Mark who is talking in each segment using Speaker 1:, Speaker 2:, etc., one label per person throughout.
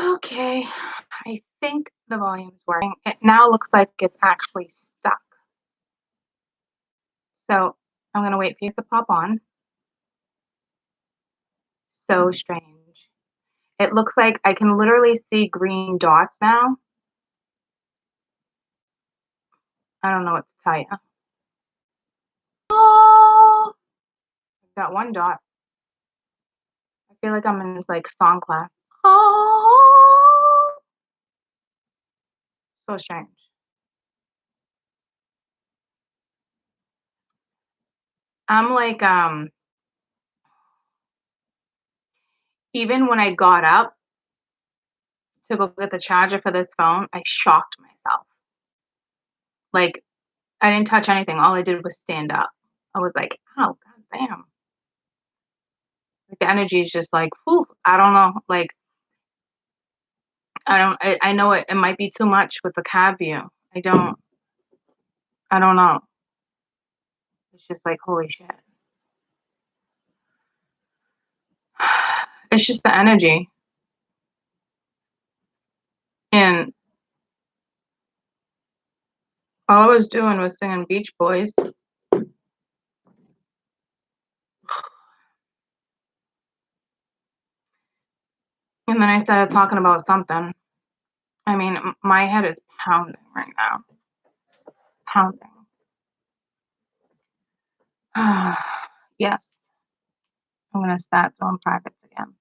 Speaker 1: Okay, I think the volume's working. It now looks like it's actually stuck. So I'm gonna wait for you to pop on. So strange. It looks like I can literally see green dots now. I don't know what to tell you. Oh, got one dot. I feel like I'm in like song class. Oh, so strange. I'm like, even when I got up to go get the charger for this phone, I shocked myself. Like, I didn't touch anything. All I did was stand up. I was like, "Oh, goddamn." Like, the energy is just like, whew, I don't know. Like, I know it might be too much with the cab view. I don't I don't know. It's just like, holy shit. It's just the energy. And all I was doing was singing Beach Boys. And then I started talking about something. I mean, my head is pounding right now. Pounding. Yes. I'm gonna start doing privates again.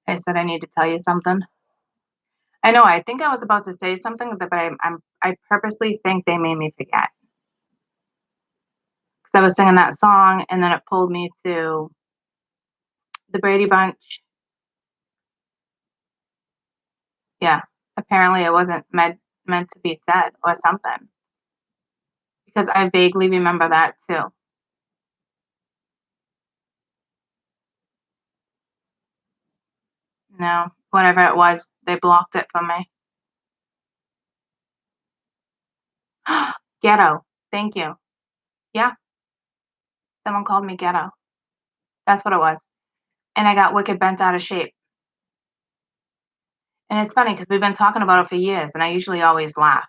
Speaker 1: I said I need to tell you something. I know. I think I was about to say something, but I purposely think they made me forget because I was singing that song, and then it pulled me to the Brady Bunch. Yeah. Apparently, it wasn't meant to be said or something because I vaguely remember that too. No, whatever it was, they blocked it from me. Ghetto. Thank you. Yeah, someone called me ghetto. That's what it was. And I got wicked bent out of shape. And it's funny because we've been talking about it for years, and I usually always laugh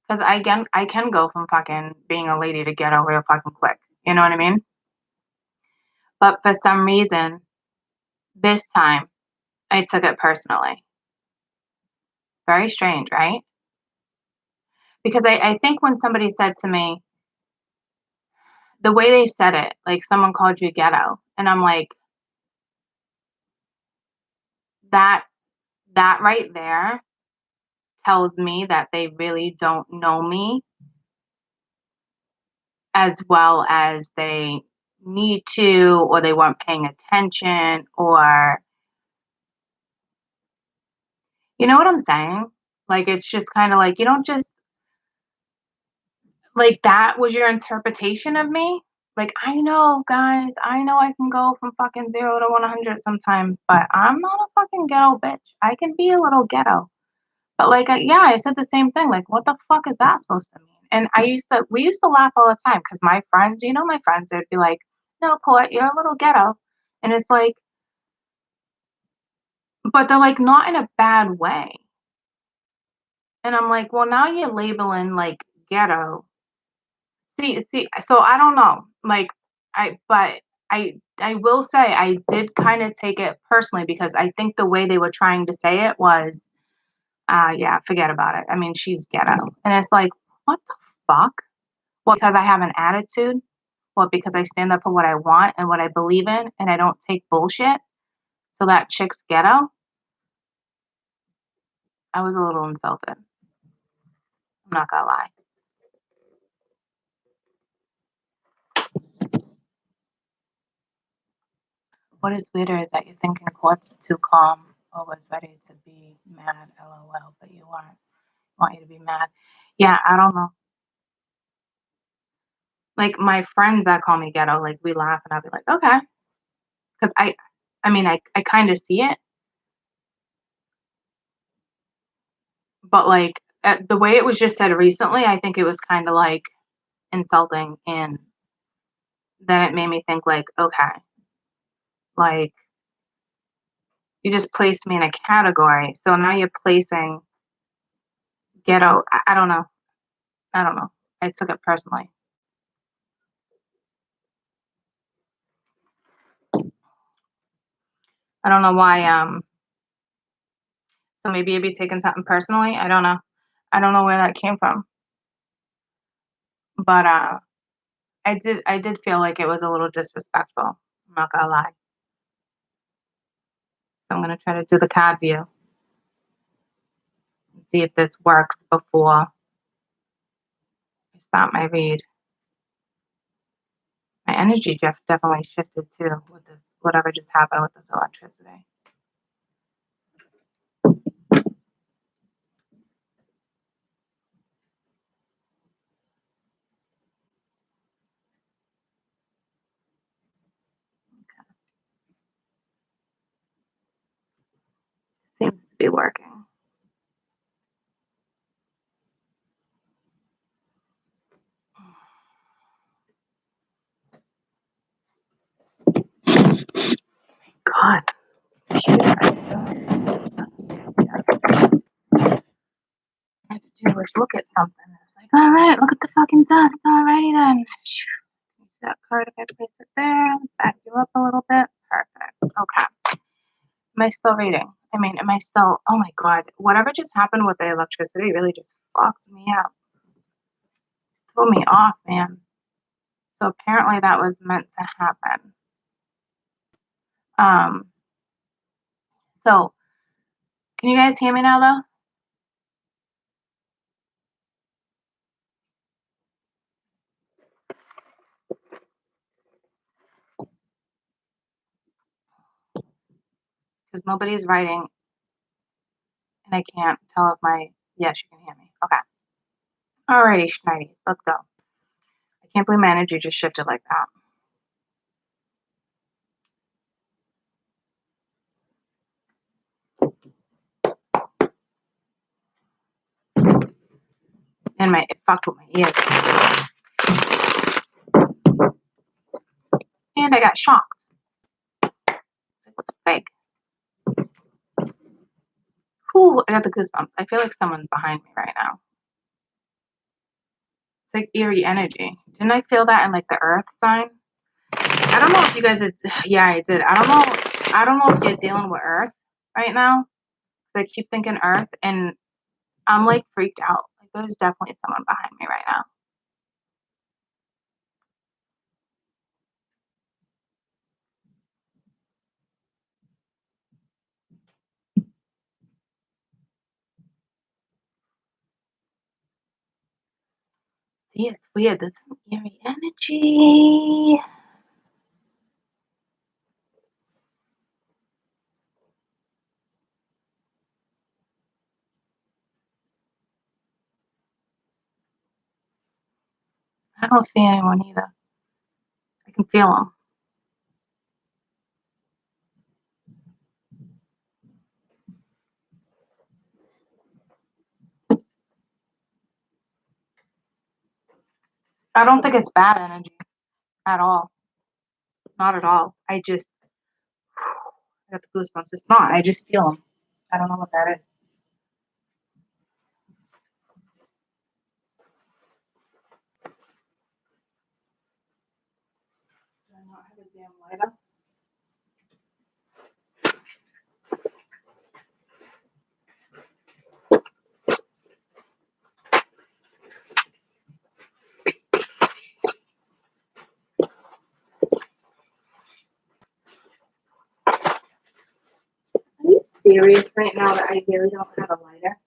Speaker 1: because I can go from fucking being a lady to ghetto real fucking quick. You know what I mean? But for some reason, this time I took it personally. Very strange, right? Because I think when somebody said to me, the way they said it, like someone called you ghetto, and I'm like, that that right there tells me that they really don't know me as well as they need to, or they weren't paying attention, or you know what I'm saying? Like, it's just kind of like, you don't just like that was your interpretation of me. Like, I know, guys, I know I can go from fucking 0 to 100 sometimes, but I'm not a fucking ghetto bitch. I can be a little ghetto. But like, yeah, I said the same thing. Like, what the fuck is that supposed to mean? And we used to laugh all the time because my friends, you know, my friends, they'd be like, "No, Court, you're a little ghetto," and it's like, but they're like not in a bad way. And I'm like, well, now you're labeling like ghetto. See, so I don't know. Like, but I will say I did kind of take it personally because I think the way they were trying to say it was, yeah, forget about it. I mean, she's ghetto, and it's like, what the fuck? Well, because I have an attitude? Well, because I stand up for what I want and what I believe in, and I don't take bullshit? So that chick's ghetto? I was a little insulted. I'm not gonna lie. What is weirder is that you're thinking Quartz too calm or was ready to be mad, lol, but you weren't. Want you to be mad. Yeah, I don't know. Like my friends that call me ghetto, like we laugh and I'll be like, okay. Because I mean, I kind of see it, but like the way it was just said recently, I think it was kind of like insulting and then it made me think like, okay, like you just placed me in a category. So now you're placing ghetto. I don't know. I don't know. I took it personally. I don't know why. So maybe you'd be taking something personally. I don't know. I don't know where that came from. But I did feel like it was a little disrespectful. I'm not gonna lie. So I'm gonna try to do the card view and see if this works before I start my read. My energy definitely shifted too with this, whatever just happened with this electricity. Seems to be working. God. I had to do was look at something. It's like, all right, look at the fucking dust. Alrighty then. That card, if I place it there, back you up a little bit. Perfect. Okay. Am I still reading? I mean, am I still? Oh my God. Whatever just happened with the electricity really just fucked me up. Threw me off, man. So apparently that was meant to happen. So can you guys hear me now though? Because nobody's writing and I can't tell if yes, you can hear me. Okay. Alrighty, schnighties, let's go. I can't believe my energy just shifted like that. And it fucked with my ears. And I got shocked. Like, what the fake? Ooh, I got the goosebumps. I feel like someone's behind me right now. It's like eerie energy. Didn't I feel that in like the earth sign? I don't know if you guys yeah, I did. I don't know if you're dealing with earth right now. I keep thinking earth and I'm like freaked out. Like there's definitely someone behind me right now. See, it's weird. There's some eerie energy. I don't see anyone either. I can feel them. I don't think it's bad energy at all. Not at all. I got the goosebumps. It's not. I just feel them. I don't know what that is. Do I not have a damn lighter? Are you serious right now that I really don't have a lighter?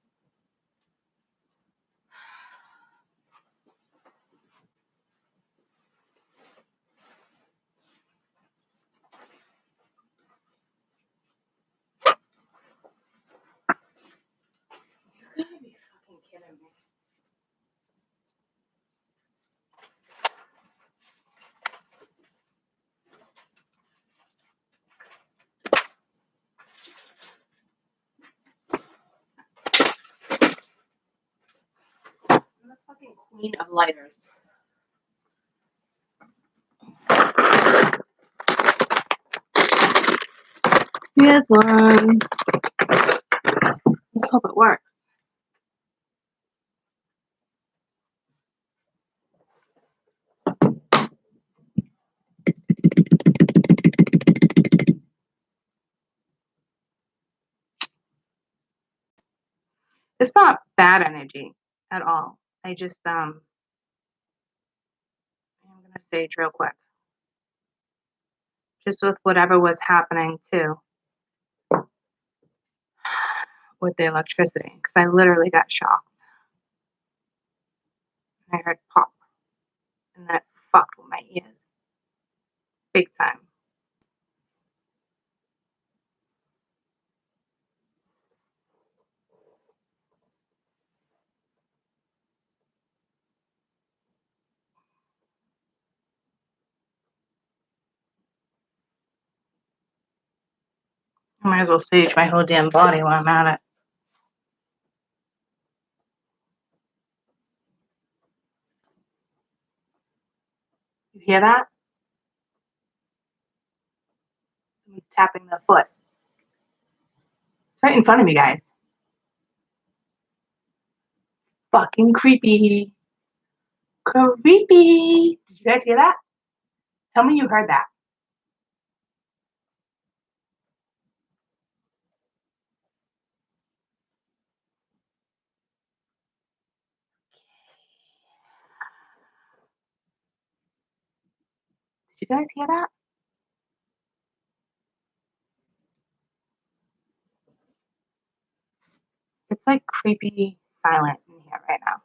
Speaker 1: You gotta be fucking kidding me. I'm the fucking queen of lighters. Here's one. Let's hope it works. It's not bad energy at all. I just I'm gonna sage real quick. Just with whatever was happening too with the electricity, because I literally got shocked. I heard pop, and that fucked with my ears, big time. I might as well sage my whole damn body while I'm at it. You hear that? Someone's tapping their foot. It's right in front of me, guys. Fucking creepy. Creepy. Did you guys hear that? Tell me you heard that. Did you guys hear that? It's like creepy silent in here right now.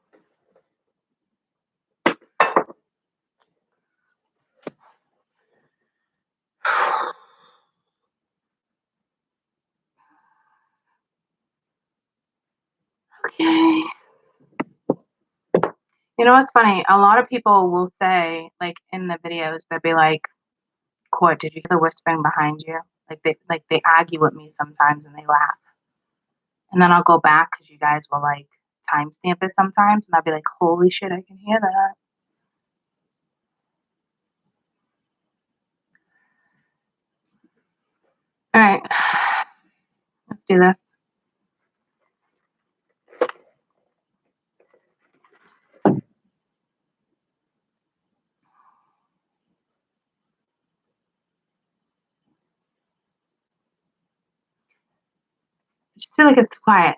Speaker 1: Okay. You know what's funny? A lot of people will say, like in the videos, they'll be like, "Court, did you hear the whispering behind you?" Like they argue with me sometimes and they laugh. And then I'll go back because you guys will like timestamp it sometimes, and I'll be like, "Holy shit, I can hear that." All right, let's do this. I just feel like it's quiet.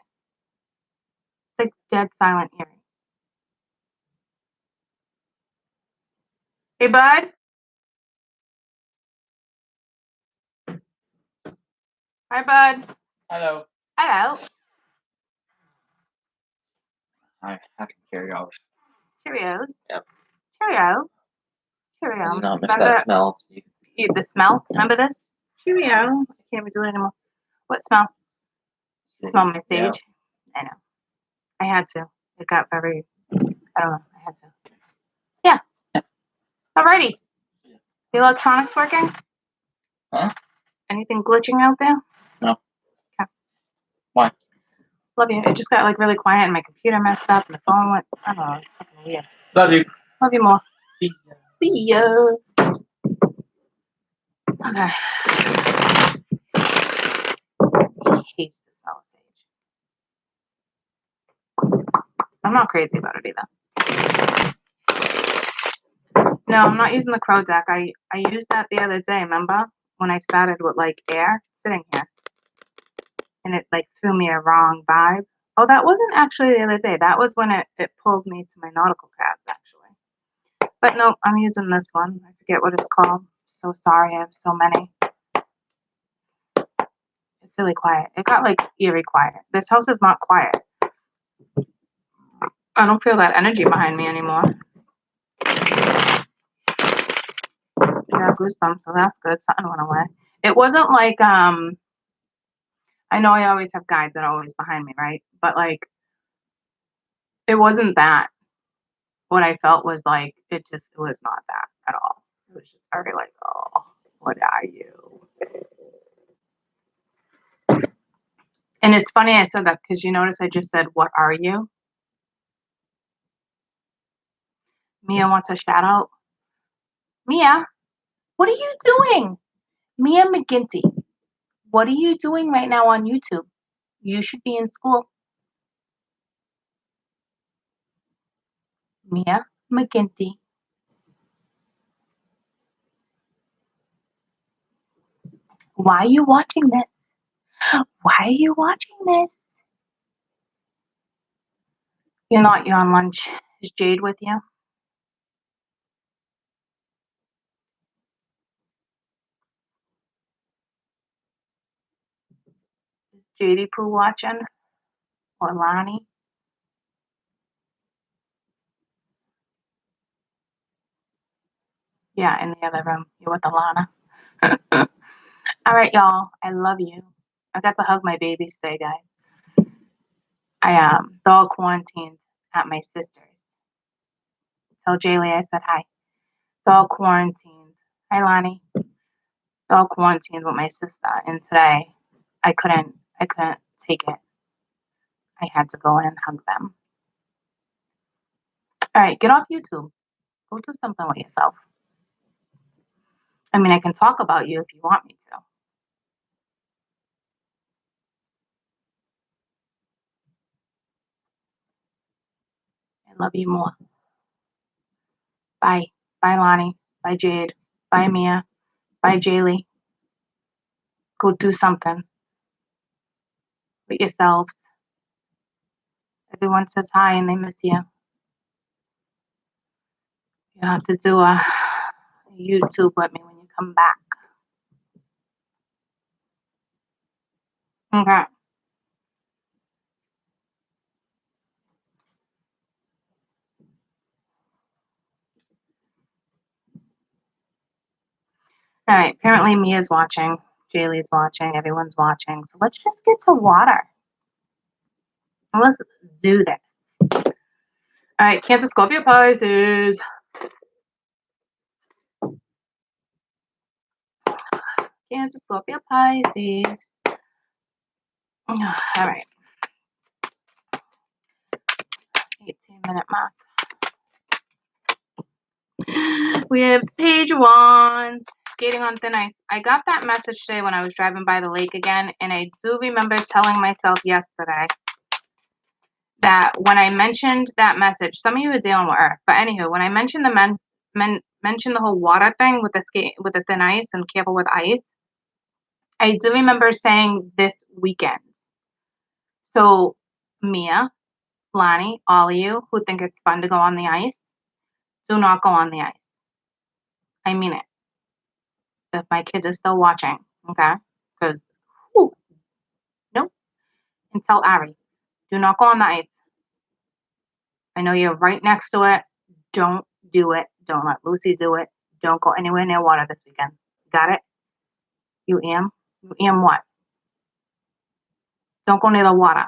Speaker 1: It's like dead silent Eerie. Hey, bud. Hi, bud.
Speaker 2: Hello.
Speaker 1: Hello.
Speaker 2: I can carry on.
Speaker 1: Cheerios.
Speaker 2: Yep.
Speaker 1: Cheerio.
Speaker 2: I
Speaker 1: Cheerio.
Speaker 2: do not miss that smell.
Speaker 1: The smell. Remember this? Cheerio. I can't even do it anymore. What smell? Smell my sage. Yeah. I know. I had to. It got very. I don't know. I had to. Yeah. Alrighty. The electronics working?
Speaker 2: Huh?
Speaker 1: Anything glitching out there?
Speaker 2: No.
Speaker 1: Okay.
Speaker 2: Why?
Speaker 1: Love you. It just got like really quiet and my computer messed up and the phone went. I don't know. It's fucking weird.
Speaker 2: Love you.
Speaker 1: Love you more.
Speaker 2: See ya.
Speaker 1: See ya. Okay. He hates the smell of sage. I'm not crazy about it either. No, I'm not using the crow deck. I used that the other day, remember? When I started with like air sitting here. And it like threw me a wrong vibe. Oh, that wasn't actually the other day. That was when it pulled me to my nautical cards actually. But no, I'm using this one. I forget what it's called. So sorry, I have so many. It's really quiet. It got like eerie quiet. This house is not quiet. I don't feel that energy behind me anymore. I got goosebumps, so that's good. Something went away. It wasn't like I know I always have guides that are always behind me, right? But like it wasn't that. What I felt was like it was not that at all. It was just very like, oh, what are you? And it's funny I said that because you notice I just said, what are you? Mia wants a shout out. Mia, what are you doing? Mia McGinty, What are you doing right now on YouTube? You should be in school. Mia McGinty. Why are you watching this? Why are you watching this? You're not, you're on lunch. Is Jade with you? Is JD Pooh watching? Or Lonnie? Yeah, in the other room. You're with Alana. All right, y'all. I love you. I got to hug my babies today, guys. They're all quarantined at my sister's. Tell Jaylee I said hi. They're all quarantined. Hi, Lonnie. They're all quarantined with my sister, and today I couldn't take it. I had to go in and hug them. All right, get off YouTube. Go do something with yourself. I mean, I can talk about you if you want me to. I love you more. Bye. Bye, Lonnie. Bye, Jade. Bye, Mia. Bye, Jaylee. Go do something with yourselves. Everyone says hi and they miss you. You have to do a YouTube with me when you come back. Okay. All right. Apparently, Mia's watching. Jaylee's watching. Everyone's watching. So let's just get to water. Let's do this. All right. Cancer, Scorpio, Pisces. Cancer, Scorpio, Pisces. All right. 18-minute mark. We have page wands, skating on thin ice. I got that message today when I was driving by the lake again, and I do remember telling myself yesterday that when I mentioned that message, some of you are dealing with Earth, but anywho, when I mentioned mentioned the whole water thing with the thin ice and careful with ice, I do remember saying this weekend. So Mia, Lonnie, all of you who think it's fun to go on the ice, do not go on the ice. I mean it. If my kids are still watching, okay? Because, nope. And tell Ari, do not go on the ice. I know you're right next to it. Don't do it. Don't let Lucy do it. Don't go anywhere near water this weekend. Got it? You am? You am what? Don't go near the water.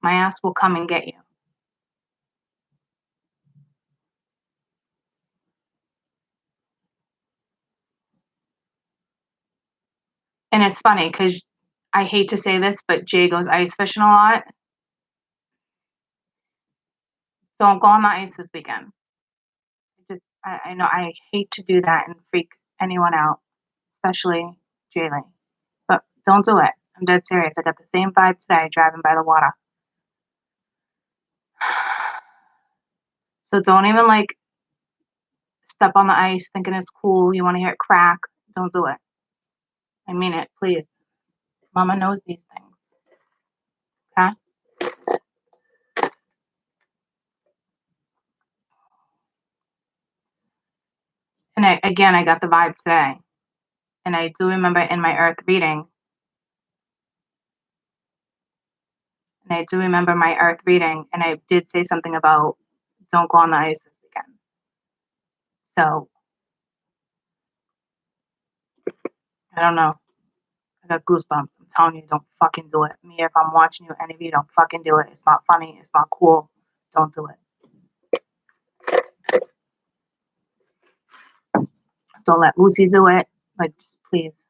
Speaker 1: My ass will come and get you. And it's funny because I hate to say this, but Jay goes ice fishing a lot. Don't go on the ice this weekend. I know I hate to do that and freak anyone out, especially Jaylee. But don't do it. I'm dead serious. I got the same vibe today driving by the water. So don't even step on the ice thinking it's cool. You want to hear it crack. Don't do it. I mean it, please. Mama knows these things. Okay? And I got the vibe today. And I do remember in my Earth reading. And I did say something about don't go on the ice this weekend. So, I don't know. I got goosebumps. I'm telling you, don't fucking do it. Me, if I'm watching you, any of you, don't fucking do it. It's not funny. It's not cool. Don't do it. Don't let Lucy do it. Please.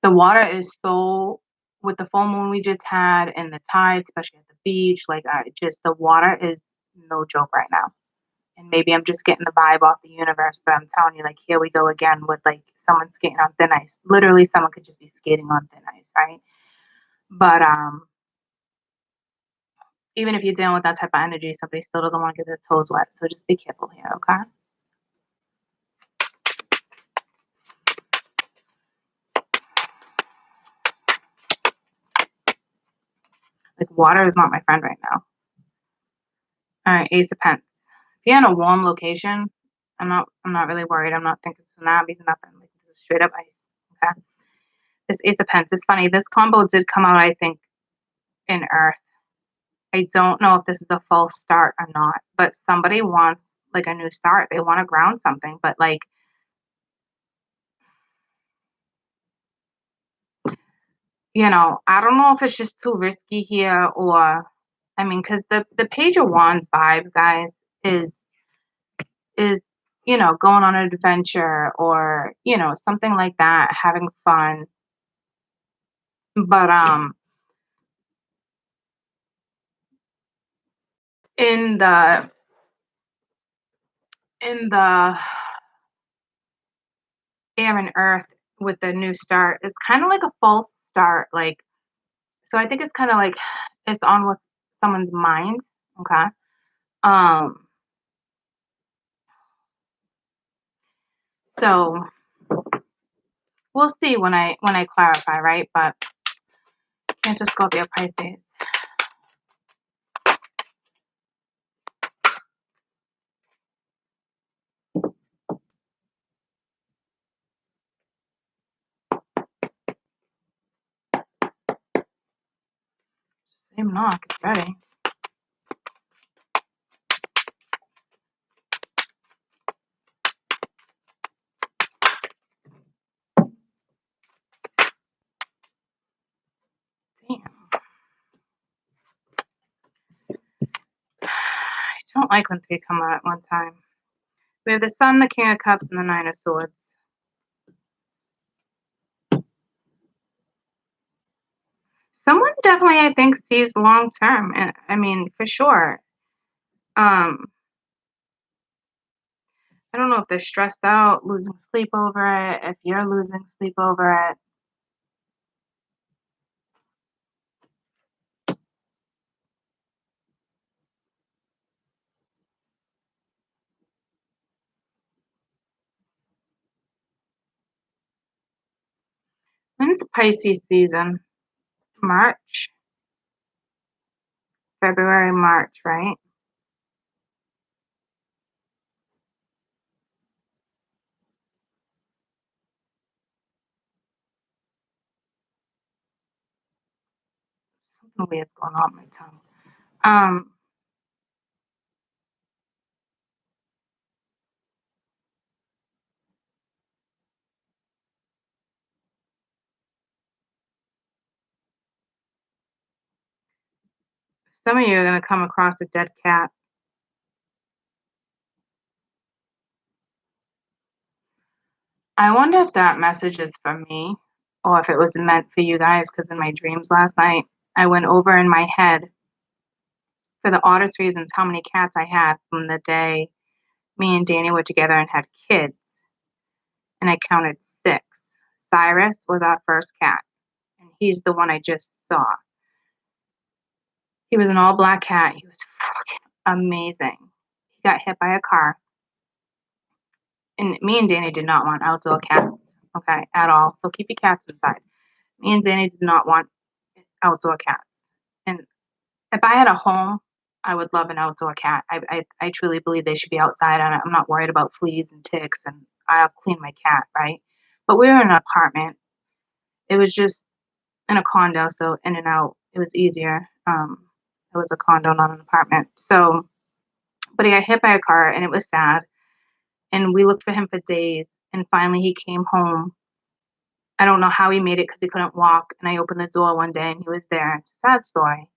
Speaker 1: The water is so, with the full moon we just had and the tide, especially at the beach, the water is no joke right now. And maybe I'm just getting the vibe off the universe, but I'm telling you, here we go again with someone skating on thin ice. Literally, someone could just be skating on thin ice, right? But even if you're dealing with that type of energy, somebody still doesn't want to get their toes wet. So just be careful here, okay? Like water is not my friend right now. All right, Ace of Pence. If you're in a warm location, I'm not really worried. I'm not thinking tsunamis, nothing. Like this is straight up ice. Okay. This Ace of Pence is funny. This combo did come out, I think, in Earth. I don't know if this is a false start or not, but somebody wants like a new start. They want to ground something, but like, I don't know if it's just too risky here or, I mean, because the Page of Wands vibe, guys, is going on an adventure or something like that, having fun. But in the air and earth with the new start, it's kind of like a false start. Like, so I think it's kind of like it's on with someone's mind. Okay. Um, so we'll see when I clarify, right? But Cancer, Scorpio, Pisces. Same knock, it's ready. Damn. I don't like when they come out at one time. We have the Sun, the King of Cups, and the Nine of Swords. Someone definitely, I think, sees long term, and I mean, for sure. I don't know if they're stressed out, losing sleep over it, if you're losing sleep over it. When's Pisces season? March? February, March, right? Something weird's going on with my tongue. Some of you are going to come across a dead cat. I wonder if that message is for me or if it was meant for you guys, because in my dreams last night, I went over in my head for the oddest reasons how many cats I had from the day me and Danny were together and had kids. And I counted 6. Cyrus was our first cat, and he's the one I just saw. He was an all black cat. He was fucking amazing. He got hit by a car. And me and Danny did not want outdoor cats, okay, at all. So keep your cats inside. Me and Danny did not want outdoor cats. And if I had a home, I would love an outdoor cat. I truly believe they should be outside. I'm not worried about fleas and ticks, and I'll clean my cat, right? But we were in an apartment. It was just in a condo, so in and out, it was easier. It was a condo, not an apartment. So, but he got hit by a car, and it was sad. And we looked for him for days, and finally he came home. I don't know how he made it because he couldn't walk. And I opened the door one day, and he was there. It's a sad story.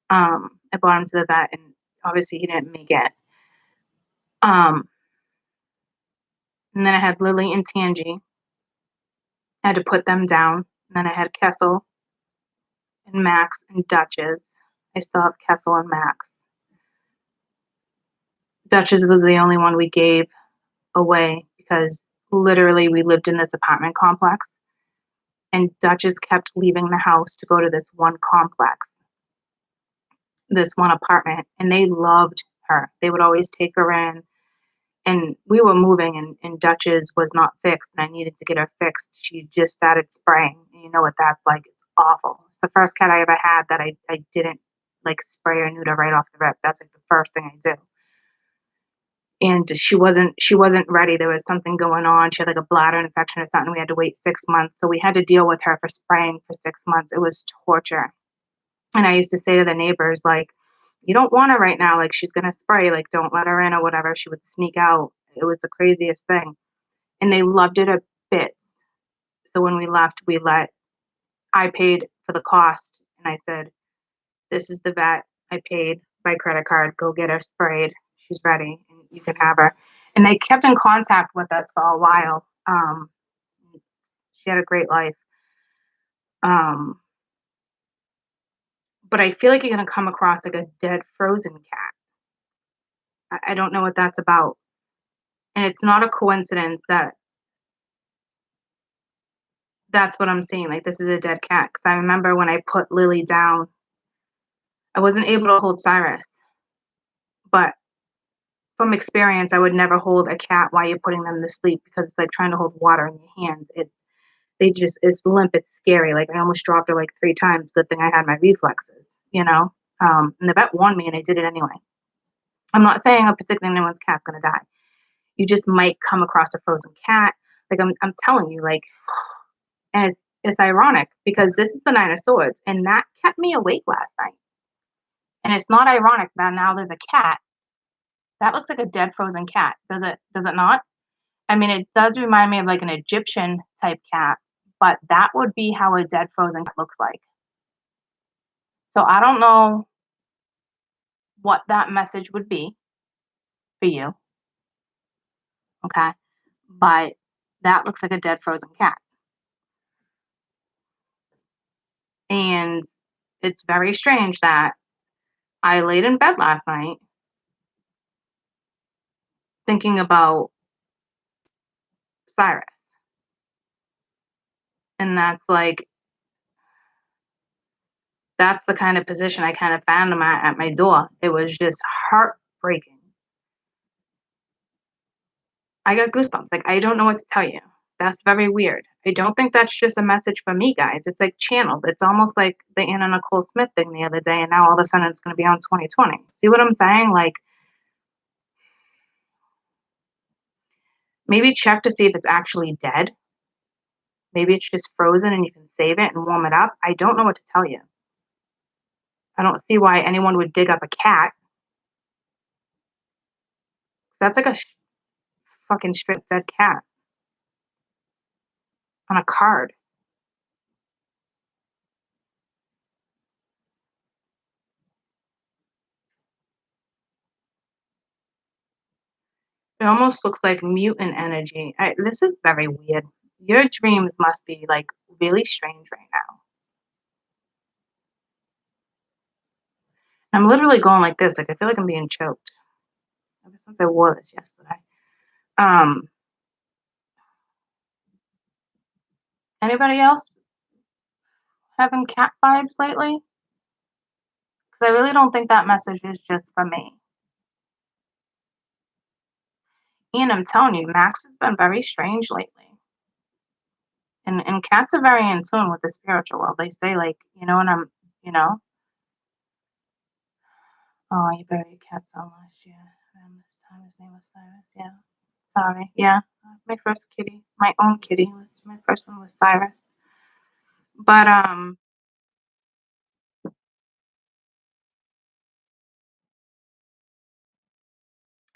Speaker 1: I brought him to the vet, and obviously he didn't make it. Um, and then I had Lily and Tangy. I had to put them down. And then I had Kessel and Max and Duchess. I still have Kessel and Max. Duchess was the only one we gave away because literally, we lived in this apartment complex, and Duchess kept leaving the house to go to this one complex, this one apartment, and they loved her. They would always take her in, and we were moving, and Duchess was not fixed, and I needed to get her fixed. She just started spraying, and you know what that's like. It's awful. It's the first cat I ever had that I didn't like spray or neuter right off the rip. That's like the first thing I do. And she wasn't ready. There was something going on. She had like a bladder infection or something. We had to wait 6 months. So we had to deal with her for spraying for 6 months. It was torture. And I used to say to the neighbors, like, you don't want her right now. Like, she's going to spray. Like, don't let her in or whatever. She would sneak out. It was the craziest thing. And they loved it a bit. So when we left, I paid for the cost. And I said, this is the vet. I paid by credit card. Go get her sprayed. She's ready and you can have her. And they kept in contact with us for a while. She had a great life. Um, but I feel like you're going to come across like a dead frozen cat. I don't know what that's about. And it's not a coincidence that that's what I'm seeing. Like, this is a dead cat. Because I remember when I put Lily down, I wasn't able to hold Cyrus. But from experience, I would never hold a cat while you're putting them to sleep because it's like trying to hold water in your hands. It's limp, it's scary. Like, I almost dropped her like 3 times. Good thing I had my reflexes, you know? And the vet warned me and I did it anyway. I'm not saying a particular anyone's cat's gonna die. You just might come across a frozen cat. Like, I'm telling you, like, and it's ironic because this is the Nine of Swords, and that kept me awake last night. And it's not ironic that now there's a cat. That looks like a dead frozen cat. Does it not? I mean, it does remind me of like an Egyptian type cat, but that would be how a dead frozen cat looks like. So I don't know what that message would be for you, okay? But that looks like a dead frozen cat. And it's very strange that I laid in bed last night thinking about Cyrus. And that's the kind of position I kind of found him at my door. It was just heartbreaking. I got goosebumps. Like, I don't know what to tell you. That's very weird. I don't think that's just a message for me, guys. It's like channeled. It's almost like the Anna Nicole Smith thing the other day, and now all of a sudden it's going to be on 2020. See what I'm saying? Like, maybe check to see if it's actually dead. Maybe it's just frozen and you can save it and warm it up. I don't know what to tell you. I don't see why anyone would dig up a cat. That's like a fucking strip dead cat on a card. It almost looks like mutant energy. This is very weird. Your dreams must be like really strange right now. I'm literally going like this. Like, I feel like I'm being choked ever since I wore this yesterday. Um, Anybody else having cat vibes lately? Because I really don't think that message is just for me. And I'm telling you, Max has been very strange lately. And cats are very in tune with the spiritual world. They say, like, and you know, oh, you buried your cat so last year. Around this time, his name was Cyrus. Yeah. Sorry. Yeah. My first kitty. My own kitty. My first one was Cyrus. But I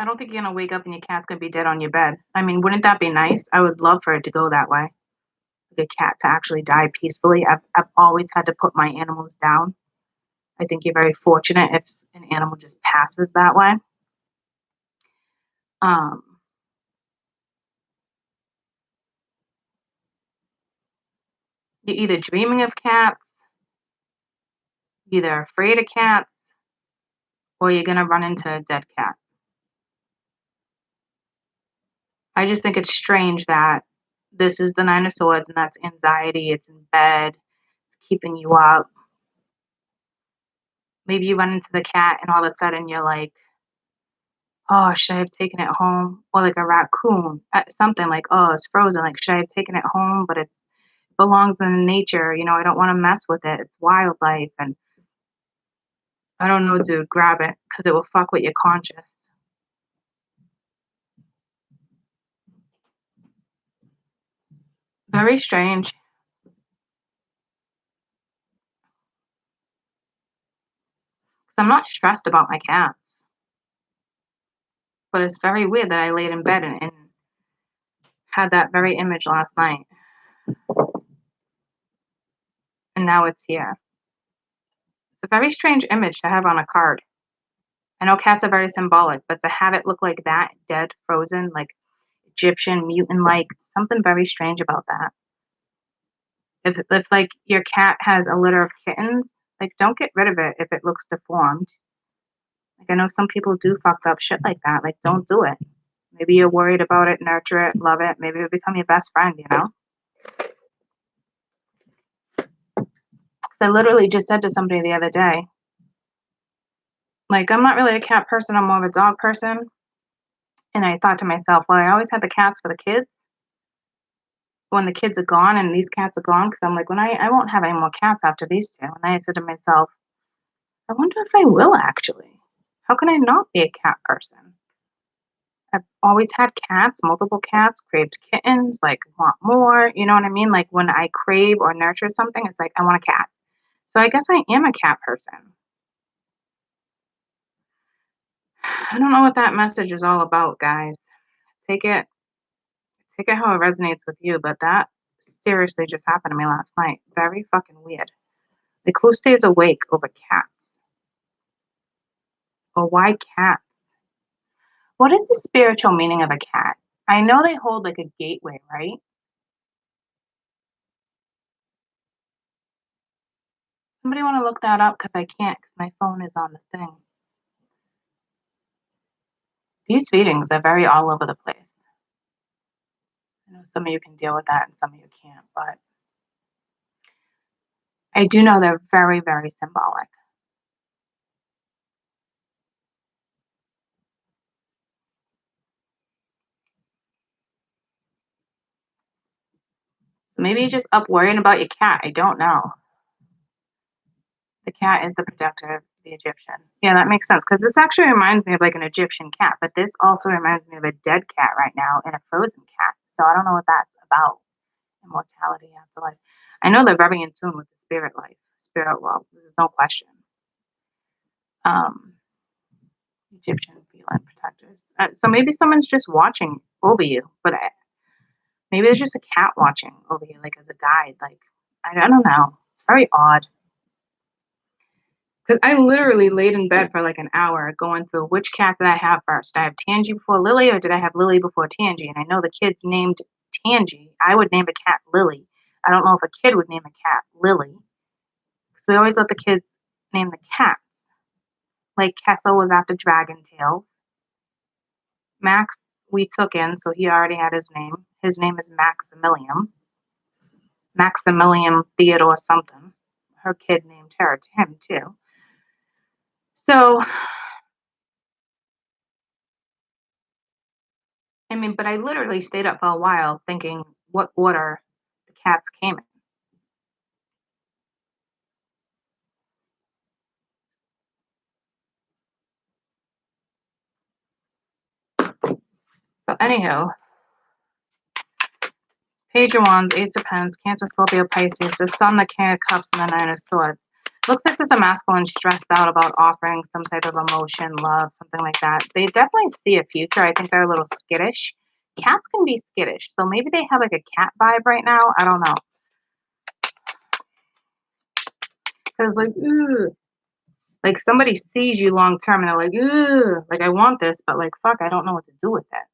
Speaker 1: don't think you're gonna wake up and your cat's gonna be dead on your bed. I mean, wouldn't that be nice? I would love for it to go that way. Like a cat to actually die peacefully. I've always had to put my animals down. I think you're very fortunate if an animal just passes that way. Um, you're either dreaming of cats, either afraid of cats, or you're gonna run into a dead cat. I just think it's strange that this is the Nine of Swords and that's anxiety, it's in bed, it's keeping you up. Maybe you run into the cat and all of a sudden you're like, "Oh, should I have taken it home?" Or like a raccoon, something like, "Oh, it's frozen, like, should I have taken it home?" But it belongs in nature, I don't wanna mess with it, it's wildlife, and I don't know, dude, grab it because it will fuck with your conscious. Very strange. 'Cause I'm not stressed about my cats, but it's very weird that I laid in bed and had that very image last night, and now it's here. It's a very strange image to have on a card. I know cats are very symbolic, but to have it look like that, dead, frozen, like Egyptian, mutant-like, something very strange about that. If like, your cat has a litter of kittens, like, don't get rid of it if it looks deformed. Like, I know some people do fucked up shit like that, like, don't do it. Maybe you're worried about it, nurture it, love it, maybe it'll become your best friend, you know? 'Cause I literally just said to somebody the other day, like, I'm not really a cat person, I'm more of a dog person, and I thought to myself, "Well, I always had the cats for the kids. When the kids are gone and these cats are gone, because 'cause I'm like, when I won't have any more cats after these 2, and I said to myself, "I wonder if I will actually. How can I not be a cat person? I've always had cats, multiple cats, craved kittens, like, want more," you know what I mean? Like, when I crave or nurture something, it's like, I want a cat. So I guess I am a cat person. I don't know what that message is all about, guys. Take it take it how it resonates with you, but that seriously just happened to me last night. Very fucking weird. Like, who stays awake over cats? Or why cats? What is the spiritual meaning of a cat? I know they hold like a gateway, right? Somebody want to look that up because I can't because my phone is on the thing. These feedings are very all over the place. I know some of you can deal with that and some of you can't, but I do know they're very, very symbolic. So maybe you're just up worrying about your cat. I don't know. The cat is the protector of the Egyptian. Yeah, that makes sense because this actually reminds me of like an Egyptian cat, but this also reminds me of a dead cat right now and a frozen cat. So I don't know what that's about. Immortality, afterlife. I know they're very in tune with the spirit life, spirit world. There's no question. Um, Egyptian feline protectors. So maybe someone's just watching over you, but maybe there's just a cat watching over you, like as a guide. Like I don't know. It's very odd. Because I literally laid in bed for like an hour going through which cat did I have first? Did I have Tangy before Lily or did I have Lily before Tangy? And I know the kids named Tangy. I would name a cat Lily. I don't know if a kid would name a cat Lily. Because we always let the kids name the cats. Like Kessel was after Dragon Tales. Max we took in, so he already had his name. His name is Maximilian. Maximilian Theodore something. Her kid named her him too. So I mean, but I literally stayed up for a while thinking what order the cats came in. So anywho, Page of Wands, Ace of Pens, Cancer, Scorpio, Pisces, the Sun, the King of Cups, and the Nine of Swords. Looks like there's a masculine stressed out about offering some type of emotion, love, something like that. They definitely see a future. I think they're a little skittish. Cats can be skittish, so maybe they have like a cat vibe right now. I don't know. Because like, ooh, like somebody sees you long term and they're like, ooh, like I want this, but like fuck, I don't know what to do with it.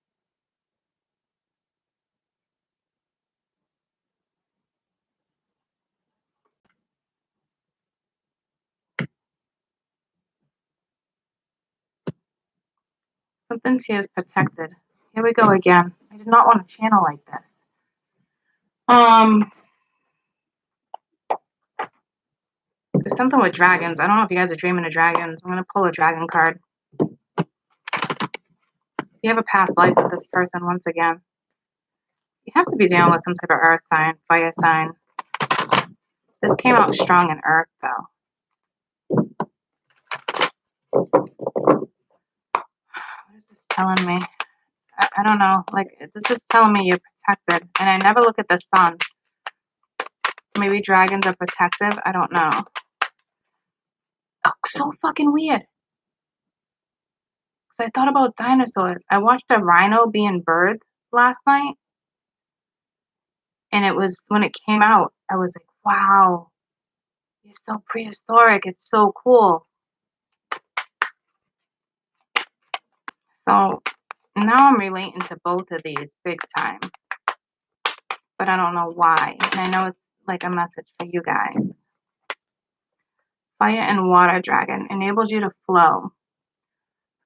Speaker 1: Something here is protected. Here we go again. I do not want to channel like this. There's something with dragons. I don't know if you guys are dreaming of dragons. I'm going to pull a dragon card. If you have a past life with this person, once again, you have to be dealing with some type of earth sign, fire sign. This came out strong in earth, though. What is this telling me? I don't know. Like, this is telling me you're protected. And I never look at the sun. Maybe dragons are protective. I don't know. Oh, so fucking weird. Because I thought about dinosaurs. I watched a rhino being birthed last night. And it was, when it came out, I was like, wow, you're so prehistoric. It's so cool. So now I'm relating to both of these big time. But I don't know why. And I know it's like a message for you guys. Fire and water dragon enables you to flow.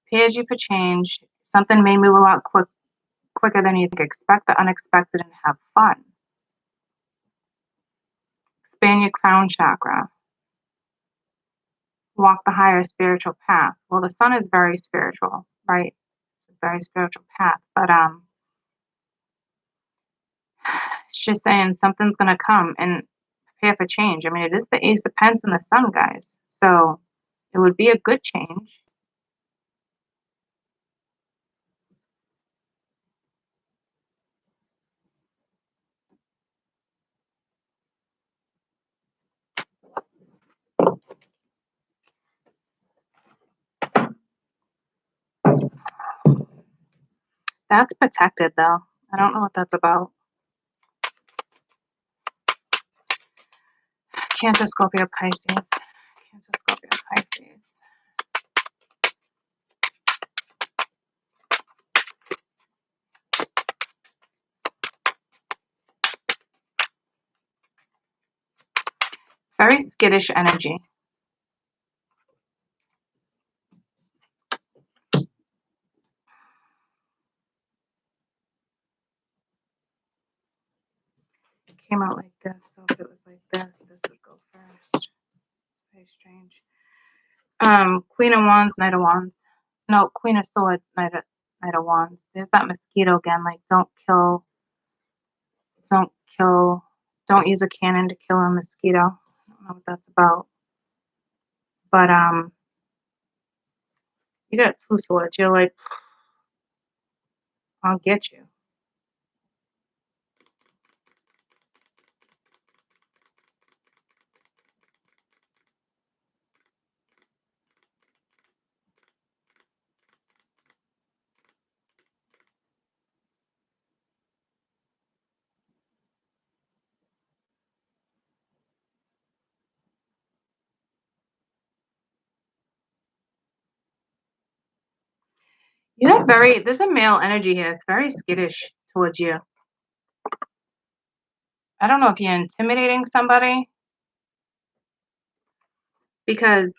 Speaker 1: Prepares you for change. Something may move a lot quicker than you think. Expect the unexpected and have fun. Expand your crown chakra. Walk the higher spiritual path. Well, the sun is very spiritual, right? It's a very spiritual path. But it's just saying something's going to come and prepare for change. I mean, it is the Ace of Pence and the Sun, guys. So it would be a good change. That's protected, though. I don't know what that's about. Cancer, Scorpio, Pisces. Cancer, Scorpio, Pisces. It's very skittish energy. It came out like this, so if it was like this, this would go first. Very strange. Queen of Wands, Knight of Wands. No, Queen of Swords, Knight of Wands. There's that mosquito again. Like, don't use a cannon to kill a mosquito. I don't know what that's about. But you got two swords. You're like, I'll get you. You have there's a male energy here. It's very skittish towards you. I don't know if you're intimidating somebody. Because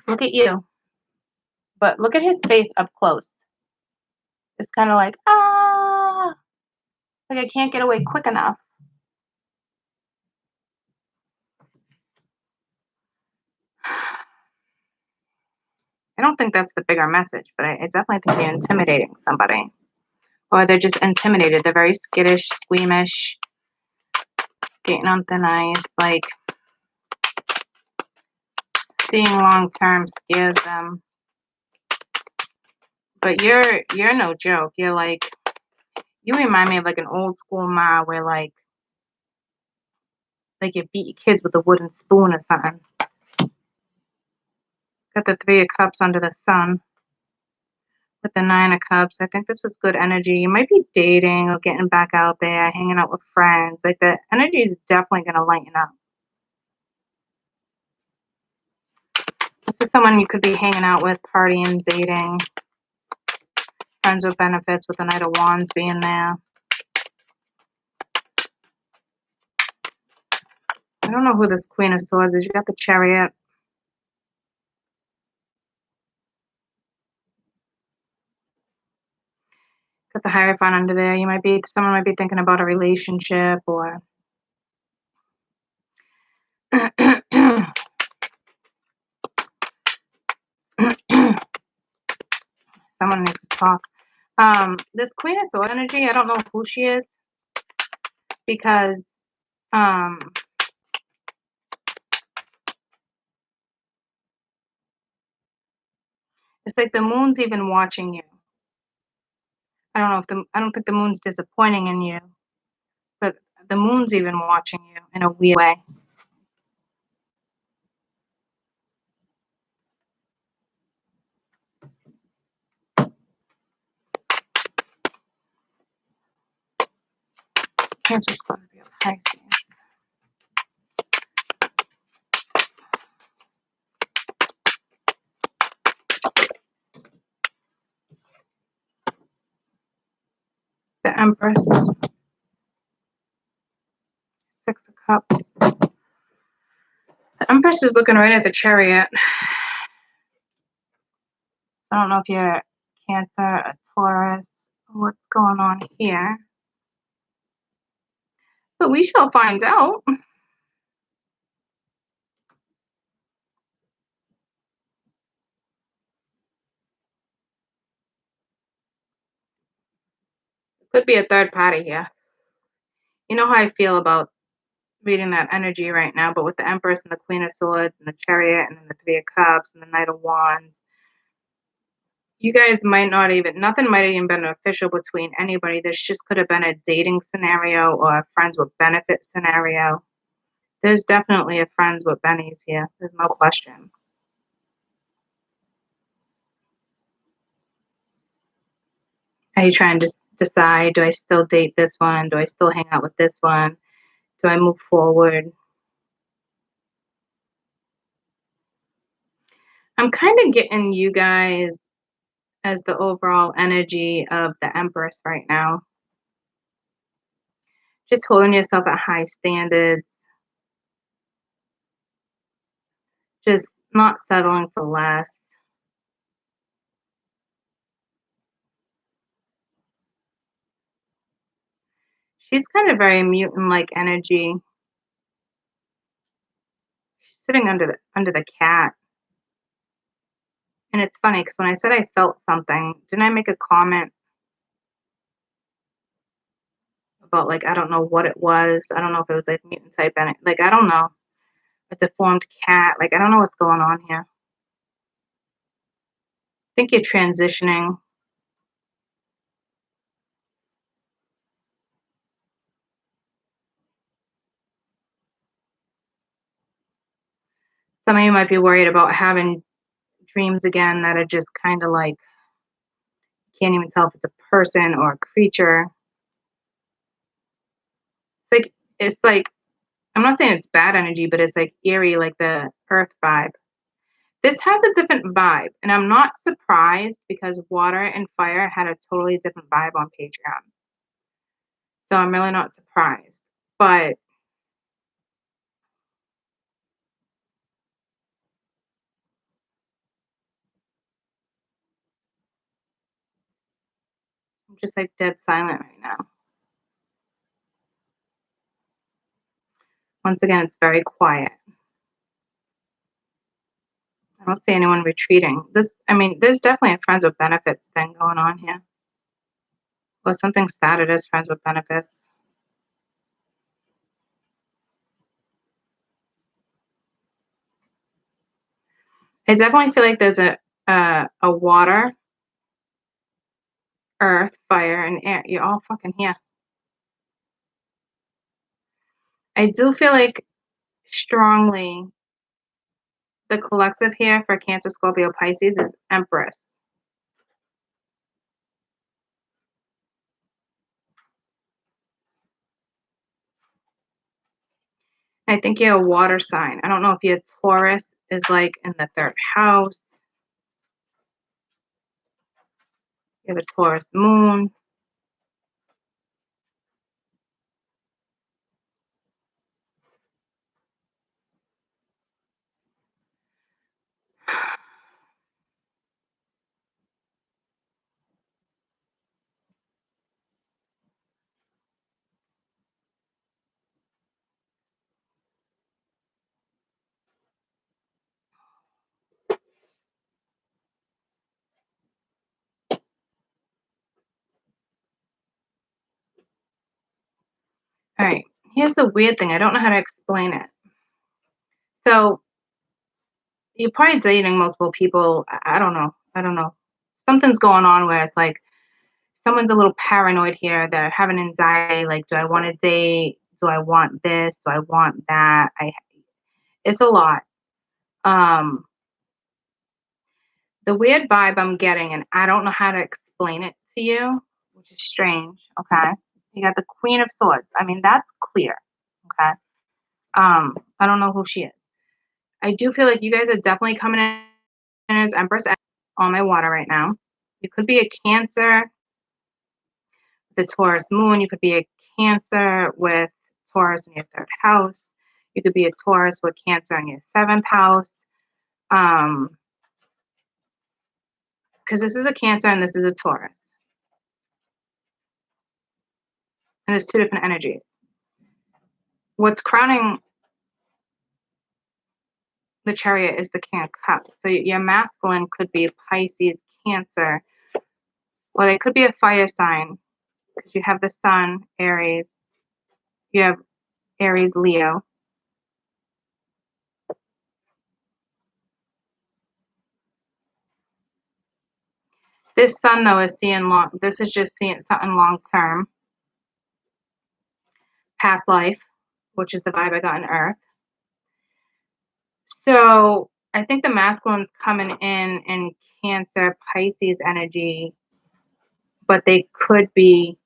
Speaker 1: look at you. But look at his face up close. It's kind of like, like I can't get away quick enough. I don't think that's the bigger message, but I definitely think you're intimidating somebody. Or they're just intimidated. They're very skittish, squeamish, skating on thin ice. Like, seeing long term scares them. But you're no joke. You're like, you remind me of like an old school ma where like you beat your kids with a wooden spoon or something. Got the Three of Cups under the sun. With the Nine of Cups, I think this was good energy. You might be dating or getting back out there, hanging out with friends. Like, the energy is definitely going to lighten up. This is someone you could be hanging out with, partying, dating, friends with benefits with the Knight of Wands being there. I don't know who this Queen of Swords is. You got the Chariot. Put the Hierophant under there. Someone might be thinking about a relationship or someone needs to talk. This Queen of Swords energy, I don't know who she is because it's like the moon's even watching you. I don't think the moon's disappointing in you, but the moon's even watching you in a weird way. Cancer, Scorpio, Pisces. The Empress. Six of Cups. The Empress is looking right at the Chariot. I don't know if you're a Cancer, a Taurus, what's going on here. But we shall find out. Could be a third party here. You know how I feel about reading that energy right now, but with the Empress and the Queen of Swords and the Chariot and then the Three of Cups and the Knight of Wands, you guys might not even, nothing might have even been official between anybody. This just could have been a dating scenario or a friends with benefits scenario. There's definitely a friends with bennies here. There's no question. Are you trying to decide, do I still date this one? Do I still hang out with this one? Do I move forward? I'm kind of getting you guys as the overall energy of the Empress right now. Just holding yourself at high standards. Just not settling for less. She's kind of very mutant-like energy. She's sitting under the cat. And it's funny because when I said I felt something, didn't I make a comment about, like, I don't know what it was. I don't know if it was like mutant type energy. Like, I don't know. A deformed cat. Like, I don't know what's going on here. I think you're transitioning. Some of you might be worried about having dreams again that are just kind of like, can't even tell if it's a person or a creature. It's like, I'm not saying it's bad energy, but it's like eerie, like the earth vibe. This has a different vibe, and I'm not surprised because water and fire had a totally different vibe on Patreon. So I'm really not surprised. But I'm just like dead silent right now. Once again, it's very quiet. I don't see anyone retreating. There's definitely a friends with benefits thing going on here. Well, something started as friends with benefits. I definitely feel like there's a water, earth, fire, and air. You're all fucking here. I do feel like strongly the collective here for Cancer, Scorpio, Pisces is Empress. I think you're a water sign. I don't know if your Taurus is like in the third house. You have a Taurus moon. All right. Here's the weird thing. I don't know how to explain it. So you're probably dating multiple people. I don't know. I don't know. Something's going on where it's like someone's a little paranoid here. They're having anxiety. Like, do I want to date? Do I want this? Do I want that? It's a lot. Um, the weird vibe I'm getting, and I don't know how to explain it to you, which is strange. Okay. You got the Queen of Swords. I mean, that's clear. Okay. I don't know who she is. I do feel like you guys are definitely coming in as Empress on my water right now. You could be a Cancer, the Taurus moon. You could be a Cancer with Taurus in your third house. You could be a Taurus with Cancer in your seventh house. Because this is a Cancer and this is a Taurus. And there's two different energies. What's crowning the Chariot is the King of Cups. So your masculine could be Pisces, Cancer, or they could be a fire sign because you have the Sun, Aries. You have Aries, Leo. This Sun, though, is seeing long. This is just seeing something long term, past life, which is the vibe I got in Earth. So I think the masculine's coming in Cancer, Pisces energy, but they could be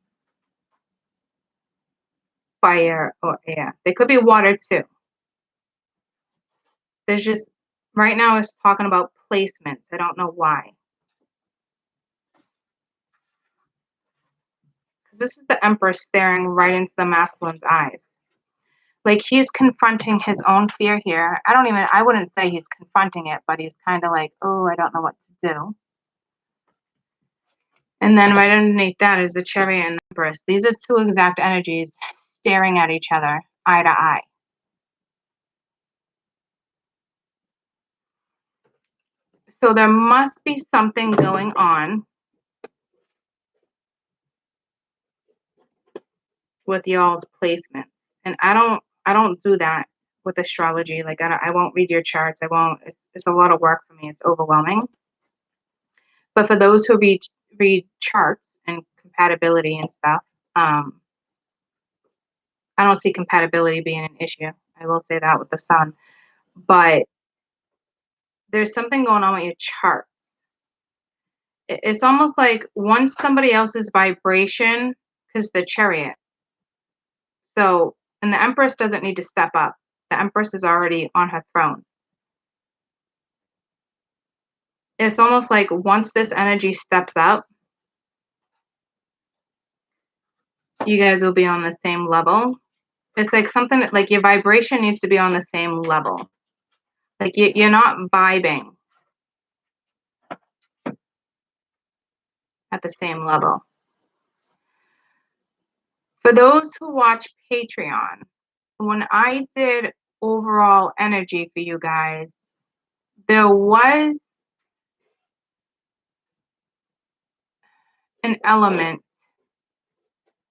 Speaker 1: fire or air. They could be water too. There's just right now it's talking about placements. I don't know why. This is the Empress staring right into the masculine's eyes. Like he's confronting his own fear here. I wouldn't say he's confronting it, but he's kind of like, oh, I don't know what to do. And then right underneath that is the Chariot and the Empress. These are two exact energies staring at each other, eye to eye. So there must be something going on with y'all's placements. And I don't do that with astrology. Like I won't read your charts. I won't. It's a lot of work for me. It's overwhelming. But for those who read charts and compatibility and stuff, I don't see compatibility being an issue. I will say that with the Sun. But there's something going on with your charts. It's almost like once somebody else's vibration, because the Chariot. So, and the Empress doesn't need to step up. The Empress is already on her throne. It's almost like once this energy steps up, you guys will be on the same level. It's like something that, like your vibration needs to be on the same level. Like you're not vibing at the same level. For those who watch Patreon, when I did overall energy for you guys, there was an element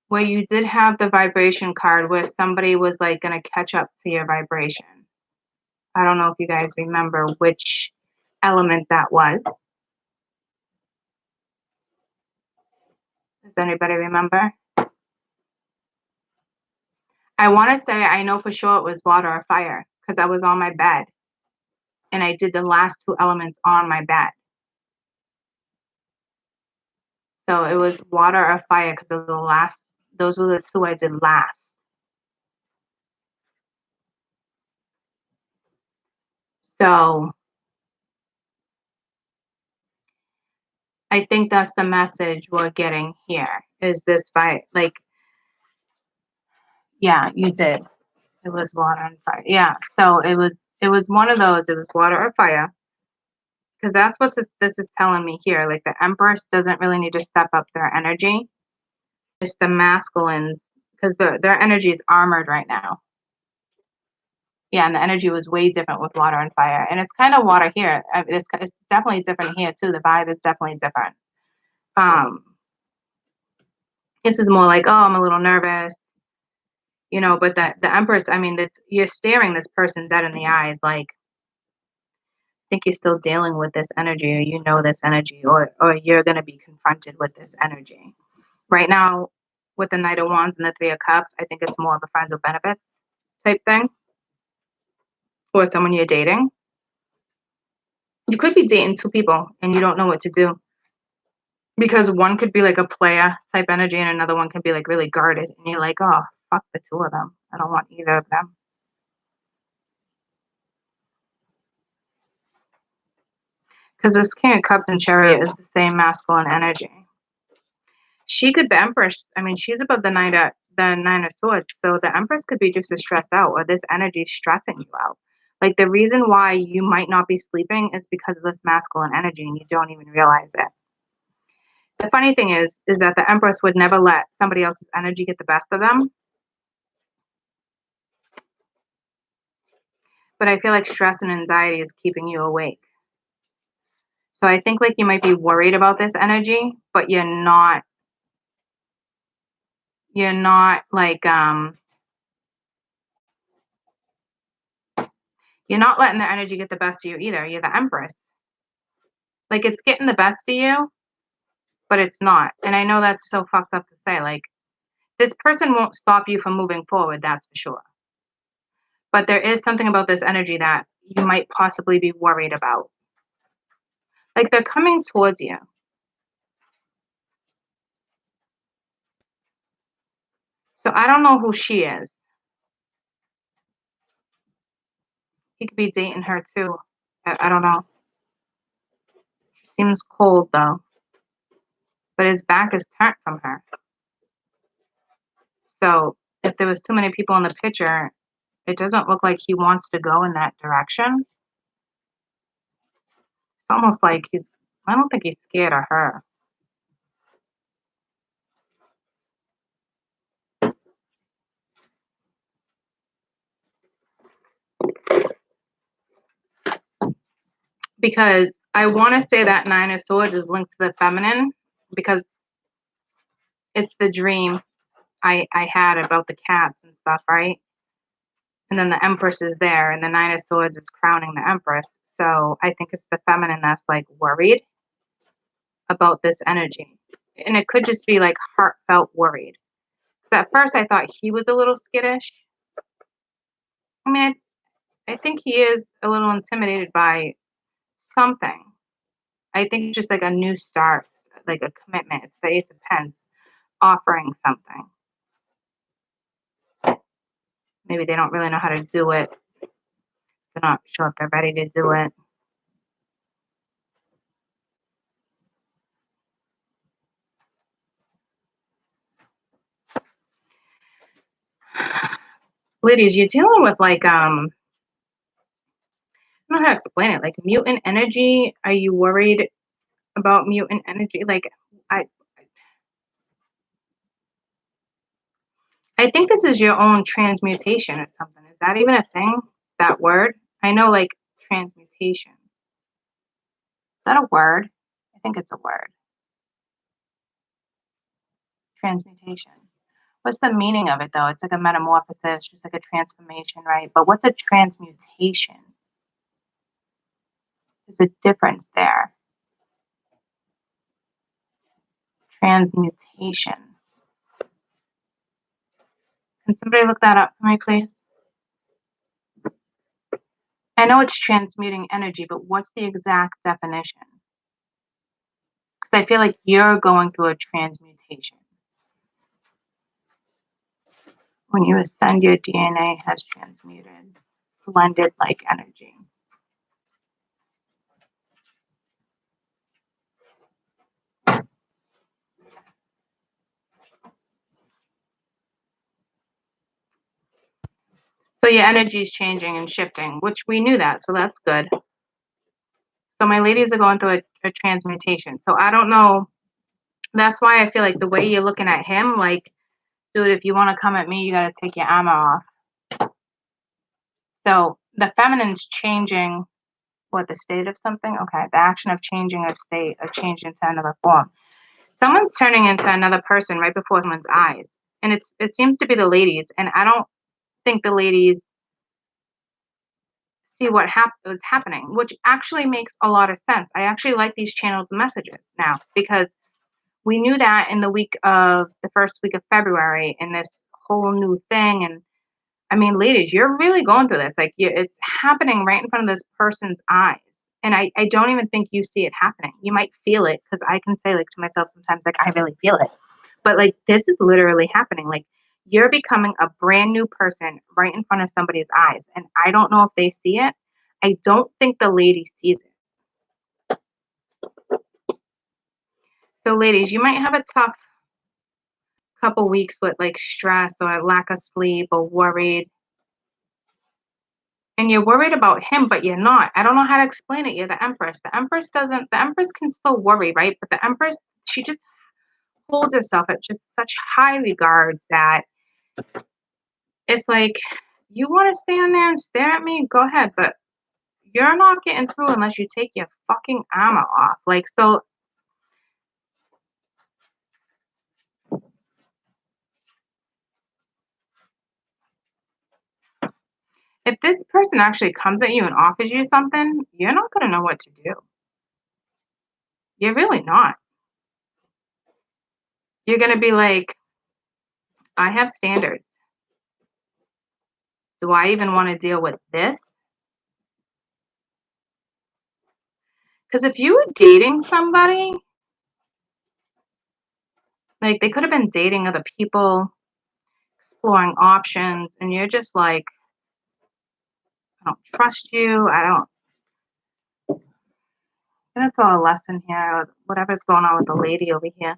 Speaker 1: where you did have the vibration card where somebody was like going to catch up to your vibration. I don't know if you guys remember which element that was. Does anybody remember? I want to say I know for sure it was water or fire because I was on my bed and I did the last two elements on my bed. So it was water or fire because those were the two I did last. So I think that's the message we're getting here is this fight. Like, yeah, you did. It was water and fire. Yeah. So it was one of those. It was water or fire. Because that's what this is telling me here. Like the Empress doesn't really need to step up their energy. It's the masculines because their energy is armored right now. Yeah, and the energy was way different with water and fire. And it's kind of water here. I mean, it's definitely different here too. The vibe is definitely different. This is more like, oh, I'm a little nervous. you know, but the Empress, I mean, that's, you're staring this person dead in the eyes, like, I think you're still dealing with this energy, or you know this energy, or you're gonna be confronted with this energy. Right now, with the Knight of Wands and the Three of Cups, I think it's more of a friends with benefits type thing, or someone you're dating. You could be dating two people and you don't know what to do, because one could be like a player type energy and another one could be like really guarded, and you're like, oh, fuck the two of them. I don't want either of them. Because this King of Cups and Chariot is the same masculine energy. She could be Empress. I mean, she's above the Nine of Swords. So the Empress could be just as stressed out, or this energy stressing you out. Like, the reason why you might not be sleeping is because of this masculine energy and you don't even realize it. The funny thing is that the Empress would never let somebody else's energy get the best of them. But I feel like stress and anxiety is keeping you awake. So I think like you might be worried about this energy, but you're not like you're not letting the energy get the best of you either. You're the Empress. Like, it's getting the best of you, but it's not. And I know that's so fucked up to say. Like, this person won't stop you from moving forward, that's for sure. But there is something about this energy that you might possibly be worried about. Like, they're coming towards you. So I don't know who she is. He could be dating her too. I don't know. She seems cold though. But his back is turned from her. So if there was too many people in the picture, it doesn't look like he wants to go in that direction. It's almost like I don't think he's scared of her. Because I want to say that Nine of Swords is linked to the feminine, because it's the dream I had about the cats and stuff, right? And then the Empress is there, and the Nine of Swords is crowning the Empress. So I think it's the feminine that's like worried about this energy. And it could just be like heartfelt worried. Because at first I thought he was a little skittish. I mean, I think he is a little intimidated by something. I think it's just like a new start, like a commitment. It's the Ace of Pence offering something. Maybe they don't really know how to do it. They're not sure if they're ready to do it. Ladies, you're dealing with like I don't know how to explain it. Like mutant energy. Are you worried about mutant energy? Like I think this is your own transmutation or something. Is that even a thing? That word? I know, like, transmutation. Is that a word? I think it's a word. Transmutation. What's the meaning of it, though? It's like a metamorphosis, just like a transformation, right? But what's a transmutation? There's a difference there. Transmutation. Can somebody look that up for me, please? I know it's transmuting energy, but what's the exact definition? Because I feel like you're going through a transmutation. When you ascend, your DNA has transmuted, blended like energy. So your energy is changing and shifting, which we knew that, so that's good. So my ladies are going through a transmutation. So I don't know. That's why I feel like the way you're looking at him, like, dude, if you want to come at me, you got to take your armor off. So the feminine's changing, what, the state of something? Okay, the action of changing a state, of changing into another form. Someone's turning into another person right before someone's eyes. And it seems to be the ladies, and I don't think the ladies see was happening, which actually makes a lot of sense. I actually like these channeled messages now because we knew that in the week of the first week of February and this whole new thing. And I mean, ladies, you're really going through this. Like, it's happening right in front of this person's eyes. And I don't even think you see it happening. You might feel it because I can say, like, to myself sometimes, like, I really feel it. But, like, this is literally happening. Like, you're becoming a brand new person right in front of somebody's eyes. And I don't know if they see it. I don't think the lady sees it. So, ladies, you might have a tough couple weeks with like stress or lack of sleep or worried. And you're worried about him, but you're not. I don't know how to explain it. You're the Empress. The Empress can still worry, right? But the Empress, she just holds herself at just such high regards that it's like, you want to stand there and stare at me? Go ahead. But you're not getting through unless you take your fucking armor off. Like, so if this person actually comes at you and offers you something, you're not going to know what to do. You're really not. You're going to be like, I have standards. Do I even want to deal with this? Because if you were dating somebody, like they could have been dating other people, exploring options, and you're just like, I don't trust you. I'm gonna throw a lesson here, or whatever's going on with the lady over here.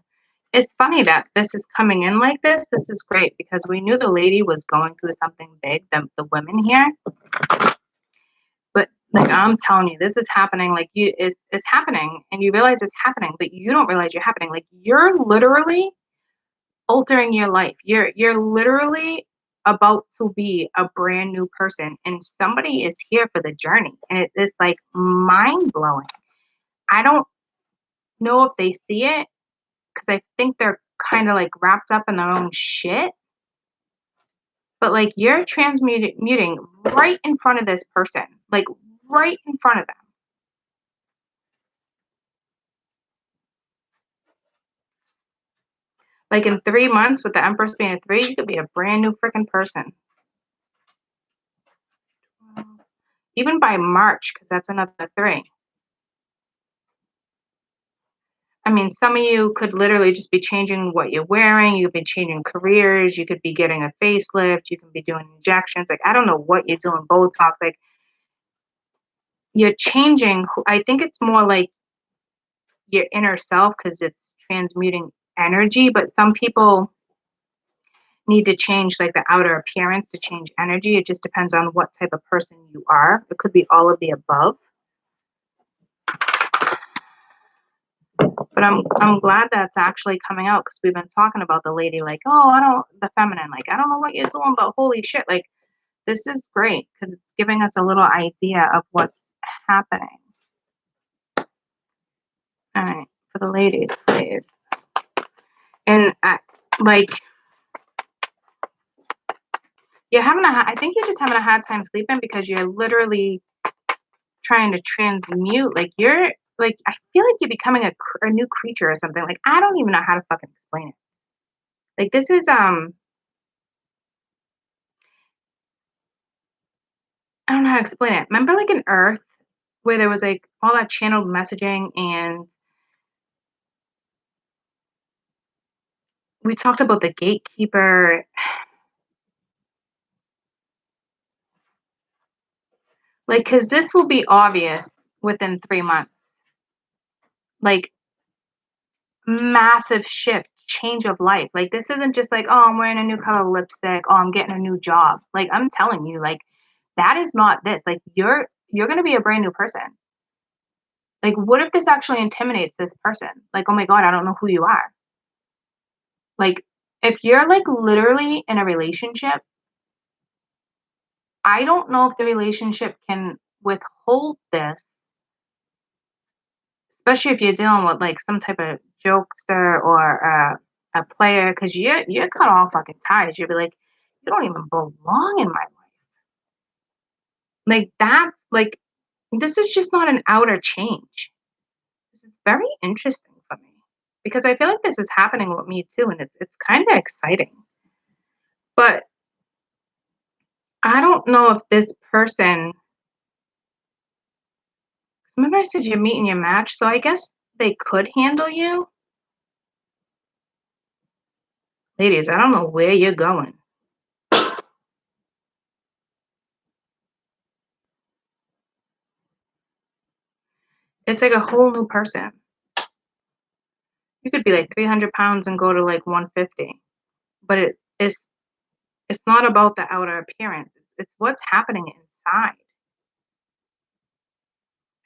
Speaker 1: It's funny that this is coming in like this. This is great because we knew the lady was going through something big, the women here. But like I'm telling you, this is happening. Like it's happening, and you realize it's happening, but you don't realize you're happening. Like you're literally altering your life. You're literally about to be a brand new person, and somebody is here for the journey, and it is like mind blowing. I don't know if they see it because I think they're kind of like wrapped up in their own shit. But like you're transmuting right in front of this person, like right in front of them. Like in 3 months, with the Empress being a 3, you could be a brand new freaking person. Even by March, because that's another 3. I mean, some of you could literally just be changing what you're wearing. You could be changing careers. You could be getting a facelift. You can be doing injections. Like, I don't know what you're doing, Botox. Like, you're changing. I think it's more like your inner self because it's transmuting energy. But some people need to change like the outer appearance to change energy. It just depends on what type of person you are. It could be all of the above. But I'm glad that's actually coming out because we've been talking about the lady like, oh, the feminine, like, I don't know what you're doing, but holy shit, like, this is great because it's giving us a little idea of what's happening. All right, for the ladies, please. And like, I think you're just having a hard time sleeping because you're literally trying to transmute. Like, I feel like you're becoming a new creature or something. Like, I don't even know how to fucking explain it. Like, this is, I don't know how to explain it. Remember like in Earth where there was like all that channeled messaging and we talked about the gatekeeper. Like, cause this will be obvious within 3 months. Like massive shift, change of life. Like this isn't just like, oh, I'm wearing a new color lipstick, oh, I'm getting a new job. Like I'm telling you, like that is not this. Like you're gonna be a brand new person. Like, what if this actually intimidates this person? Like, oh my God, I don't know who you are. Like, if you're like literally in a relationship, I don't know if the relationship can withhold this, especially if you're dealing with like some type of jokester or a player, because you're cut all fucking ties. You'll be like, you don't even belong in my life. Like that's like this is just not an outer change. This is very interesting for me because I feel like this is happening with me too, and it's kind of exciting. But I don't know if this person. 'Cause remember, I said you're meeting your match, so I guess they could handle you, ladies. I don't know where you're going. It's like a whole new person. You could be like 300 pounds and go to like 150, but it's not about the outer appearance. It's what's happening inside.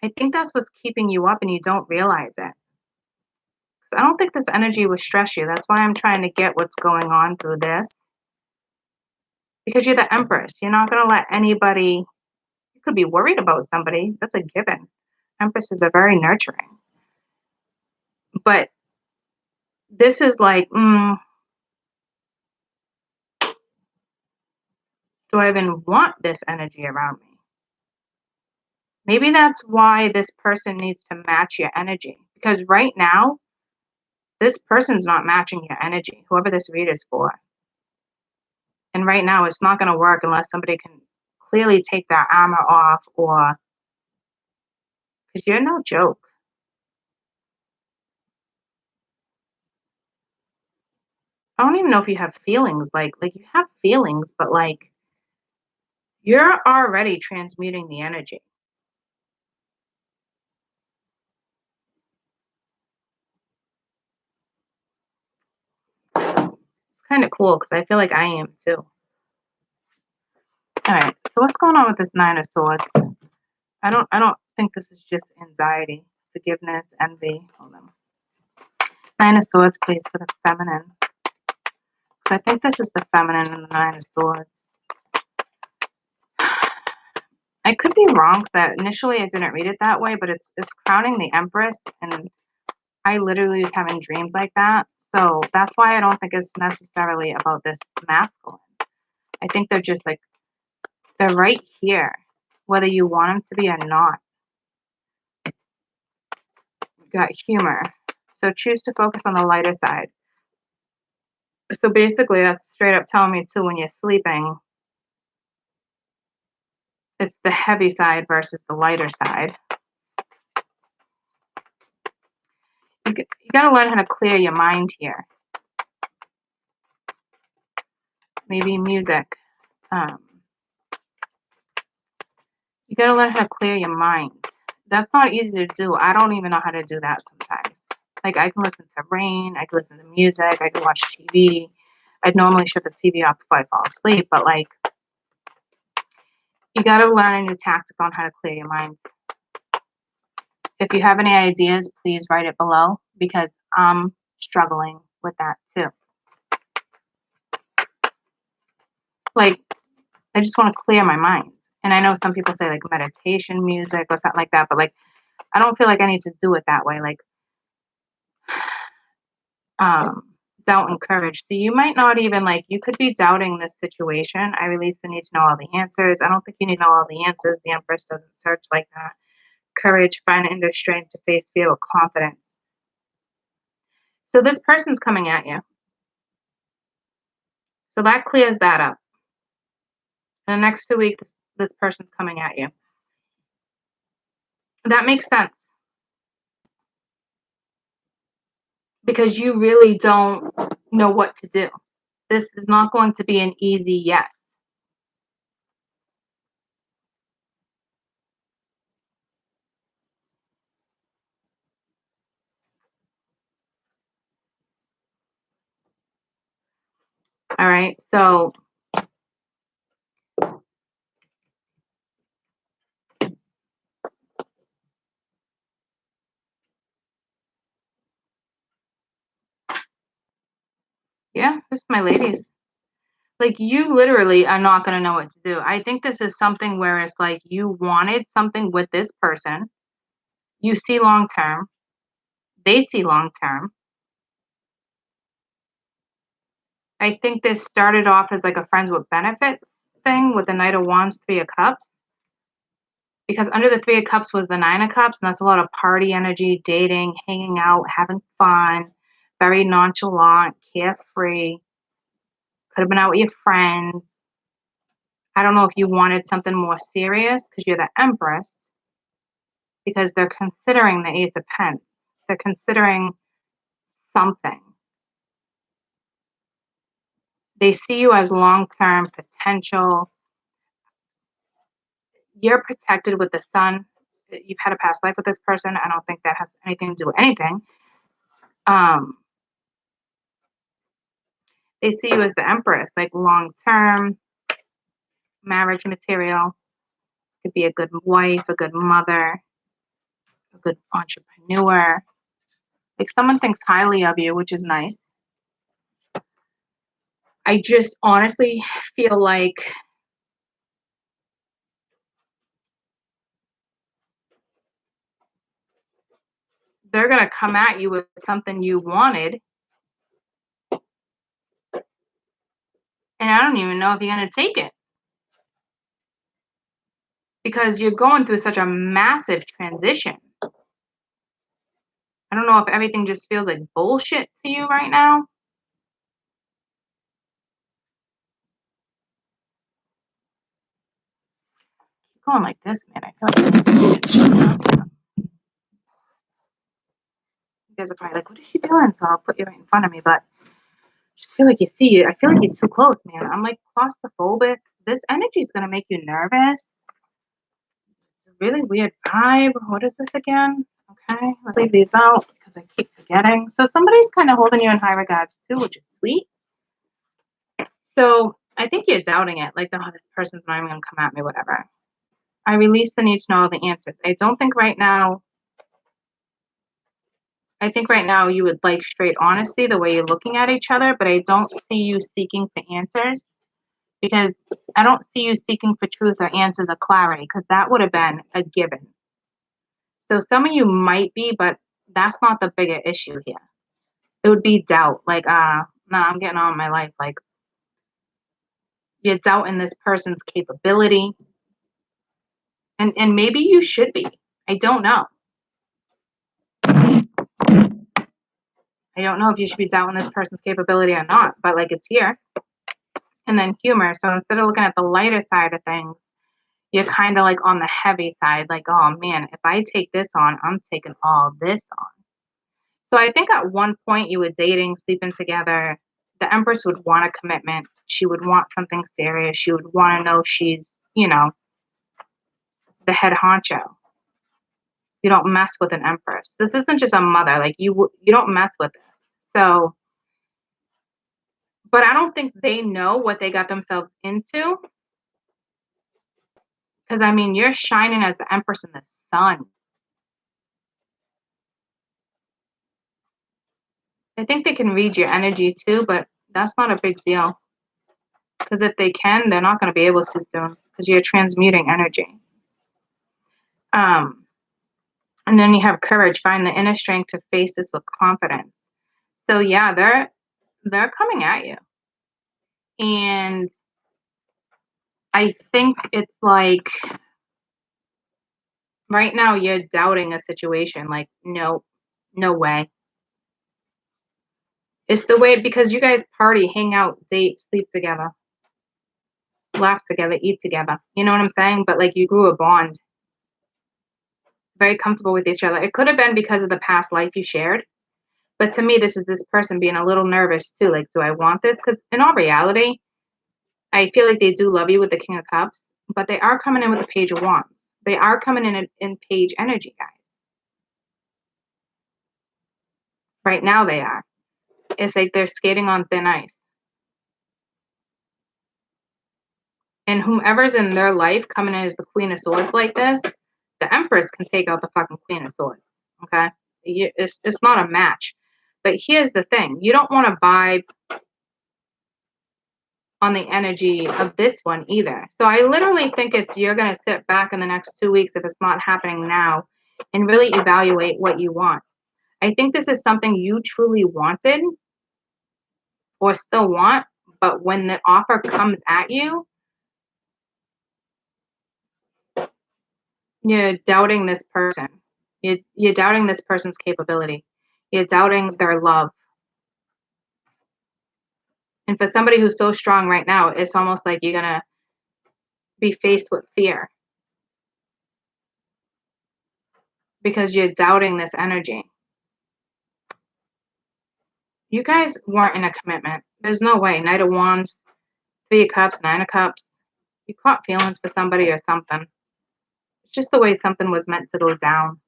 Speaker 1: I think that's what's keeping you up and you don't realize it. 'Cause I don't think this energy will stress you. That's why I'm trying to get what's going on through this. Because you're the Empress. You're not going to let anybody, you could be worried about somebody. That's a given. Empresses are very nurturing. But this is like, do I even want this energy around me? Maybe that's why this person needs to match your energy. Because right now, this person's not matching your energy, whoever this read is for. And right now, it's not going to work unless somebody can clearly take that armor off, or because you're no joke. I don't even know if you have feelings. Like you have feelings, but like you're already transmuting the energy. It's kind of cool because I feel like I am too. All right. So what's going on with this Nine of Swords? I don't think this is just anxiety, forgiveness, envy. Hold on. Nine of Swords, please, for the feminine. Because I think this is the feminine in the Nine of Swords. I could be wrong because initially I didn't read it that way, but it's crowning the Empress, and I literally was having dreams like that. So that's why I don't think it's necessarily about this masculine. I think they're just like, they're right here, whether you want them to be or not. You got humor. So choose to focus on the lighter side. So basically, that's straight up telling me too, when you're sleeping, it's the heavy side versus the lighter side. You got to learn how to clear your mind here. Maybe music. You got to learn how to clear your mind. That's not easy to do. I don't even know how to do that sometimes. Like I can listen to rain, I can listen to music, I can watch TV. I'd normally shut the TV off before I fall asleep, but like you got to learn a new tactic on how to clear your mind. If you have any ideas, please write it below because I'm struggling with that too. Like, I just want to clear my mind. And I know some people say like meditation music or something like that, but like, I don't feel like I need to do it that way. Like, doubt and courage. So you might not even like, you could be doubting this situation. I release the need to know all the answers. I don't think you need to know all the answers. The Empress doesn't search like that. Courage, find inner strength to face fear with confidence. So this person's coming at you. So that clears that up. In the next 2 weeks, this person's coming at you. That makes sense. Because you really don't know what to do. This is not going to be an easy yes. All right, so yeah, this is my ladies. Like you literally are not going to know what to do. I think this is something where it's like you wanted something with this person. You see long term. They see long term. I think this started off as like a friends with benefits thing with the Knight of Wands, Three of Cups. Because under the Three of Cups was the Nine of Cups, and that's a lot of party energy, dating, hanging out, having fun, very nonchalant, carefree. Could have been out with your friends. I don't know if you wanted something more serious because you're the Empress, because they're considering the Ace of Pence. They're considering something. They see you as long-term potential. You're protected with the sun. You've had a past life with this person. I don't think that has anything to do with anything. They see you as the Empress, like long-term marriage material. Could be a good wife, a good mother, a good entrepreneur. Like someone thinks highly of you, which is nice. I just honestly feel like they're going to come at you with something you wanted. And I don't even know if you're going to take it. Because you're going through such a massive transition. I don't know if everything just feels like bullshit to you right now. Keep going like this, man. I feel like you guys are probably like, what is she doing? So I'll put you right in front of me, but I just feel like you see you. I feel like you're too close, man. I'm like claustrophobic. This energy is gonna make you nervous. It's a really weird vibe. What is this again? Okay, I'll leave these out because I keep forgetting. So somebody's kind of holding you in high regards too, which is sweet. So I think you're doubting it, like, oh, this person's not even gonna come at me, whatever. I release the need to know all the answers. I think right now you would like straight honesty, the way you're looking at each other, but I don't see you seeking for answers, because I don't see you seeking for truth or answers or clarity, because that would have been a given. So some of you might be, but that's not the bigger issue here. It would be doubt, like, no, I'm getting on with my life. Like, you're doubting this person's capability. And maybe you should be. I don't know. I don't know if you should be doubting this person's capability or not, but like, it's here. And then humor. So instead of looking at the lighter side of things, you're kind of like on the heavy side, like, oh man, if I take this on, I'm taking all this on. So I think at one point you were dating, sleeping together. The Empress would want a commitment. She would want something serious. She would want to know she's, the head honcho. You don't mess with an Empress. This isn't just a mother. Like, you don't mess with this. So, but I don't think they know what they got themselves into. Because, I mean, you're shining as the Empress in the sun. I think they can read your energy too, but that's not a big deal. Because if they can, they're not going to be able to soon, because you're transmuting energy. And then you have courage. Find the inner strength to face this with confidence. So yeah, they're coming at you. And I think it's like right now you're doubting a situation, like, no way. It's the way, because you guys party, hang out, date, sleep together, laugh together, eat together. You know what I'm saying? But like, you grew a bond, very comfortable with each other. It could have been because of the past life you shared. But to me, this is this person being a little nervous too. Like, do I want this? Because in all reality, I feel like they do love you with the King of Cups, but they are coming in with the Page of Wands. They are coming in page energy, guys. Right now they are. It's like they're skating on thin ice. And whomever's in their life coming in as the Queen of Swords like this, the Empress can take out the fucking Queen of Swords, okay? It's not a match. But here's the thing. You don't want to vibe on the energy of this one either. So I literally think you're going to sit back in the next 2 weeks, if it's not happening now, and really evaluate what you want. I think this is something you truly wanted or still want, but when the offer comes at you, you're doubting this person. You're doubting this person's capability. You're doubting their love. And for somebody who's so strong right now, it's almost like you're going to be faced with fear because you're doubting this energy. You guys weren't in a commitment. There's no way. Knight of Wands, Three of Cups, Nine of Cups. You caught feelings for somebody or something. It's just the way something was meant to go down.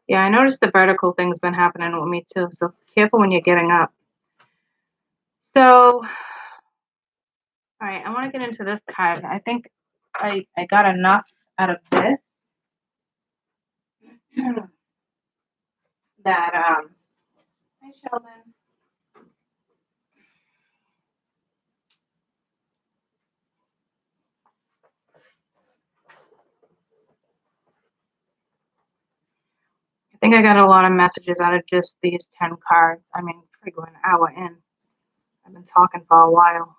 Speaker 1: Yeah, I noticed the vertical thing's been happening with me too, so careful when you're getting up. So, all right, I want to get into this card. I think I got enough out of this that, hi Sheldon. I think I got a lot of messages out of just these 10 cards. I mean, probably going an hour in. I've been talking for a while.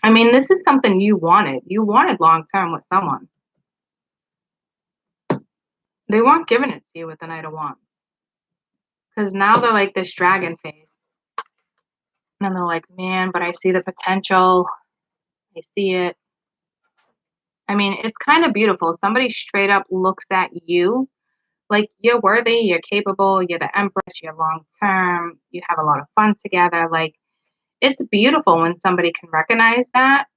Speaker 1: I mean, this is something you wanted. You wanted long-term with someone. They weren't giving it to you with the Knight of Wands. Because now they're like this dragon face. And they're like, man, but I see the potential. I see it. I mean, it's kind of beautiful. Somebody straight up looks at you like you're worthy, you're capable, you're the Empress, you're long-term, you have a lot of fun together. Like, it's beautiful when somebody can recognize that.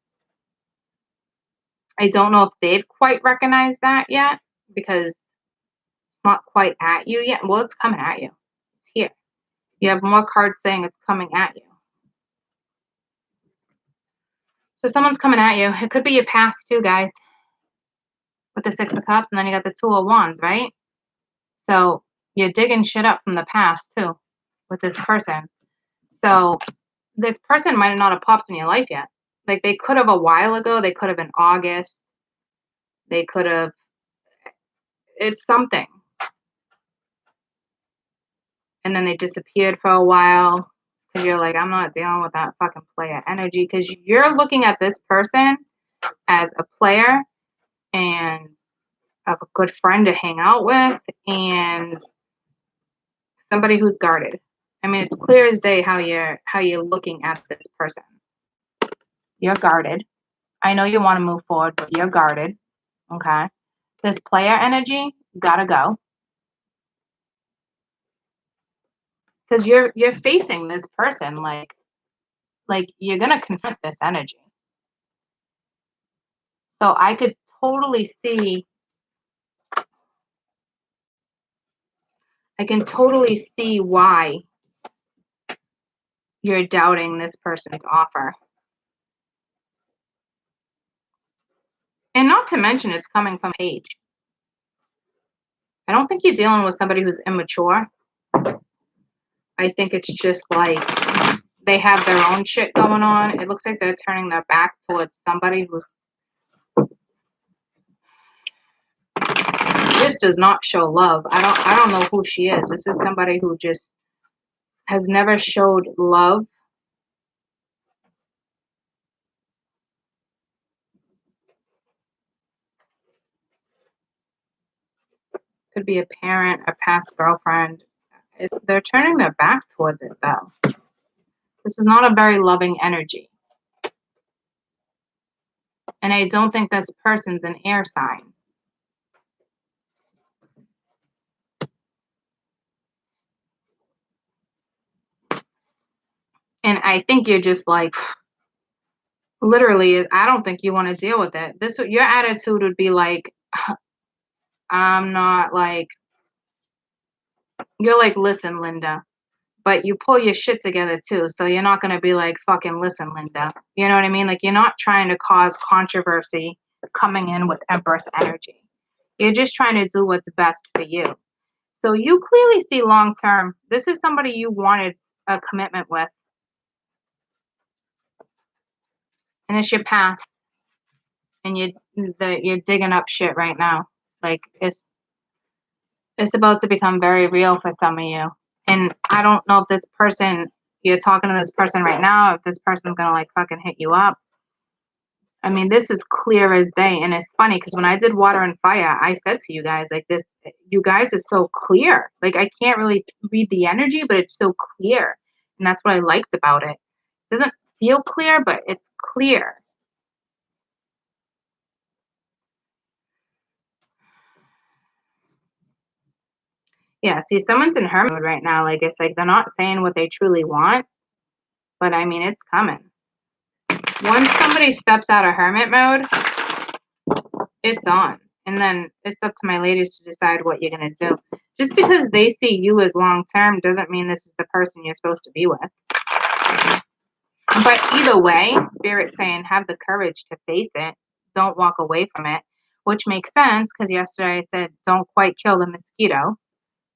Speaker 1: I don't know if they've quite recognized that yet because it's not quite at you yet. Well, it's coming at you. It's here. You have more cards saying it's coming at you. So someone's coming at you. It could be your past too, guys, with the Six of Cups, and then you got the Two of Wands, right? So you're digging shit up from the past too with this person. So this person might not have popped in your life yet. Like, they could have a while ago. They could have in August. They could have. It's something. And then they disappeared for a while because you're like, I'm not dealing with that fucking player energy, because you're looking at this person as a player and a good friend to hang out with and somebody who's guarded. I mean, it's clear as day how you're looking at this person. You're guarded. I know you want to move forward, but you're guarded. Okay. This player energy gotta go. Because you're facing this person like you're gonna confront this energy. So I could totally see why you're doubting this person's offer. And not to mention it's coming from Page. I don't think you're dealing with somebody who's immature. I think it's just like they have their own shit going on. It looks like they're turning their back towards somebody who's this does not show love. I don't know who she is. This is somebody who just has never showed love. Could be a parent, a past girlfriend. They're turning their back towards it though. This is not a very loving energy. And I don't think this person's an air sign. And I think you're just like, literally, I don't think you want to deal with it. Your attitude would be like, I'm not like, you're like, listen, Linda, but you pull your shit together too. So you're not going to be like, fucking listen, Linda. You know what I mean? Like, you're not trying to cause controversy coming in with Empress energy. You're just trying to do what's best for you. So you clearly see long term. This is somebody you wanted a commitment with. And it's your past. And you're digging up shit right now. Like, it's supposed to become very real for some of you. And I don't know if this person, you're talking to this person right now, if this person's gonna like fucking hit you up. I mean, this is clear as day. And it's funny because when I did Water and Fire, I said to you guys, like, this, you guys are so clear. Like, I can't really read the energy, but it's so clear. And that's what I liked about it. It doesn't feel clear, but it's clear. Yeah, see, someone's in hermit mode right now. Like, it's like they're not saying what they truly want, but I mean, it's coming. Once somebody steps out of hermit mode, it's on. And then it's up to my ladies to decide what you're going to do. Just because they see you as long term doesn't mean this is the person you're supposed to be with. But either way, Spirit's saying have the courage to face it. Don't walk away from it, which makes sense because yesterday I said don't quite kill the mosquito.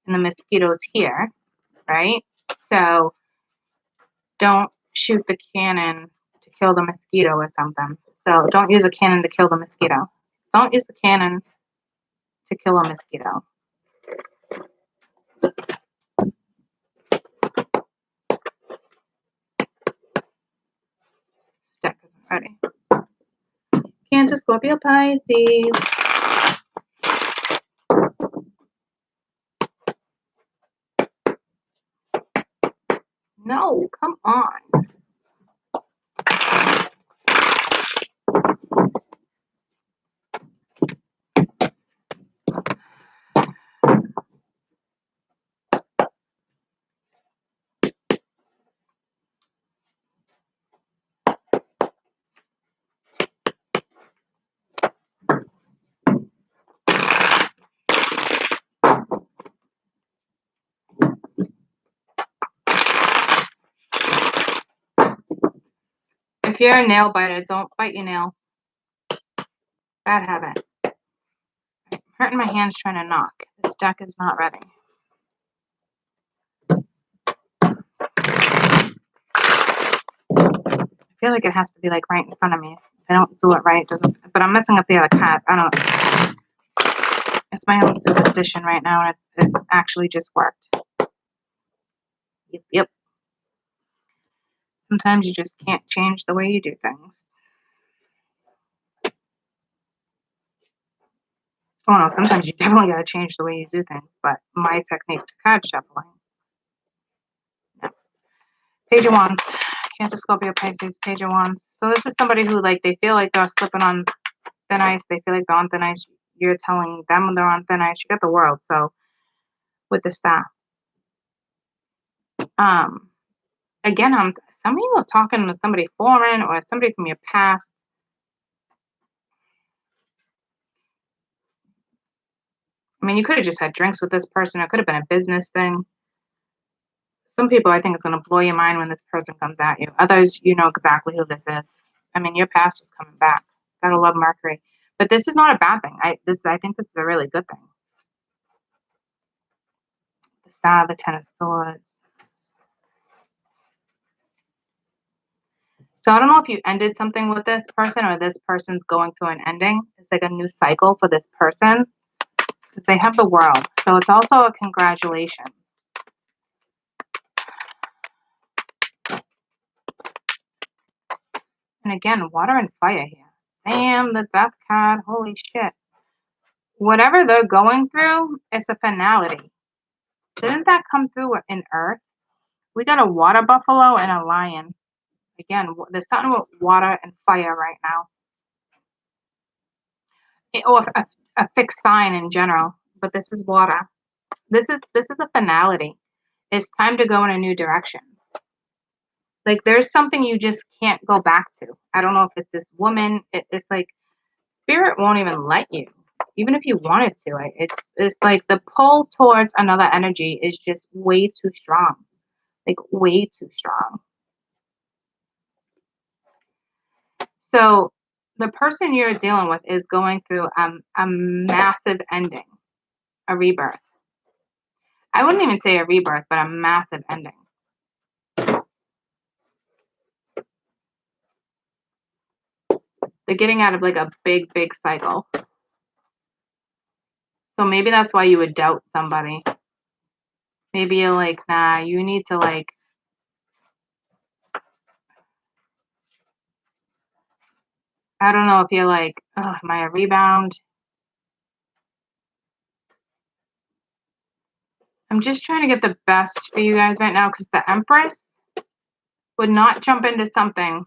Speaker 1: And the mosquito's here, right? So don't shoot the cannon to kill the mosquito or something. So don't use a cannon to kill the mosquito. Don't use the cannon to kill a mosquito. Deck isn't ready. Cancer, Scorpio, Pisces. No, come on. If you're a nail biter, don't bite your nails. Bad habit. I'm hurting my hands trying to knock. This deck is not ready. I feel like it has to be like right in front of me. If I don't do it right, it doesn't. But I'm messing up the other cards. I don't. It's my own superstition right now, and it actually just worked. Yep. Sometimes you just can't change the way you do things. Oh no, sometimes you definitely got to change the way you do things. But my technique to card shuffling. No. Page of Wands. Cancer, Scorpio, Pisces, Page of Wands. So this is somebody who, like, they feel like they're slipping on thin ice. They feel like they're on thin ice. You're telling them they're on thin ice. You got the World. So with the staff. Again, some of you are talking to somebody foreign or somebody from your past. I mean, you could have just had drinks with this person. It could have been a business thing. Some people, I think it's going to blow your mind when this person comes at you. Others, you know exactly who this is. I mean, your past is coming back. Gotta love Mercury. But this is not a bad thing. I think this is a really good thing. The Star, the Ten of Swords. So I don't know if you ended something with this person or this person's going through an ending. It's like a new cycle for this person because they have the World. So it's also a congratulations. And again, Water and Fire here. Damn, the Death card. Holy shit. Whatever they're going through, it's a finality. Didn't that come through in Earth? We got a water buffalo and a lion. Again, there's something with water and fire right now. Or a fixed sign in general. But this is water. This is a finality. It's time to go in a new direction. Like, there's something you just can't go back to. I don't know if it's this woman. It's like Spirit won't even let you. Even if you wanted to, it's like the pull towards another energy is just way too strong. like way too strong. So the person you're dealing with is going through a massive ending, a rebirth. I wouldn't even say a rebirth, but a massive ending. They're getting out of like a big, big cycle. So maybe that's why you would doubt somebody. Maybe you're like, nah, you need to like, I don't know if you're like, oh, am I a rebound? I'm just trying to get the best for you guys right now because the Empress would not jump into something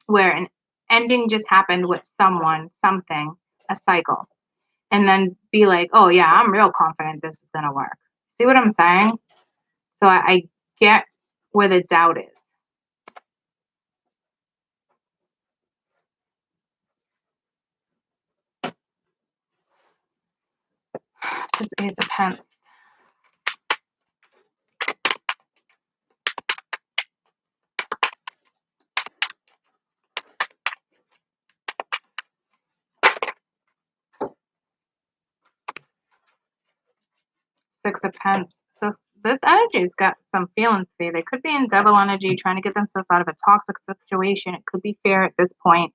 Speaker 1: where an ending just happened with someone, something, a cycle, and then be like, oh yeah, I'm real confident this is going to work. See what I'm saying? So I get where the doubt is. This is Ace of Pence. Six of Pence. So this energy's got some feelings for you. They could be in double energy, trying to get themselves out of a toxic situation. It could be fear at this point.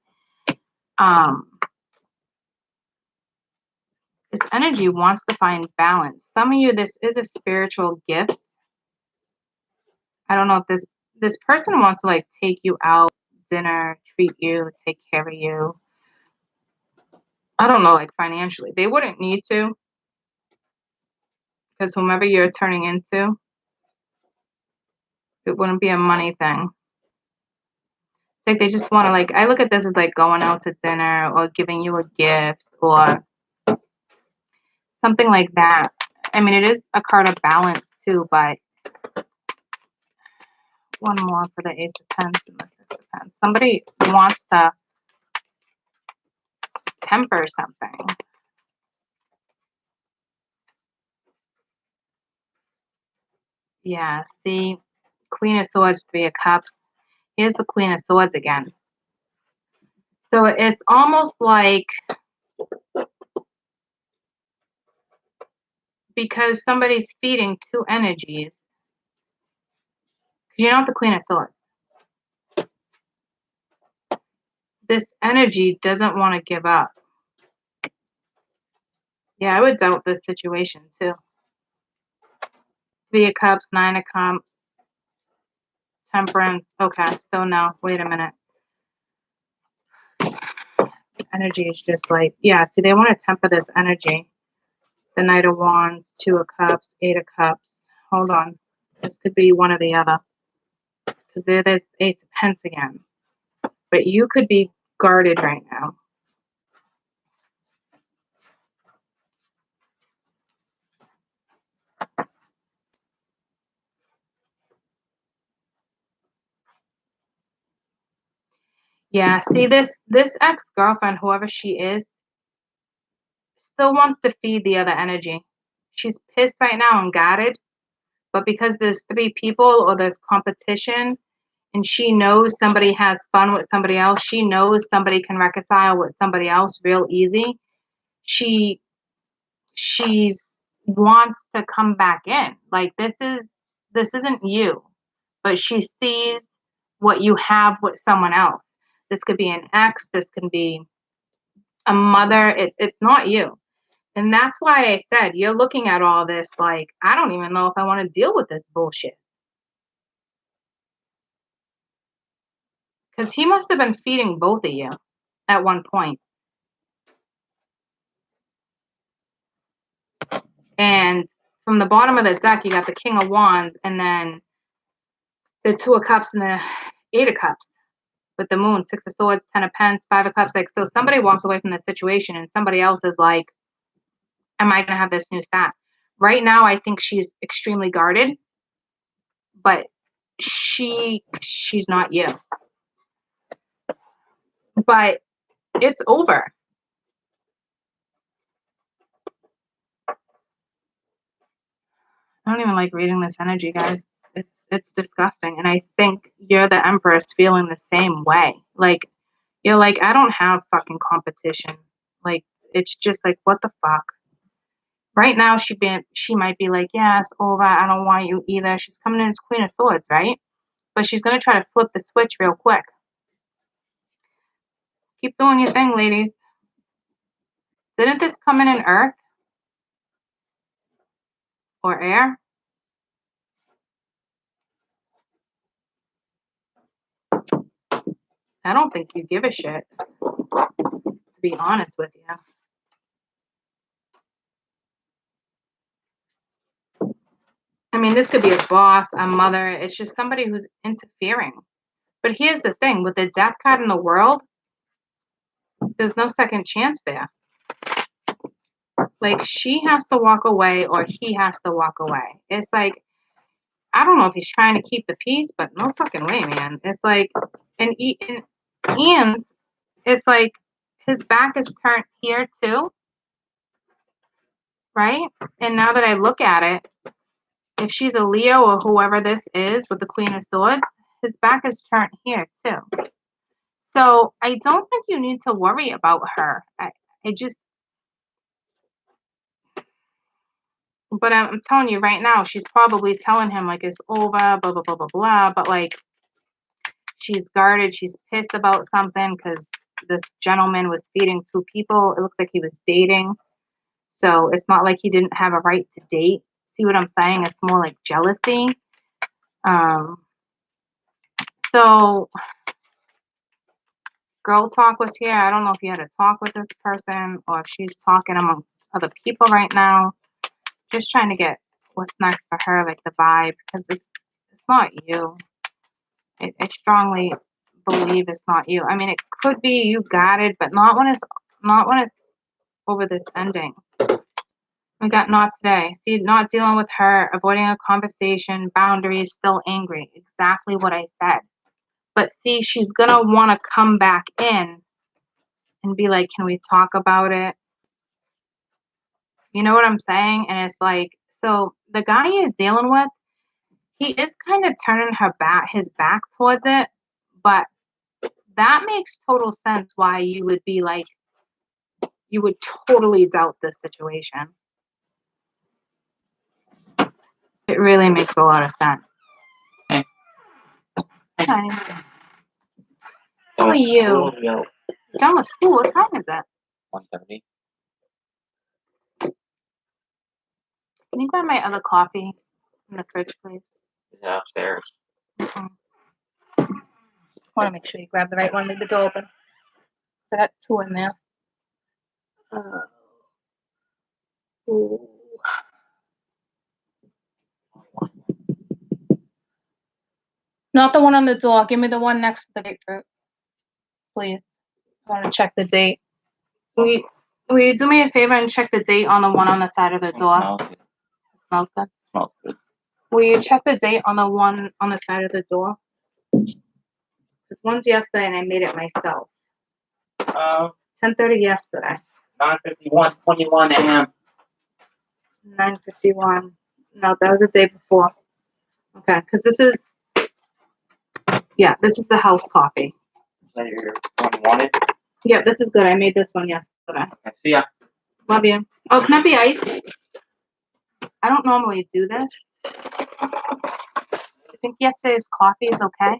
Speaker 1: This energy wants to find balance. Some of you, this is a spiritual gift. I don't know if this person wants to like take you out, dinner, treat you, take care of you. I don't know, like financially. They wouldn't need to, because whomever you're turning into, it wouldn't be a money thing. It's like they just want to like, I look at this as like going out to dinner or giving you a gift or something like that. I mean, it is a card of balance too, but one more for the Ace of Pence and the Six of Pence. Somebody wants to temper something. Yeah, see, Queen of Swords, Three of Cups. Here's the Queen of Swords again. So it's almost like because somebody's feeding two energies. You're not the Queen of Swords. This energy doesn't want to give up. Yeah, I would doubt this situation too. Three of Cups, Nine of Cups, Temperance. Okay, so no, wait a minute. Energy is just like, yeah, see, they want to temper this energy. The Knight of Wands, Two of Cups, Eight of Cups. Hold on. This could be one or the other. Because there's Ace of Pence again. But you could be guarded right now. Yeah, see, this ex-girlfriend, whoever she is, still wants to feed the other energy. She's pissed right now and guarded, but because there's three people or there's competition, and she knows somebody has fun with somebody else, she knows somebody can reconcile with somebody else real easy, she's wants to come back in. Like this isn't you, but she sees what you have with someone else. This could be an ex, this can be a mother. It's not you. And that's why I said you're looking at all this like, I don't even know if I want to deal with this bullshit. Because he must have been feeding both of you at one point. And from the bottom of the deck, you got the King of Wands and then the Two of Cups and the Eight of Cups with the Moon, Six of Swords, Ten of Pence, Five of Cups. Like, so somebody walks away from the situation and somebody else is like, am I going to have this new stat? Right now, I think she's extremely guarded, but she's not you. But it's over. I don't even like reading this energy, guys. It's disgusting. And I think you're the Empress feeling the same way. Like, you're like, I don't have fucking competition. Like, it's just like, what the fuck? Right now, she might be like, yeah, it's over. I don't want you either. She's coming in as Queen of Swords, right? But she's gonna try to flip the switch real quick. Keep doing your thing, ladies. Didn't this come in Earth or air? I don't think you give a shit, to be honest with you. I mean, this could be a boss, a mother. It's just somebody who's interfering. But here's the thing, with the death card in the world, there's no second chance there. Like, she has to walk away or he has to walk away. It's like, I don't know if he's trying to keep the peace, but no fucking way, man. It's like, and it's like his back is turned here too, right? And now that I look at it, if she's a Leo or whoever this is with the Queen of Swords, his back is turned here too. So I don't think you need to worry about her. But I'm telling you right now, she's probably telling him like it's over, blah, blah, blah, blah, blah. But like, she's guarded. She's pissed about something because this gentleman was feeding two people. It looks like he was dating. So it's not like he didn't have a right to date. See what I'm saying? It's more like jealousy. So girl talk was here. I don't know if you had a talk with this person or if she's talking amongst other people right now. Just trying to get what's next for her, like the vibe, because it's not you. I strongly believe it's not you. I mean, it could be you got it, but not when it's over this ending. We got not today. See, not dealing with her, avoiding a conversation, boundaries, still angry. Exactly what I said. But see, she's gonna want to come back in and be like, can we talk about it? You know what I'm saying? And it's like, so the guy you're dealing with, he is kind of turning his back towards it, but that makes total sense why you would be like, you would totally doubt this situation. It really makes a lot of sense.
Speaker 2: Hey.
Speaker 1: Hi. How are you? Done with school. What time is it?
Speaker 2: 1:30.
Speaker 1: Can you grab my other coffee in the fridge, please?
Speaker 2: Yeah, upstairs.
Speaker 1: I want to make sure you grab the right one. Leave the door open. I got two in there. Ooh. Not the one on the door. Give me the one next to the grapefruit, please. I want to check the date. Will you do me a favor and check the date on the one on the side of the door?
Speaker 2: It
Speaker 1: Smells good.
Speaker 2: smells good.
Speaker 1: Will you check the date on the one on the side of the door? Because one's yesterday and I made it myself. 10:30 yesterday.
Speaker 2: 9:51, 21 a.m.
Speaker 1: 9:51. No, that was the day before. Okay, because this is the house coffee.
Speaker 2: Is that your one you wanted?
Speaker 1: Yeah, this is good. I made this one yesterday.
Speaker 2: Okay, see ya.
Speaker 1: Love you. Oh, can I have the ice? I don't normally do this. I think yesterday's coffee is okay.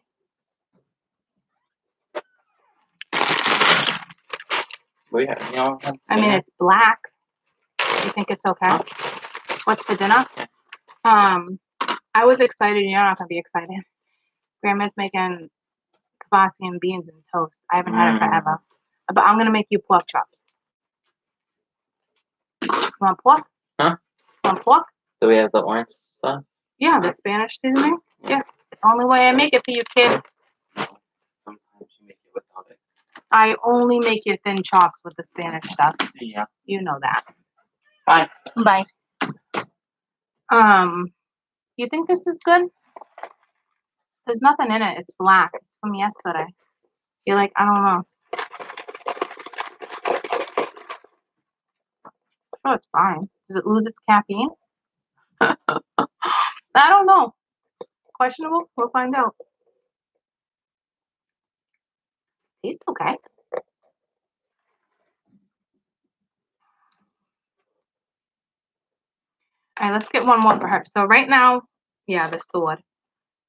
Speaker 1: I mean, it's black. You think it's okay?
Speaker 2: Huh?
Speaker 1: What's for dinner?
Speaker 2: Yeah.
Speaker 1: I was excited. You're not gonna be excited. Grandma's making kibasi and beans and toast. I haven't had it forever. But I'm gonna make you pork chops. You want pork?
Speaker 2: Huh?
Speaker 1: You want pork?
Speaker 2: Do we have the orange stuff?
Speaker 1: Yeah, the Spanish seasoning. Yeah. It's the only way I make it for you, kid.
Speaker 2: Sometimes you make it without it.
Speaker 1: I only make you thin chops with the Spanish stuff.
Speaker 2: Yeah.
Speaker 1: You know that.
Speaker 2: Bye.
Speaker 1: Bye. You think this is good? There's nothing in it. It's black. It's from yesterday. You're like, I don't know. Oh, it's fine. Does it lose its caffeine? I don't know. Questionable? We'll find out. He's okay. All right, let's get one more for her. So right now, yeah, the sword.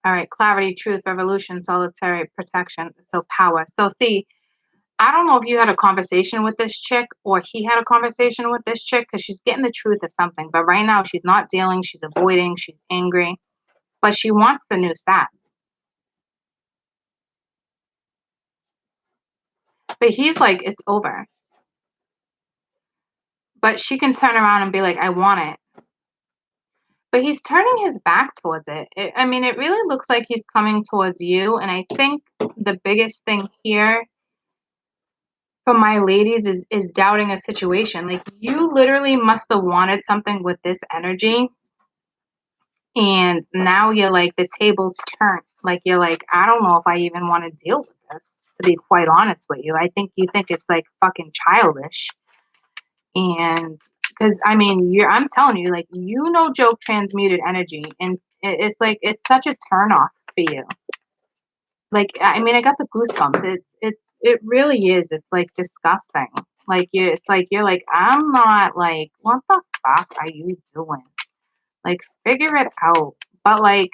Speaker 1: All right, clarity, truth, revolution, solitary, protection. So power. So see, I don't know if you had a conversation with this chick or he had a conversation with this chick because she's getting the truth of something. But right now, she's not dealing. She's avoiding. She's angry. But she wants the new stat. But he's like, it's over. But she can turn around and be like, I want it. But he's turning his back towards it. I mean, it really looks like he's coming towards you. And I think the biggest thing here for my ladies is doubting a situation. Like, you literally must have wanted something with this energy. And now you're like, the tables turned. Like, you're like, I don't know if I even want to deal with this, to be quite honest with you. I think you think it's like fucking childish. And because I mean, I'm telling you, like, you know, joke transmuted energy, and it's like it's such a turnoff for you. Like, I mean, I got the goosebumps. It really is. It's like disgusting. Like it's like you're like, I'm not like, what the fuck are you doing? Like, figure it out. But like,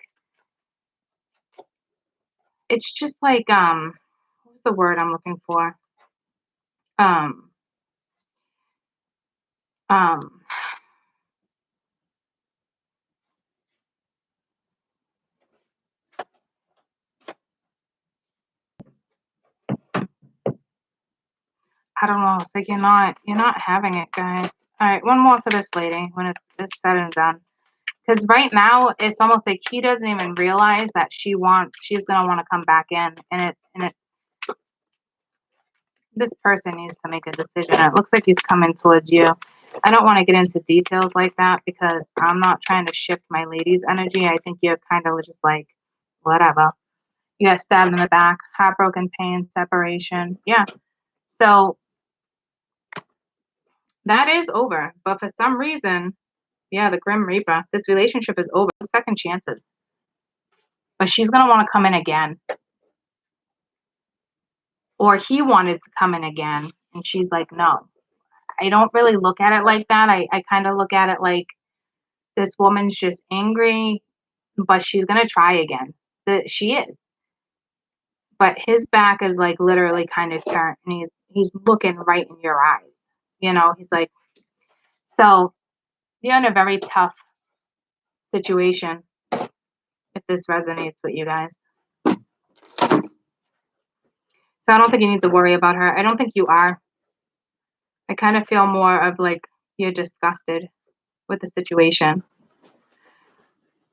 Speaker 1: it's just like what's the word I'm looking for? Um um I don't know. It's like you're not having it, guys. All right, one more for this lady when it's said and done. Because right now it's almost like he doesn't even realize that she's gonna want to come back in, and this person needs to make a decision. It looks like he's coming towards you. I don't want to get into details like that because I'm not trying to shift my lady's energy. I think you're kind of just like, whatever. You got stabbed in the back, heartbroken pain, separation. Yeah. So that is over. But for some reason, yeah, the Grim Reaper, this relationship is over. Second chances. But she's going to want to come in again. Or he wanted to come in again. And she's like, no. I don't really look at it like that. I kind of look at it like this woman's just angry, but she's going to try again. She is. But his back is like literally kind of turned and he's looking right in your eyes. You know, he's like, so you're in a very tough situation if this resonates with you guys. So I don't think you need to worry about her. I don't think you are. I kind of feel more of like you're disgusted with the situation.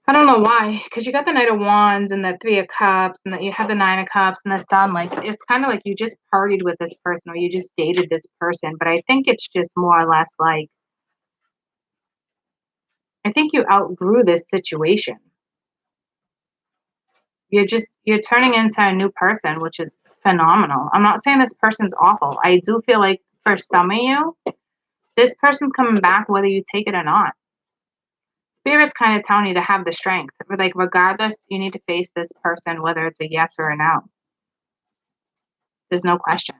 Speaker 1: I don't know why, because you got the Knight of Wands and the Three of Cups, and that you have the Nine of Cups and the Sun. Like, it's kind of like you just partied with this person or you just dated this person. But I think it's just more or less like, I think you outgrew this situation. You're turning into a new person, which is phenomenal. I'm not saying this person's awful. I do feel like for some of you, this person's coming back whether you take it or not. Spirit's kind of telling you to have the strength. Like, regardless, you need to face this person, whether it's a yes or a no. There's no question.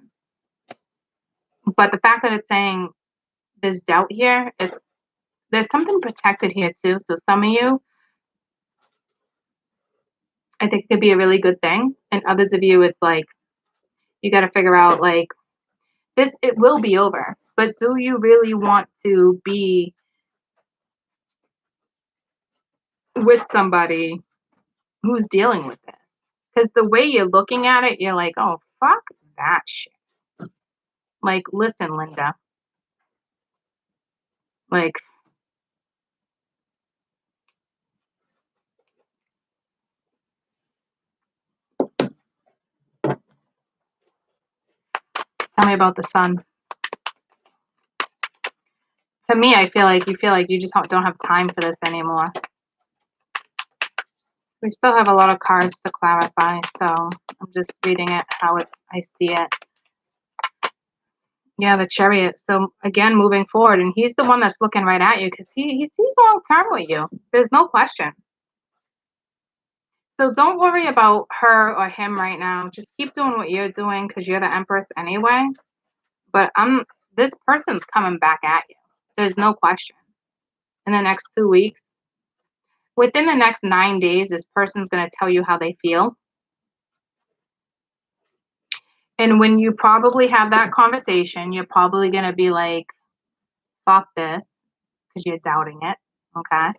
Speaker 1: But the fact that it's saying there's doubt here is there's something protected here too. So some of you, I think it could be a really good thing. And others of you, it's like, you got to figure out like this, it will be over. But do you really want to be with somebody who's dealing with this? Because the way you're looking at it, you're like, oh, fuck that shit. Like, listen, Linda. Like, tell me about the sun. To me, I feel like you just don't have time for this anymore. We still have a lot of cards to clarify, so I'm just reading it how I see it. Yeah, the Chariot. So again, moving forward, and he's the one that's looking right at you because he sees long term with you. There's no question. So don't worry about her or him right now. Just keep doing what you're doing because you're the Empress anyway. But this person's coming back at you. There's no question. In the next 2 weeks, within the next 9 days, this person's going to tell you how they feel. And when you probably have that conversation, you're probably going to be like, fuck this, because you're doubting it. Okay.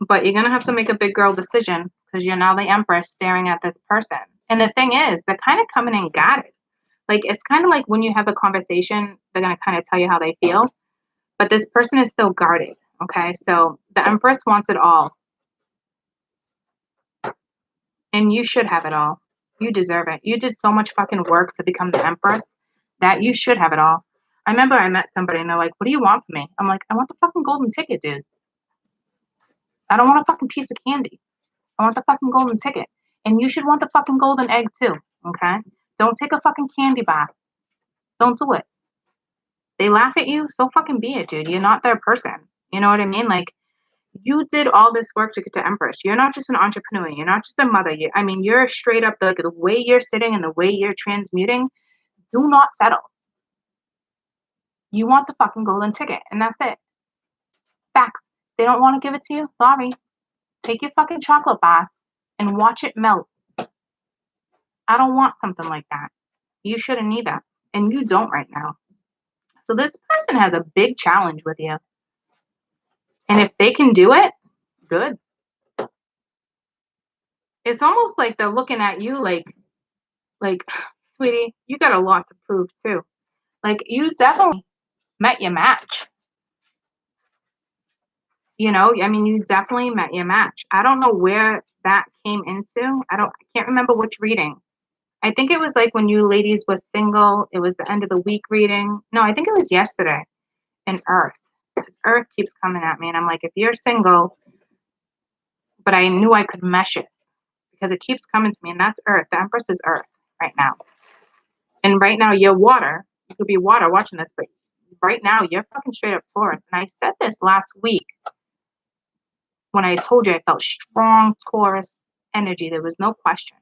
Speaker 1: But you're going to have to make a big girl decision because you're now the Empress staring at this person. And the thing is, they're kind of coming in guarded. Like, it's kind of like when you have a conversation, they're going to kind of tell you how they feel. But this person is still guarded. Okay. So the Empress wants it all. And you should have it all. You deserve it. You did so much fucking work to become the Empress that you should have it all. I remember I met somebody and they're like, what do you want from me? I'm like, I want the fucking golden ticket, dude. I don't want a fucking piece of candy. I want the fucking golden ticket. And you should want the fucking golden egg too. Okay? Don't take a fucking candy bar. Don't do it. They laugh at you, so fucking be it, dude. You're not their person. You know what I mean? Like, you did all this work to get to Empress. You're not just an entrepreneur. You're not just a mother. You're straight up the way you're sitting and the way you're transmuting. Do not settle. You want the fucking golden ticket, and that's it. Facts. They don't want to give it to you. Sorry. Take your fucking chocolate bar and watch it melt. I don't want something like that. You shouldn't either, and you don't right now. So this person has a big challenge with you, and if they can do it, good. It's almost like they're looking at you like, sweetie, you got a lot to prove too. Like, you definitely met your match. You definitely met your match. I don't know where that came into. I can't remember which reading. I think it was like when you ladies was single, it was the end of the week reading. No, I think it was yesterday in Earth. 'Cause Earth keeps coming at me and I'm like, if you're single, but I knew I could mesh it because it keeps coming to me and that's Earth. The Empress is Earth right now. And right now you're water. You could be water watching this, but right now you're fucking straight up Taurus. And I said this last week when I told you I felt strong Taurus energy. There was no question.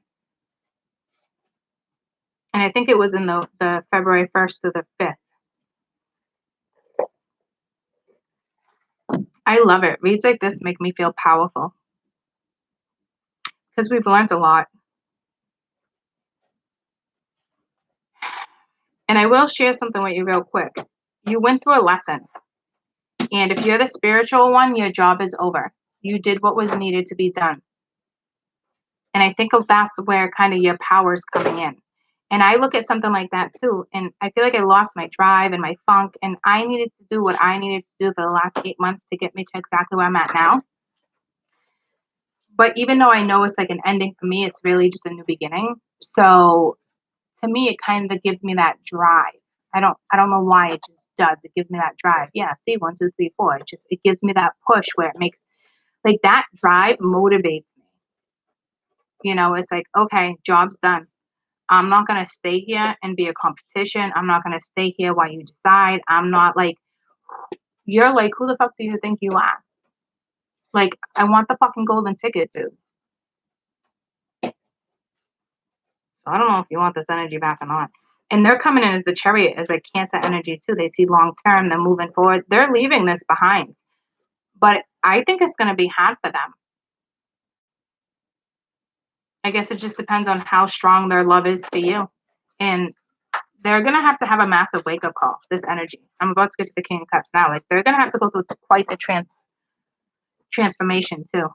Speaker 1: And I think it was in the February 1st through the 5th. I love it. Reads like this make me feel powerful because we've learned a lot. And I will share something with you real quick. You went through a lesson. And if you're the spiritual one, your job is over. You did what was needed to be done. And I think that's where kind of your power's coming in. And I look at something like that too. And I feel like I lost my drive and my funk. And I needed to do what I needed to do for the last 8 months to get me to exactly where I'm at now. But even though I know it's like an ending for me, it's really just a new beginning. So to me, it kind of gives me that drive. I don't know why it just does. It gives me that drive. Yeah, see, 1, 2, 3, 4. It gives me that push where it makes like that drive motivates me. It's like, okay, job's done. I'm not gonna stay here and be a competition. I'm not gonna stay here while you decide. I'm not like you're like, who the fuck do you think you are? Like, I want the fucking golden ticket, dude. So I don't know if you want this energy back or not. And they're coming in as the Chariot, as like Cancer energy too. They see long term, they're moving forward. They're leaving this behind. But I think it's going to be hard for them. I guess it just depends on how strong their love is for you. And they're going to have a massive wake up call, this energy. I'm about to get to the King of Cups now. Like, they're going to have to go through quite the transformation too.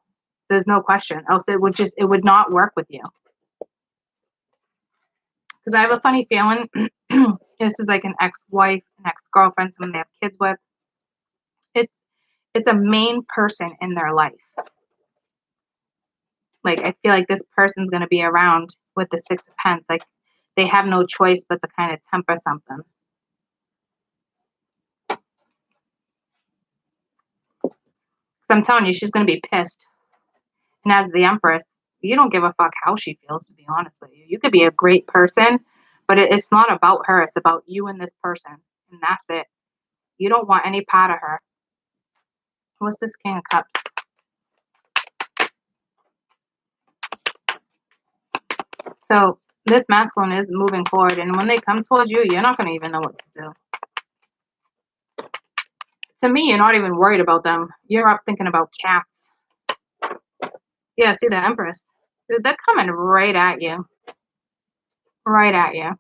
Speaker 1: There's no question. Else it would not work with you. Because I have a funny feeling this is like an ex-wife, an ex-girlfriend, someone they have kids with. It's a main person in their life. Like, I feel like this person's going to be around with the Six of Pentacles. Like, they have no choice but to kind of temper something. Because I'm telling you, she's going to be pissed. And as the Empress, you don't give a fuck how she feels, to be honest with you. You could be a great person, but it's not about her. It's about you and this person. And that's it. You don't want any part of her. What's this King of Cups? So this masculine is moving forward, and when they come towards you, you're not going to even know what to do. To me, you're not even worried about them. You're up thinking about cats. Yeah, see the Empress. Dude, they're coming right at you. Right at you.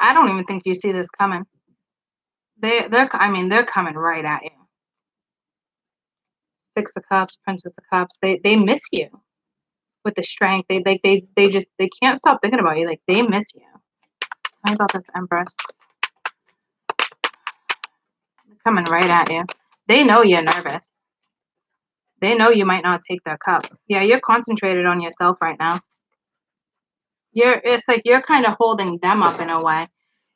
Speaker 1: I don't even think you see this coming. I mean, they're coming right at you. Six of Cups, Princess of Cups. They miss you with the strength. They can't stop thinking about you. Like, they miss you. Tell me about this Empress. They're coming right at you. They know you're nervous. They know you might not take their cup. Yeah, you're concentrated on yourself right now. It's like you're kind of holding them up in a way.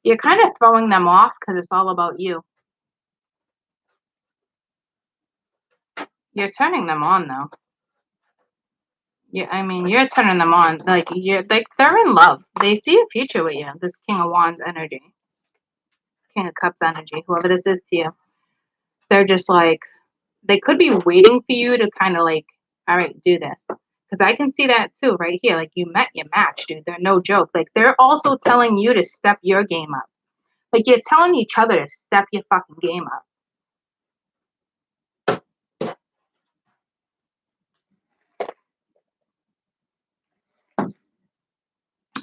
Speaker 1: You're kind of throwing them off because it's all about you. You're turning them on though. Yeah, I mean, you're turning them on. Like they're in love. They see a future with you. This King of Wands energy, King of Cups energy, whoever this is to you. They're just like, they could be waiting for you to kind of like, all right, do this. Because I can see that too right here. Like, you met your match, dude. They're no joke. Like, they're also telling you to step your game up. Like, you're telling each other to step your fucking game up.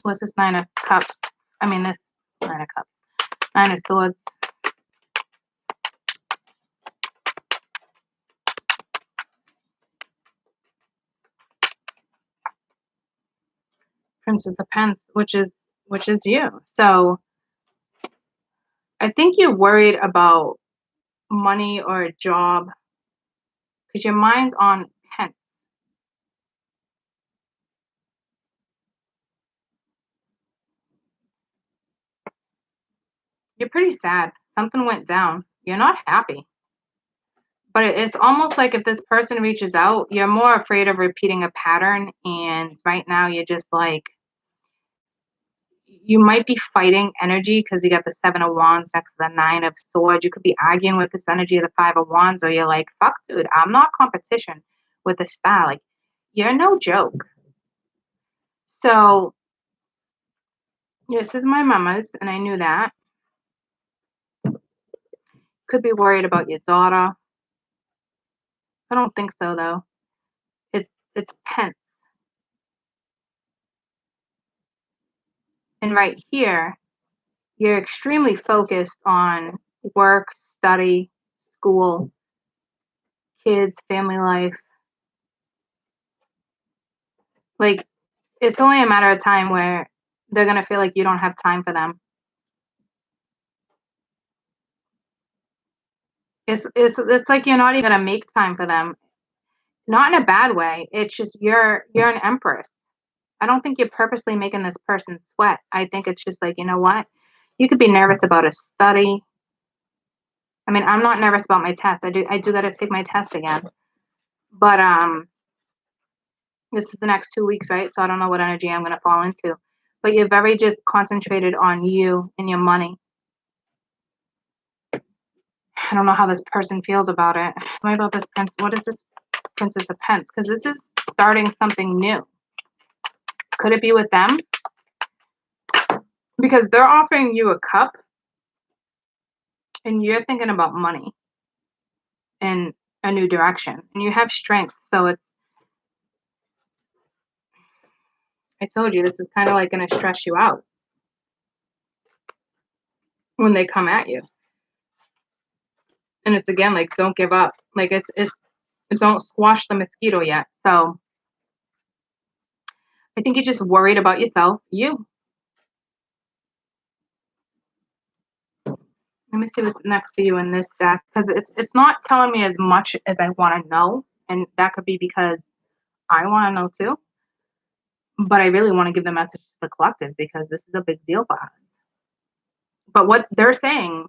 Speaker 1: What's this Nine of Cups? I mean, this Nine of Cups. Nine of Swords. Princess of Pence, which is you. So I think you're worried about money or a job because your mind's on Pence. You're pretty sad. Something went down. You're not happy. But it's almost like if this person reaches out, you're more afraid of repeating a pattern. And right now you're just like, you might be fighting energy because you got the Seven of Wands next to the Nine of Swords. You could be arguing with this energy of the Five of Wands, or you're like, fuck, dude, I'm not competition with this style. Like, you're no joke. So, this is my mama's, and I knew that. Could be worried about your daughter. I don't think so, though. It's Pence. And right here, you're extremely focused on work, study, school, kids, family life. Like, it's only a matter of time where they're going to feel like you don't have time for them. It's like you're not even going to make time for them. Not in a bad way. It's just you're an empress. I don't think you're purposely making this person sweat. I think it's just like, you know what? You could be nervous about a study. I mean, I'm not nervous about my test. I do got to take my test again. But this is the next 2 weeks, right? So I don't know what energy I'm going to fall into. But you're very just concentrated on you and your money. I don't know how this person feels about it. What about this prince? What is this Princess of Pence? Because this is starting something new. Could it be with them? Because they're offering you a cup and you're thinking about money and a new direction. And you have strength. So I told you, this is kind of like going to stress you out when they come at you. And it's again, like, don't give up. Like, it's don't squash the mosquito yet. So I think you're just worried about yourself. Let me see what's next for you in this deck, because it's not telling me as much as I want to know, and that could be because I want to know too. But I really want to give the message to the collective because this is a big deal for us. But what they're saying,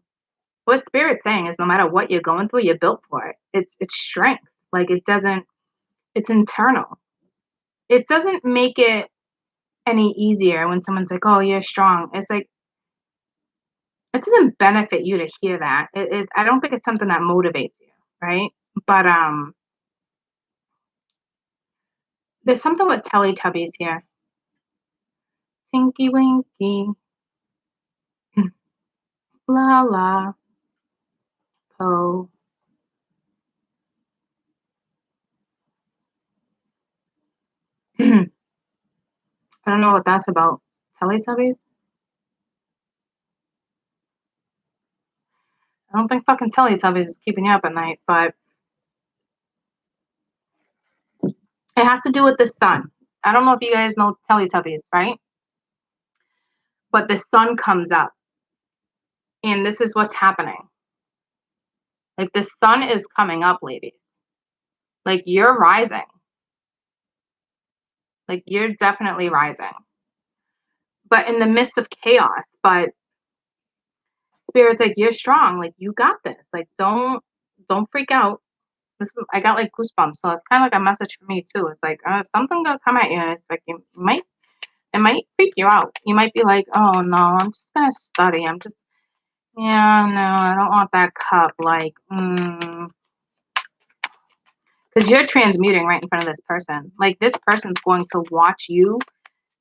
Speaker 1: what Spirit's saying, is no matter what you're going through, you're built for it. It's strength. Like, it's internal. It doesn't make it any easier when someone's like, "Oh, you're strong." It's like, it doesn't benefit you to hear that. It is, I don't think it's something that motivates you, right? But there's something with Teletubbies here. Tinky Winky, la la, po. I don't know what that's about. Teletubbies? I don't think fucking Teletubbies is keeping you up at night, but it has to do with the sun. I don't know if you guys know Teletubbies, right? But the sun comes up, and this is what's happening. Like, the sun is coming up, ladies. Like, you're rising. Like, you're definitely rising. But in the midst of chaos, but Spirit's like, you're strong. Like, you got this. Like, don't freak out. This is, I got like goosebumps. So it's kind of like a message for me too. It's like, something gonna come at you, and it's like it might freak you out. You might be like, oh no, I'm just gonna study. I'm just, yeah, no, I don't want that cup. Like, because you're transmuting right in front of this person. Like, this person's going to watch you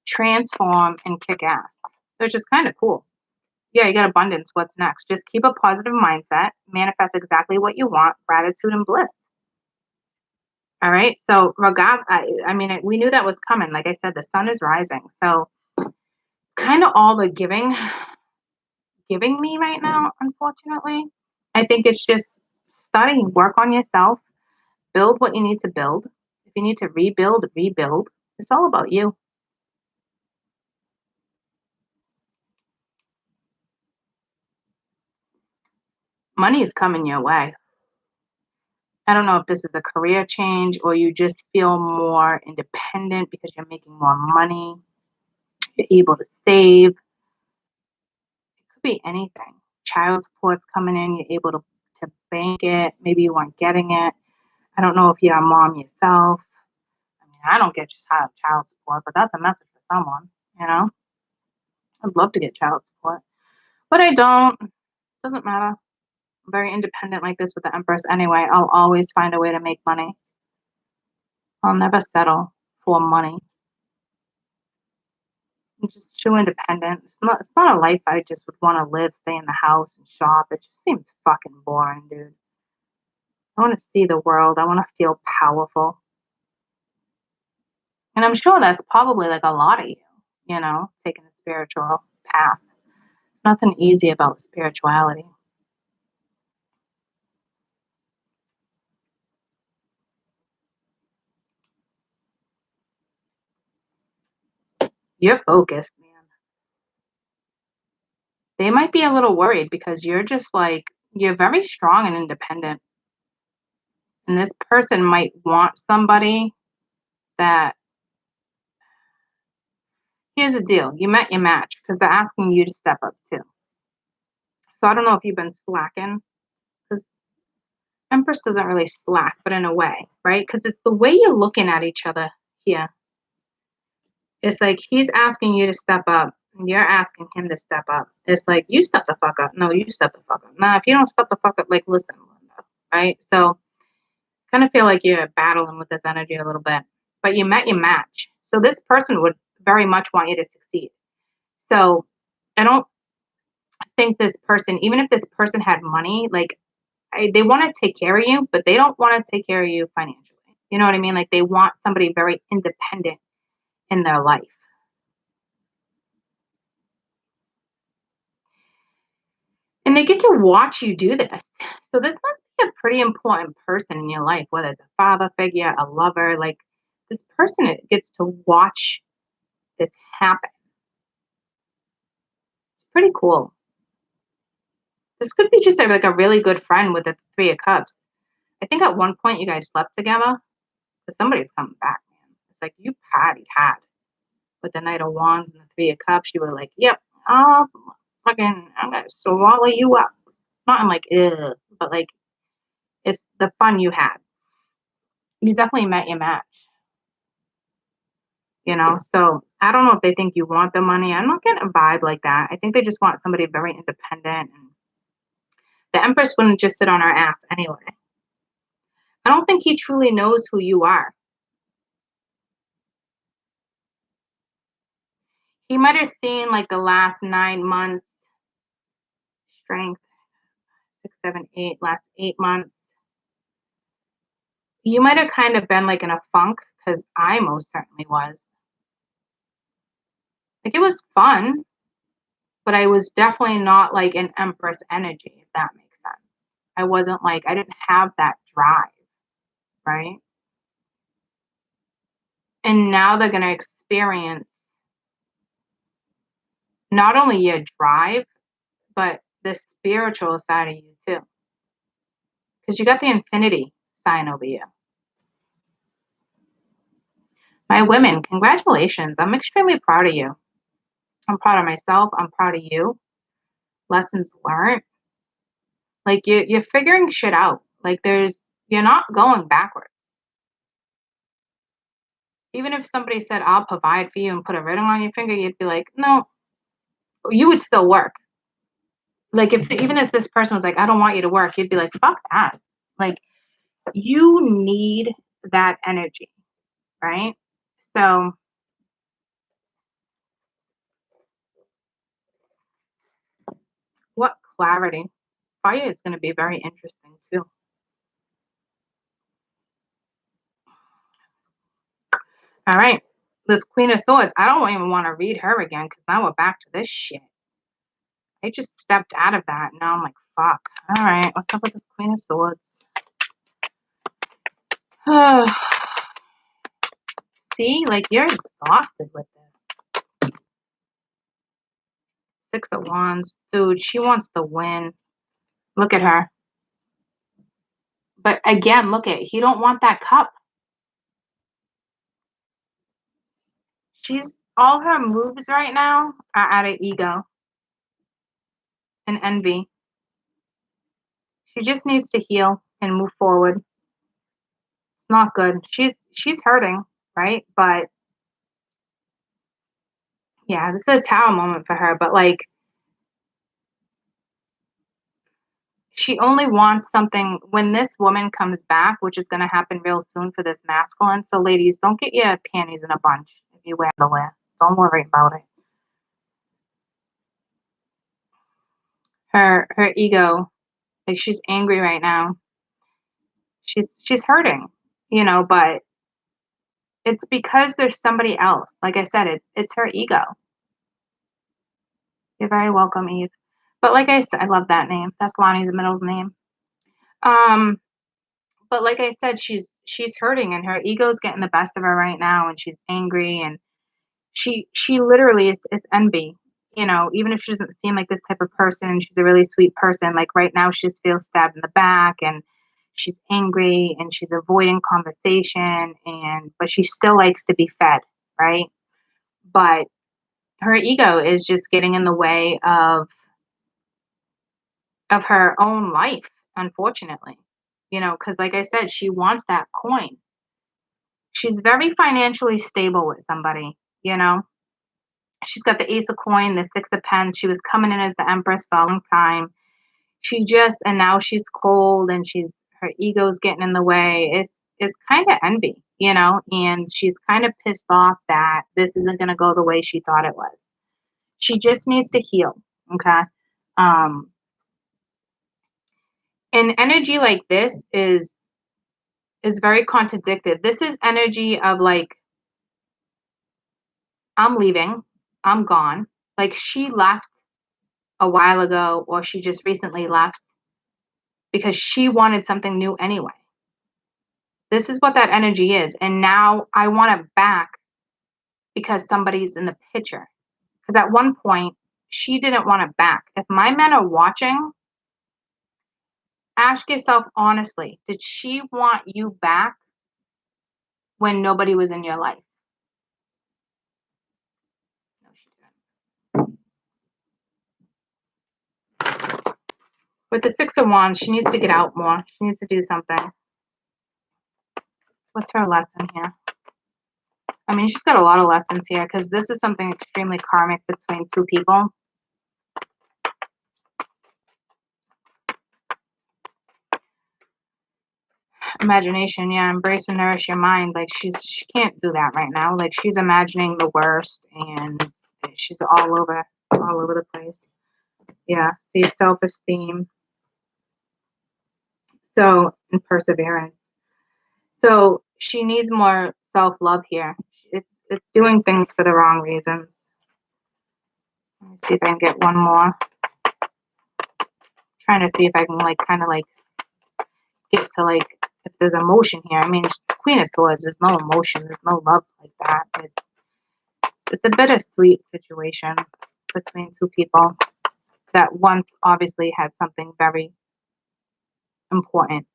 Speaker 1: transform and kick ass, which is kind of cool. Yeah, you got abundance. What's next? Just keep a positive mindset, manifest exactly what you want, gratitude and bliss. All right. So, I mean, we knew that was coming. Like I said, the sun is rising. So, kind of all the giving me right now, unfortunately. I think it's just study, work on yourself, build what you need to build. If you need to rebuild, rebuild. It's all about you. Money is coming your way. I don't know if this is a career change or you just feel more independent because you're making more money. You're able to save. It could be anything. Child support's coming in. You're able to bank it. Maybe you weren't getting it. I don't know if you're a mom yourself. I mean, I don't get child support, but that's a message for someone, you know? I'd love to get child support, but I don't. Doesn't matter. I'm very independent like this with the Empress anyway. I'll always find a way to make money. I'll never settle for money. I'm just too independent. It's not a life I just would want to live, stay in the house and shop. It just seems fucking boring, dude. I want to see the world. I want to feel powerful. And I'm sure that's probably like a lot of you, taking a spiritual path. Nothing easy about spirituality. You're focused, man. They might be a little worried because you're just like, you're very strong and independent. And this person might want somebody that, here's the deal, you met your match because they're asking you to step up too. So I don't know if you've been slacking because Empress doesn't really slack, but in a way, right? Because it's the way you're looking at each other here. It's like he's asking you to step up, and you're asking him to step up. It's like, you step the fuck up. No, you step the fuck up. Nah, if you don't step the fuck up, like, listen, Linda, right? So kind of feel like you're battling with this energy a little bit, but you met your match. So this person would very much want you to succeed. So I don't think this person, even if this person had money, like they want to take care of you, but they don't want to take care of you financially. You know what I mean? Like they want somebody very independent in their life. And they get to watch you do this. So this must be a pretty important person in your life, whether it's a father figure, a lover, like this person gets to watch this happen. It's pretty cool. This could be just like a really good friend with the Three of Cups. I think at one point you guys slept together, but somebody's coming back, man. It's like you partied hard with the Knight of Wands and the Three of Cups. You were like, yep, I'm gonna swallow you up. Not in like, ugh, but like it's the fun you had. You definitely met your match, So I don't know if they think you want the money. I'm not getting a vibe like that. I think they just want somebody very independent. And the Empress wouldn't just sit on her ass anyway. I don't think he truly knows who you are. He might have seen like the last 9 months, strength, 6, 7, 8, last 8 months. You might have kind of been like in a funk, because I most certainly was. Like, it was fun, but I was definitely not like an Empress energy, if that makes sense. I wasn't like, I didn't have that drive, right? And now they're going to experience not only your drive, but the spiritual side of you too. Because you got the infinity sign over you. My women, congratulations. I'm extremely proud of you. I'm proud of myself. I'm proud of you. Lessons learned. Like, you're figuring shit out. Like, you're not going backwards. Even if somebody said, I'll provide for you and put a ring on your finger, you'd be like, no, you would still work. Like, even if this person was like, I don't want you to work, you'd be like, fuck that. Like, you need that energy, right? So, what clarity? Fire is going to be very interesting too. All right. This Queen of Swords, I don't even want to read her again, because now we're back to this shit. I just stepped out of that. Now I'm like, fuck. All right. What's up with this Queen of Swords? See, like, you're exhausted with this. 6 of Wands. Dude, she wants to win. Look at her. But again, look at, he don't want that cup. All her moves right now are out of ego and envy. She just needs to heal and move forward. It's not good. She's hurting, right? But yeah, this is a tower moment for her. But like, she only wants something when this woman comes back, which is going to happen real soon for this masculine. So ladies, don't get your panties in a bunch if you wear underwear. Don't worry about it. Her ego, like, she's angry right now. She's hurting, but it's because there's somebody else. Like I said, it's her ego. You're very welcome, Eve. But like I said, I love that name. That's Lonnie's middle name. But like I said, she's hurting, and her ego's getting the best of her right now, and she's angry, and she literally is envy. Even if she doesn't seem like this type of person, she's a really sweet person. Like, right now, she just feels stabbed in the back, and she's angry, and she's avoiding conversation, but she still likes to be fed, right? But her ego is just getting in the way of her own life, unfortunately. Because like I said, she wants that coin. She's very financially stable with somebody, you know. She's got the Ace of Coin, the Six of Pens. She was coming in as the Empress for a long time. And now she's cold, and her ego's getting in the way. It's kind of envy, and she's kind of pissed off that this isn't going to go the way she thought it was. She just needs to heal, okay? An energy like this is very contradicted. This is energy of like, I'm leaving, I'm gone. Like, she left a while ago, or she just recently left because she wanted something new anyway. This is what that energy is. And now I want it back because somebody's in the picture. Because at one point, she didn't want it back. If my men are watching, ask yourself honestly, did she want you back when nobody was in your life? No, she didn't. With the Six of Wands, she needs to get out more. She needs to do something. What's her lesson here? I mean, she's got a lot of lessons here because this is something extremely karmic between two people. Imagination, yeah, embrace and nourish your mind. Like she can't do that right now. Like she's imagining the worst and she's all over the place. Yeah, see, self-esteem. So, and perseverance. So she needs more self-love here. It's doing things for the wrong reasons. Let me see if I can get one more. Trying to see if I can like kind of like get to like if there's emotion here. I mean, Queen of Swords, there's no emotion, there's no love like that. It's a bittersweet situation between two people that once obviously had something very important.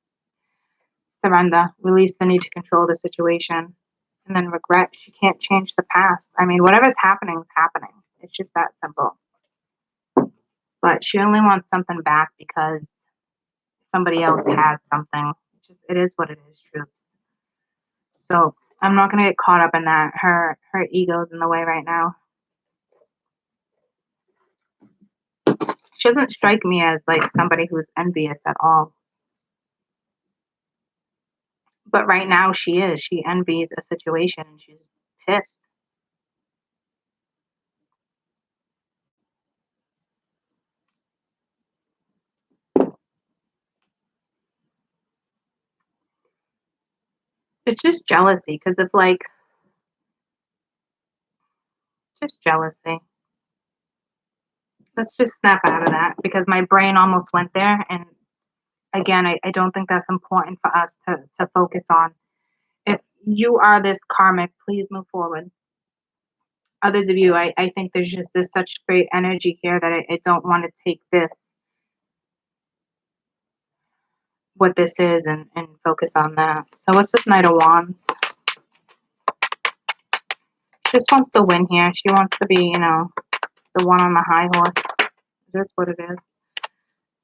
Speaker 1: Surrender, release the need to control the situation, and then regret. She can't change the past. I mean, whatever's happening is happening. It's just that simple. But she only wants something back because somebody else has something. It is what it is, troops. So I'm not gonna get caught up in that. Her ego's in the way right now. She doesn't strike me as like somebody who's envious at all. But right now she is. She envies a situation and she's pissed. It's just jealousy because of like just jealousy. Let's just snap out of that because my brain almost went there. And again, I don't think that's important for us to focus on. If you are this karmic, please move forward. Others of you, I think there's such great energy here that I don't want to take this, what this is, and focus on that. So what's this Knight of Wands? She just wants to win here. She wants to be, the one on the high horse. It is what it is.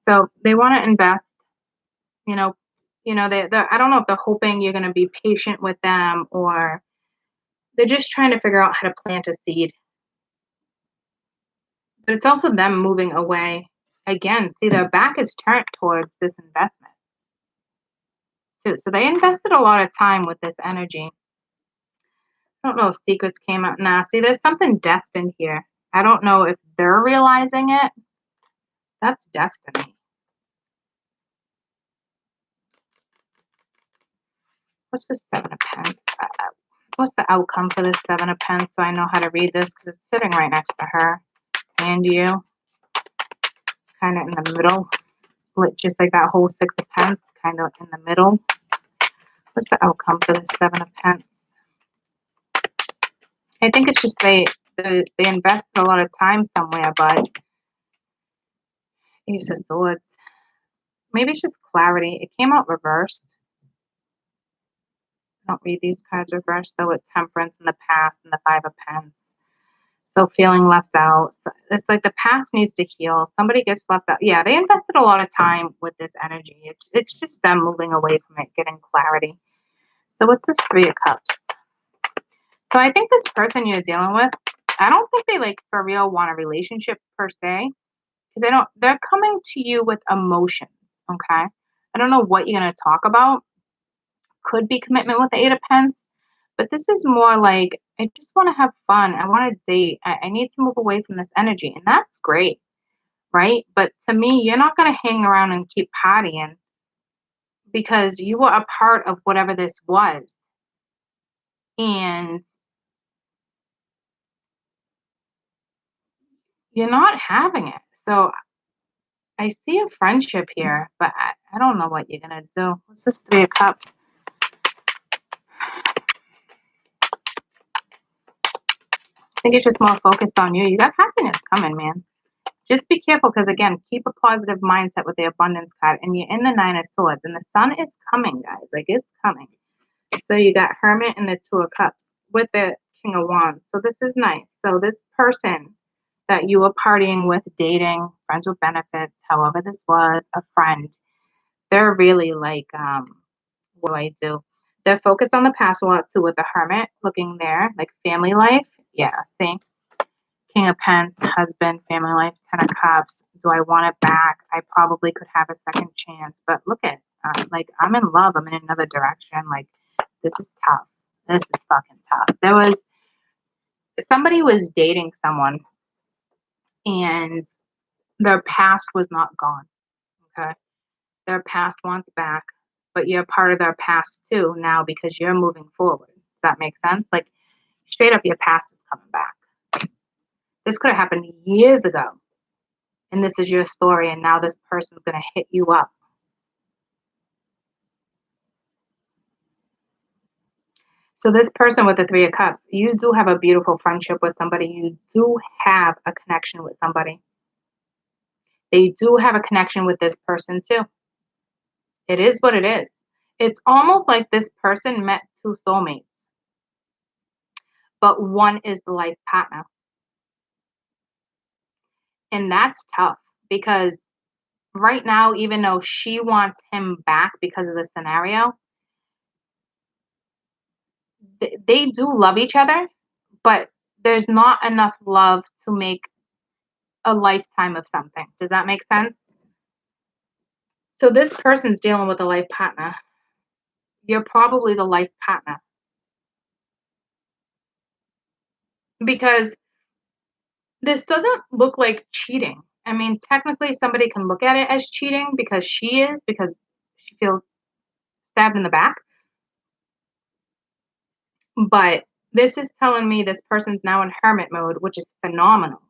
Speaker 1: So they want to invest, they I don't know if they're hoping you're going to be patient with them or they're just trying to figure out how to plant a seed. But it's also them moving away. Again, see, their back is turned towards this investment too. So they invested a lot of time with this energy. I don't know if secrets came out. Nah, see, there's something destined here. I don't know if they're realizing it. That's destiny. What's the Seven of Pence? What's the outcome for this Seven of Pence so I know how to read this because it's sitting right next to her and you. It's kind of in the middle. Just like that whole Six of Pence, kind of in the middle. What's the outcome for this Seven of Pence? I think it's just they invested a lot of time somewhere, but Ace of Swords. Maybe it's just clarity. It came out reversed. I don't read these cards reversed, though, with Temperance in the past and the Five of Pence. So feeling left out. It's like the past needs to heal. Somebody gets left out. Yeah, they invested a lot of time with this energy. It's just them moving away from it, getting clarity. So what's this Three of Cups? So I think this person you're dealing with, I don't think they like for real want a relationship per se. Because they're coming to you with emotions, okay? I don't know what you're going to talk about. Could be commitment with the Eight of Pence. But this is more like, I just want to have fun. I want to date. I need to move away from this energy. And that's great, right? But to me, you're not going to hang around and keep partying because you were a part of whatever this was. And you're not having it. So I see a friendship here, but I don't know what you're going to do. What's this Three of Cups? I think it's just more focused on you. You got happiness coming, man. Just be careful because, again, keep a positive mindset with the abundance card. And you're in the Nine of Swords. And the sun is coming, guys. Like, it's coming. So you got Hermit and the Two of Cups with the King of Wands. So this is nice. So this person that you were partying with, dating, friends with benefits, however this was, a friend, they're really like, what do I do? They're focused on the past a lot too with the Hermit looking there, like family life. Yeah, see? King of Pence, husband, family life, Ten of Cups. Do I want it back? I probably could have a second chance. But look at, like, I'm in love. I'm in another direction. Like, this is tough. This is fucking tough. Somebody was dating someone and their past was not gone. Okay. Their past wants back, but you're part of their past too now because you're moving forward. Does that make sense? Like, straight up, your past is coming back. This could have happened years ago, and this is your story, and now this person's going to hit you up. So this person with the Three of Cups, you do have a beautiful friendship with somebody. You do have a connection with somebody. They do have a connection with this person too. It is what it is. It's almost like this person met two soulmates, but one is the life partner. And that's tough because right now, even though she wants him back because of the scenario, they do love each other, but there's not enough love to make a lifetime of something. Does that make sense? So this person's dealing with a life partner. You're probably the life partner because this doesn't look like cheating. I mean, technically, somebody can look at it as cheating because she feels stabbed in the back. But this is telling me this person's now in hermit mode, which is phenomenal.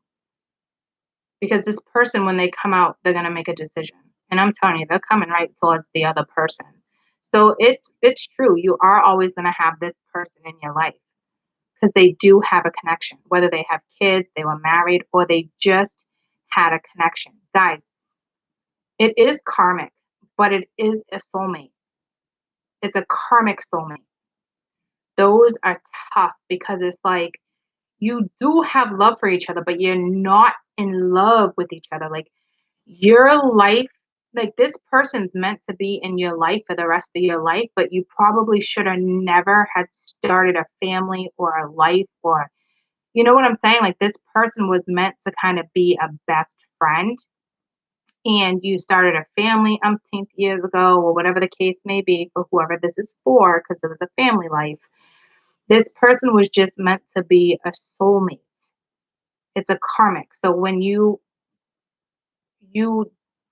Speaker 1: Because this person, when they come out, they're gonna make a decision. And I'm telling you, they're coming right towards the other person. So it's true. You are always gonna have this person in your life because they do have a connection, whether they have kids, they were married, or they just had a connection. Guys, it is karmic, but it is a soulmate. It's a karmic soulmate. Those are tough because it's like you do have love for each other, but you're not in love with each other. Like your life, like this person's meant to be in your life for the rest of your life, but you probably should have never had started a family or a life or, you know what I'm saying? Like this person was meant to kind of be a best friend and you started a family umpteenth years ago or whatever the case may be for whoever this is for, because it was a family life. This person was just meant to be a soulmate. It's a karmic. So when you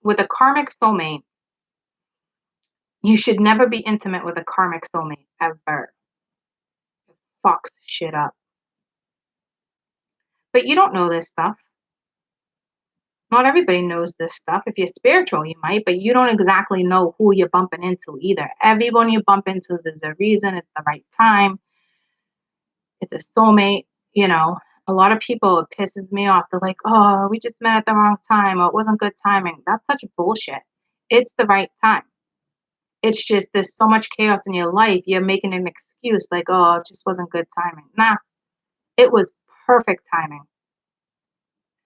Speaker 1: with a karmic soulmate, you should never be intimate with a karmic soulmate ever. It fucks shit up. But you don't know this stuff. Not everybody knows this stuff. If you're spiritual, you might, but you don't exactly know who you're bumping into either. Everyone you bump into, there's a reason. It's the right time. It's a soulmate. You know, a lot of people, it pisses me off. They're like, oh, we just met at the wrong time, or it wasn't good timing. That's such bullshit. It's the right time. It's just there's so much chaos in your life, you're making an excuse like, oh, it just wasn't good timing. Nah, it was perfect timing.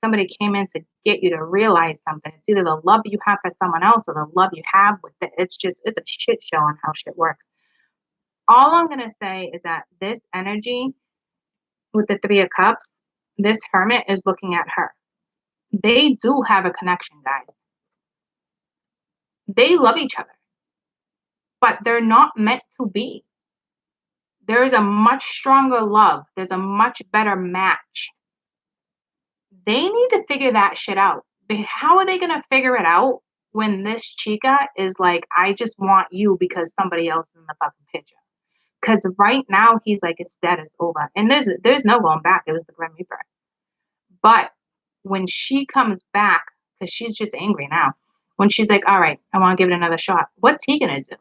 Speaker 1: Somebody came in to get you to realize something. It's either the love you have for someone else or the love you have with it. It's a shit show on how shit works. All I'm going to say is that this energy with the Three of Cups, this hermit is looking at her. They do have a connection, guys. They love each other, but they're not meant to be. There is a much stronger love. There's a much better match. They need to figure that shit out. How are they going to figure it out when this chica is like, I just want you because somebody else is in the fucking picture? Because right now he's like, it's dead, it's over. And there's no going back. It was the Grim Reaper. But when she comes back, because she's just angry now, when she's like, all right, I want to give it another shot, what's he going to do?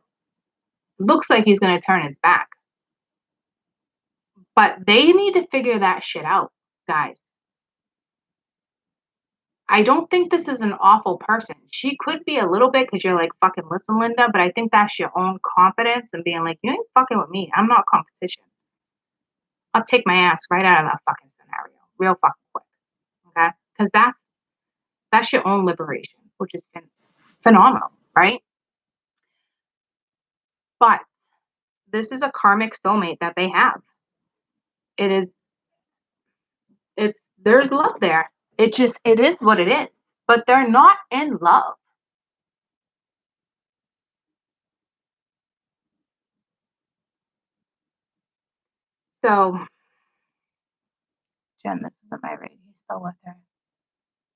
Speaker 1: Looks like he's going to turn his back. But they need to figure that shit out, guys. I don't think this is an awful person. She could be a little bit because you're like, fucking listen, Linda, but I think that's your own confidence and being like, you ain't fucking with me. I'm not competition. I'll take my ass right out of that fucking scenario real fucking quick. Okay? Because that's your own liberation, which is phenomenal, right? But this is a karmic soulmate that they have. There's love there. It is what it is. But they're not in love. So, Jen, this isn't my rate. He's still with her.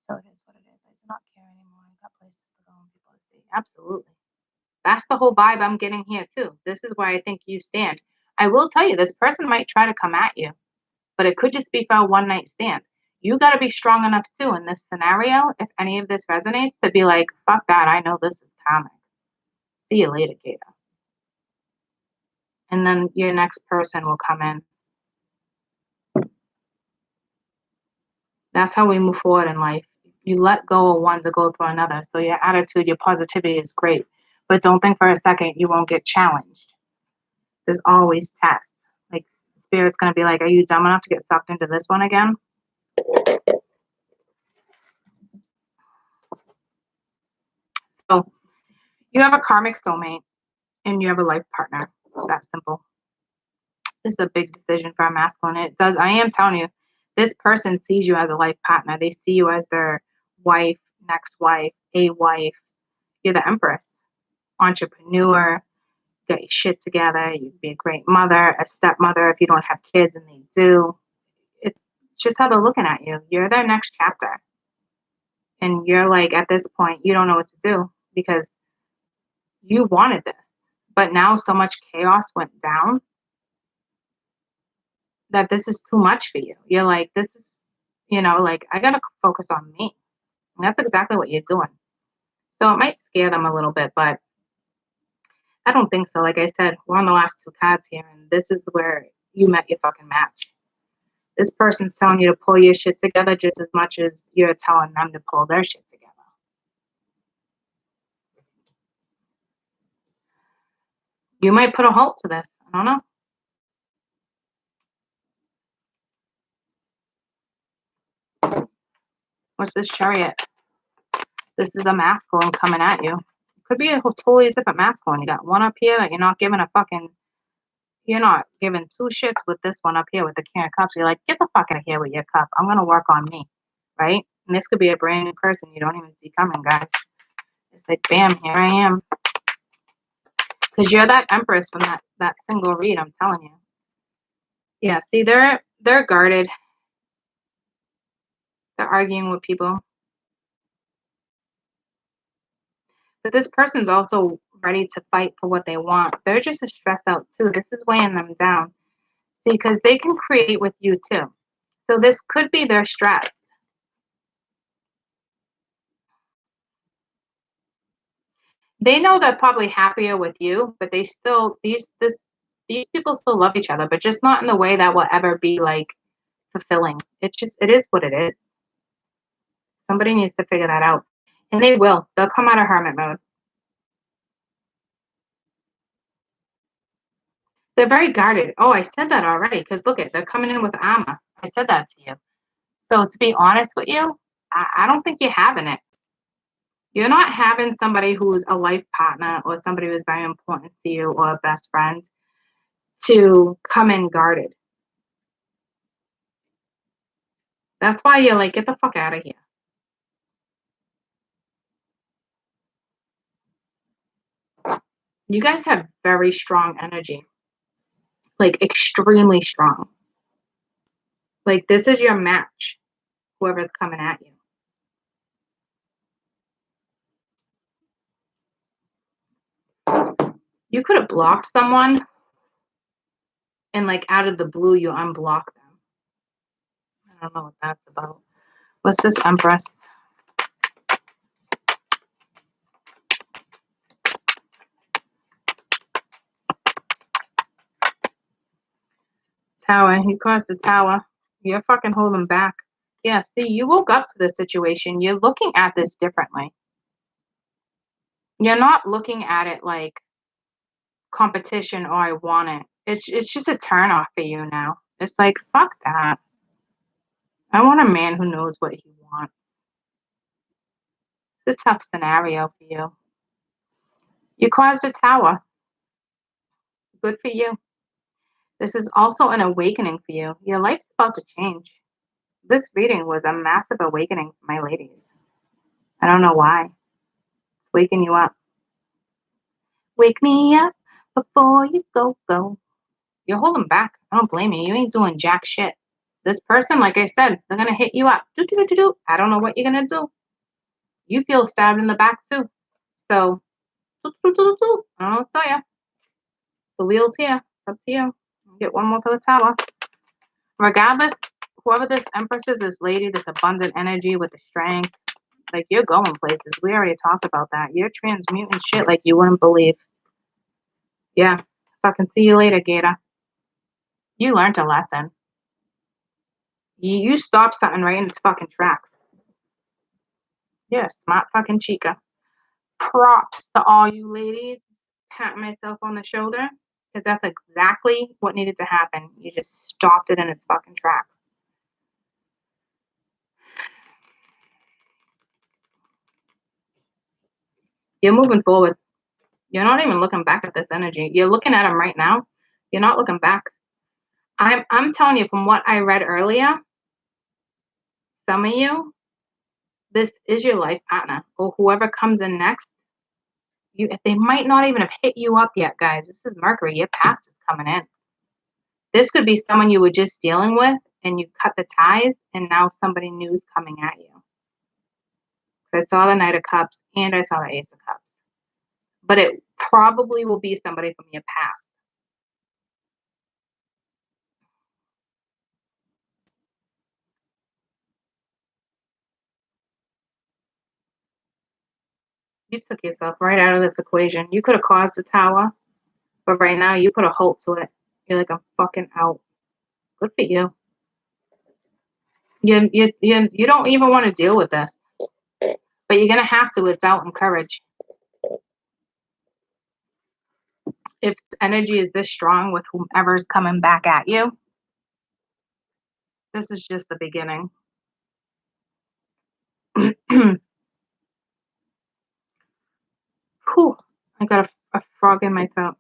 Speaker 1: So it is what it is. I do not care anymore. I got places to go and people to see. Absolutely. That's the whole vibe I'm getting here too. This is where I think you stand. I will tell you, this person might try to come at you, but it could just be for a one night stand. You got to be strong enough too in this scenario, if any of this resonates, to be like, fuck that, I know this is karmic. See you later, Gator. And then your next person will come in. That's how we move forward in life. You let go of one to go through another. So your attitude, your positivity is great. But don't think for a second you won't get challenged. There's always tests. Like, Spirit's going to be like, are you dumb enough to get sucked into this one again? So you have a karmic soulmate and you have a life partner. It's that simple. This is a big decision for a masculine. It does. I am telling you, this person sees you as a life partner. They see you as their wife, next wife, a wife. You're the Empress, entrepreneur, get your shit together. You'd be a great mother, a stepmother if you don't have kids and they do. It's just how they're looking at you. You're their next chapter. And you're like, at this point, you don't know what to do because you wanted this. But now so much chaos went down that this is too much for you. You're like, this is, like, I got to focus on me. And that's exactly what you're doing. So it might scare them a little bit, but I don't think so. Like I said, we're on the last two cards here, and this is where you met your fucking match. This person's telling you to pull your shit together just as much as you're telling them to pull their shit together. You might put a halt to this. I don't know. What's this Chariot? This is a masculine coming at you. It could be a totally different masculine. You got one up here that you're not giving two shits with this one up here with the King of Cups. You're like, get the fuck out of here with your cup. I'm going to work on me, right? And this could be a brand new person you don't even see coming, guys. It's like, bam, here I am. Because you're that Empress from that single read, I'm telling you. Yeah, see, they're guarded. They're arguing with people. But this person's also ready to fight for what they want. They're just as stressed out too. This is weighing them down. See, because they can create with you too. So this could be their stress. They know they're probably happier with you, but they still these people still love each other, but just not in the way that will ever be like fulfilling. It is what it is. Somebody needs to figure that out. And they will. They'll come out of hermit mode. They're very guarded. Oh, I said that already. Because look they're coming in with armor. I said that to you. So to be honest with you, I don't think you're having it. You're not having somebody who's a life partner or somebody who's very important to you or a best friend to come in guarded. That's why you're like, get the fuck out of here. You guys have very strong energy. Like, extremely strong. Like, this is your match, whoever's coming at you. You could have blocked someone and, like, out of the blue, you unblock them. I don't know what that's about. What's this Empress? Tower. He caused the tower. You're fucking holding back. Yeah, see, you woke up to this situation. You're looking at this differently. You're not looking at it like competition or I want it. It's just a turn off for you now. It's like, fuck that. I want a man who knows what he wants. It's a tough scenario for you. You caused a tower. Good for you. This is also an awakening for you. Your life's about to change. This reading was a massive awakening for my ladies. I don't know why. It's waking you up. Wake me up before you go. You're holding back. I don't blame you. You ain't doing jack shit. This person, like I said, they're going to hit you up. Do. I don't know what you're going to do. You feel stabbed in the back too. So, I don't know what to tell you. The wheel's here. It's up to you. I'll get one more for the tower. Regardless, whoever this Empress is, this lady, this abundant energy with the strength, like you're going places. We already talked about that. You're transmuting shit like you wouldn't believe. Yeah. Fucking see you later, Gator. You learned a lesson. You stopped something right in its fucking tracks. Yeah, smart fucking chica. Props to all you ladies. Pat myself on the shoulder. Because that's exactly what needed to happen. You just stopped it in its fucking tracks. You're moving forward. You're not even looking back at this energy. You're looking at them right now. You're not looking back. I'm telling you from what I read earlier, some of you, this is your life partner. Or whoever comes in next, they might not even have hit you up yet, guys. This is Mercury. Your past is coming in. This could be someone you were just dealing with and you cut the ties and now somebody new is coming at you. I saw the Knight of Cups and I saw the Ace of Cups. But it probably will be somebody from your past. You took yourself right out of this equation. You could have caused a tower, but right now you put a halt to it. You're like, I'm fucking out. Good for you. You don't even want to deal with this. But you're going to have to without courage. If energy is this strong with whomever's coming back at you, this is just the beginning. Whew, I got a frog in my throat.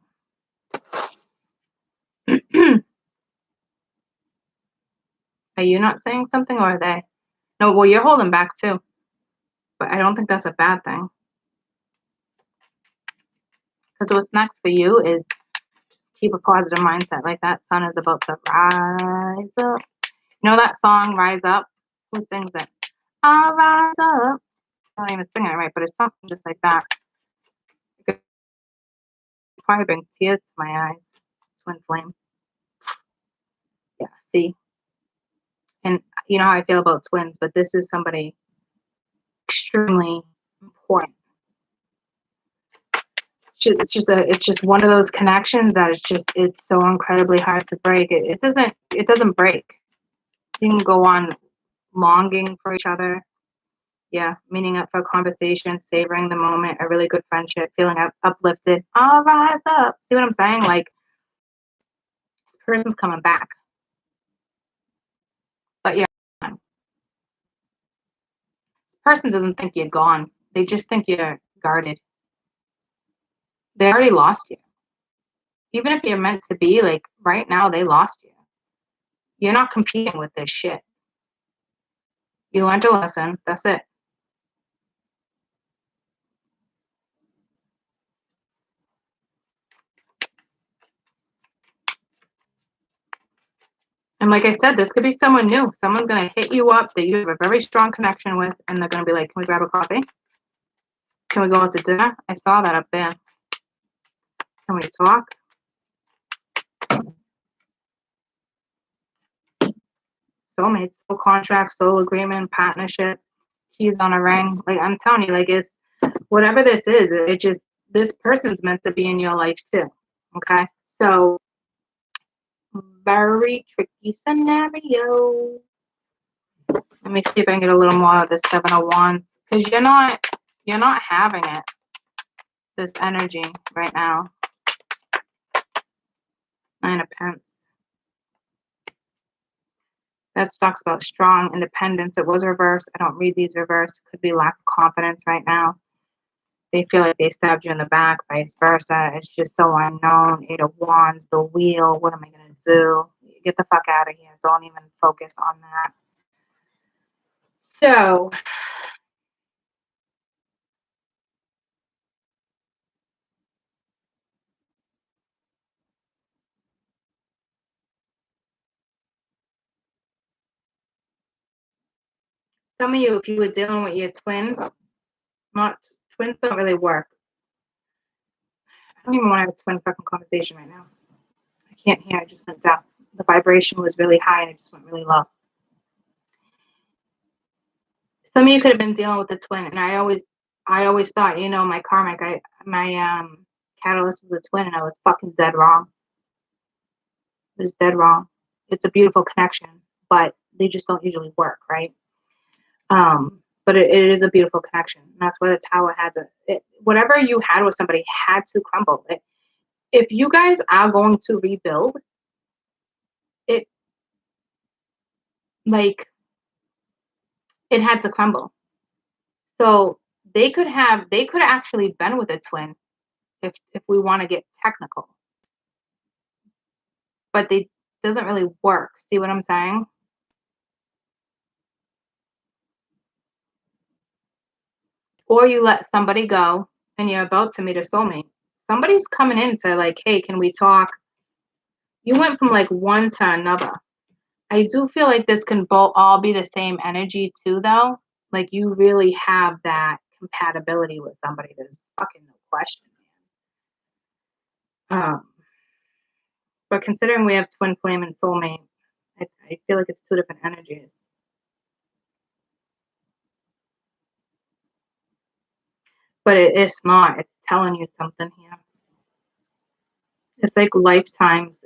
Speaker 1: Are you not saying something or are they? No, well, you're holding back too. But I don't think that's a bad thing. Because what's next for you is just keep a positive mindset. Like that sun is about to rise up. You know that song, Rise Up? Who sings it? I'll rise up. I don't even sing it right, but it's something just like that. It could probably bring tears to my eyes. Twin flame. Yeah, see? And you know how I feel about twins, but this is somebody extremely important. It's just one of those connections that it's so incredibly hard to break. It doesn't break. You can go on longing for each other. Yeah, meaning up for a conversation, savoring the moment, a really good friendship, feeling uplifted. I'll rise up. See what I'm saying? Like, this person's coming back. But yeah, this person doesn't think you're gone. They just think you're guarded. They already lost you. Even if you're meant to be, like, right now, they lost you. You're not competing with this shit. You learned a lesson. That's it. And like I said, this could be someone new. Someone's going to hit you up that you have a very strong connection with, and they're going to be like, can we grab a coffee? Can we go out to dinner? I saw that up there. Can we talk? Soulmates, soul contract, soul agreement, partnership, keys on a ring. Like I'm telling you, like it's whatever this is, it just this person's meant to be in your life too. Okay. So very tricky scenario. Let me see if I can get a little more of the 7 of Wands. Because you're not having it. This energy right now. 9 of Pence. That talks about strong independence. It was reversed. I don't read these reversed. It could be lack of confidence right now. They feel like they stabbed you in the back, vice versa. It's just so unknown. 8 of Wands, the wheel. What am I going to do? Get the fuck out of here. Don't even focus on that. So, some of you, if you were dealing with your twin, twins don't really work. I don't even want to have a twin fucking conversation right now. I can't hear. I just went down. The vibration was really high and it just went really low. Some of you could have been dealing with a twin, and I always thought, you know, my karmic, my catalyst was a twin, and I was fucking dead wrong. It was dead wrong. It's a beautiful connection, but they just don't usually work, right? But it is a beautiful connection. And that's why the tower has whatever you had with somebody had to crumble. If you guys are going to rebuild, it had to crumble. So they could have actually been with a twin if we want to get technical. But they doesn't really work. See what I'm saying? Or you let somebody go and you're about to meet a soulmate. Somebody's coming in to like, hey, can we talk? You went from like one to another. I do feel like this can all be the same energy too, though. Like you really have that compatibility with somebody. There's fucking no question, man. But considering we have twin flame and soulmate, I feel like it's two different energies. But it's not. It's telling you something here. It's like lifetimes.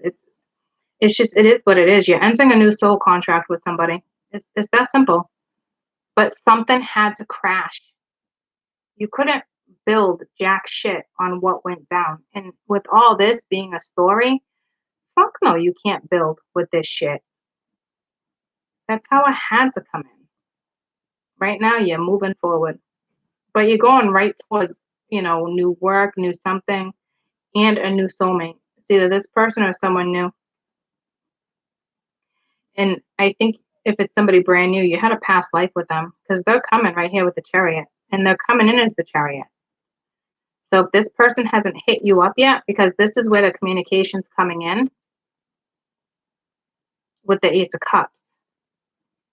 Speaker 1: It's just, it is what it is. You're entering a new soul contract with somebody. It's that simple. But something had to crash. You couldn't build jack shit on what went down. And with all this being a story, fuck no, you can't build with this shit. That's how it had to come in. Right now, you're moving forward. But you're going right towards, you know, new work, new something, and a new soulmate. It's either this person or someone new. And I think if it's somebody brand new, you had a past life with them because they're coming right here with the Chariot, and they're coming in as the Chariot. So if this person hasn't hit you up yet, because this is where the communication's coming in with the Ace of Cups.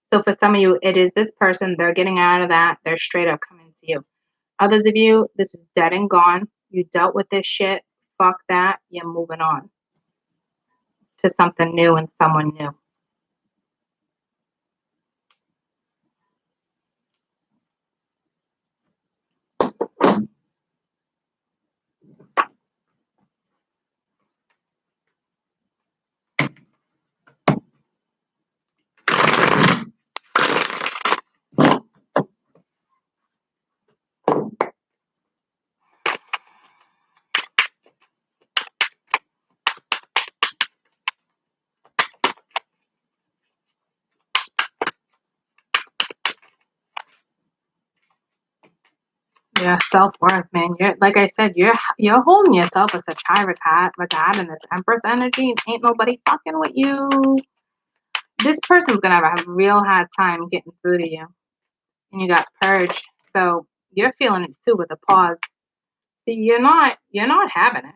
Speaker 1: So for some of you, it is this person, they're getting out of that, they're straight up coming to you. Others of you, this is dead and gone. You dealt with this shit, fuck that, you're moving on to something new and someone new. Yeah, self-worth, man. You're like I said, you're holding yourself with such high regard in this Empress energy, and ain't nobody fucking with you. This person's gonna have a real hard time getting through to you. And you got purged. So you're feeling it too with a pause. See, you're not having it.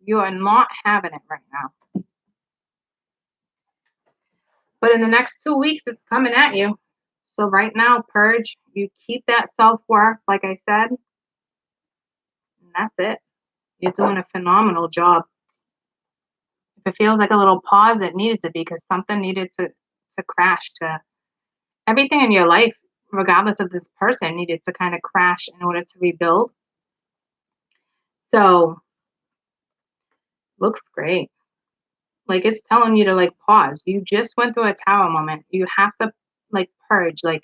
Speaker 1: You are not having it right now. But in the next 2 weeks, it's coming at you. So right now, purge, you keep that self-worth, like I said, and that's it. You're doing a phenomenal job. If it feels like a little pause, it needed to be because something needed to crash. To everything in your life, regardless of this person, needed to kind of crash in order to rebuild. So looks great. Like it's telling you to like pause. You just went through a tower moment. You have to like purge. Like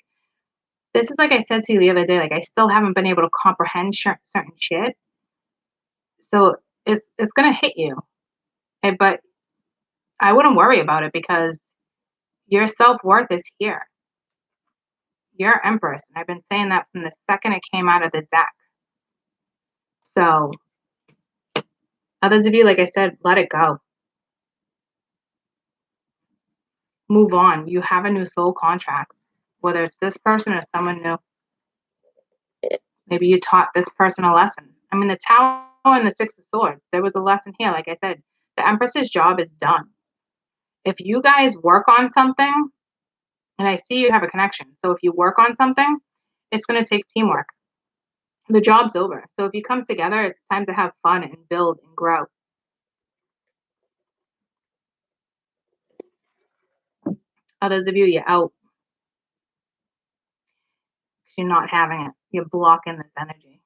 Speaker 1: this is like I said to you the other day. Like I still haven't been able to comprehend certain shit. So it's gonna hit you. But I wouldn't worry about it because your self-worth is here. You're Empress. And I've been saying that from the second it came out of the deck. So others of you, like I said, let it go. Move on. You have a new soul contract, whether it's this person or someone new. Maybe you taught this person a lesson. I mean, the Tower and the Six of Swords, there was a lesson here. Like I said, the Empress's job is done. If you guys work on something, and I see you have a connection. So if you work on something, it's going to take teamwork. The job's over. So if you come together, it's time to have fun and build and grow. Others of you, you're out. You're not having it. You're blocking this energy.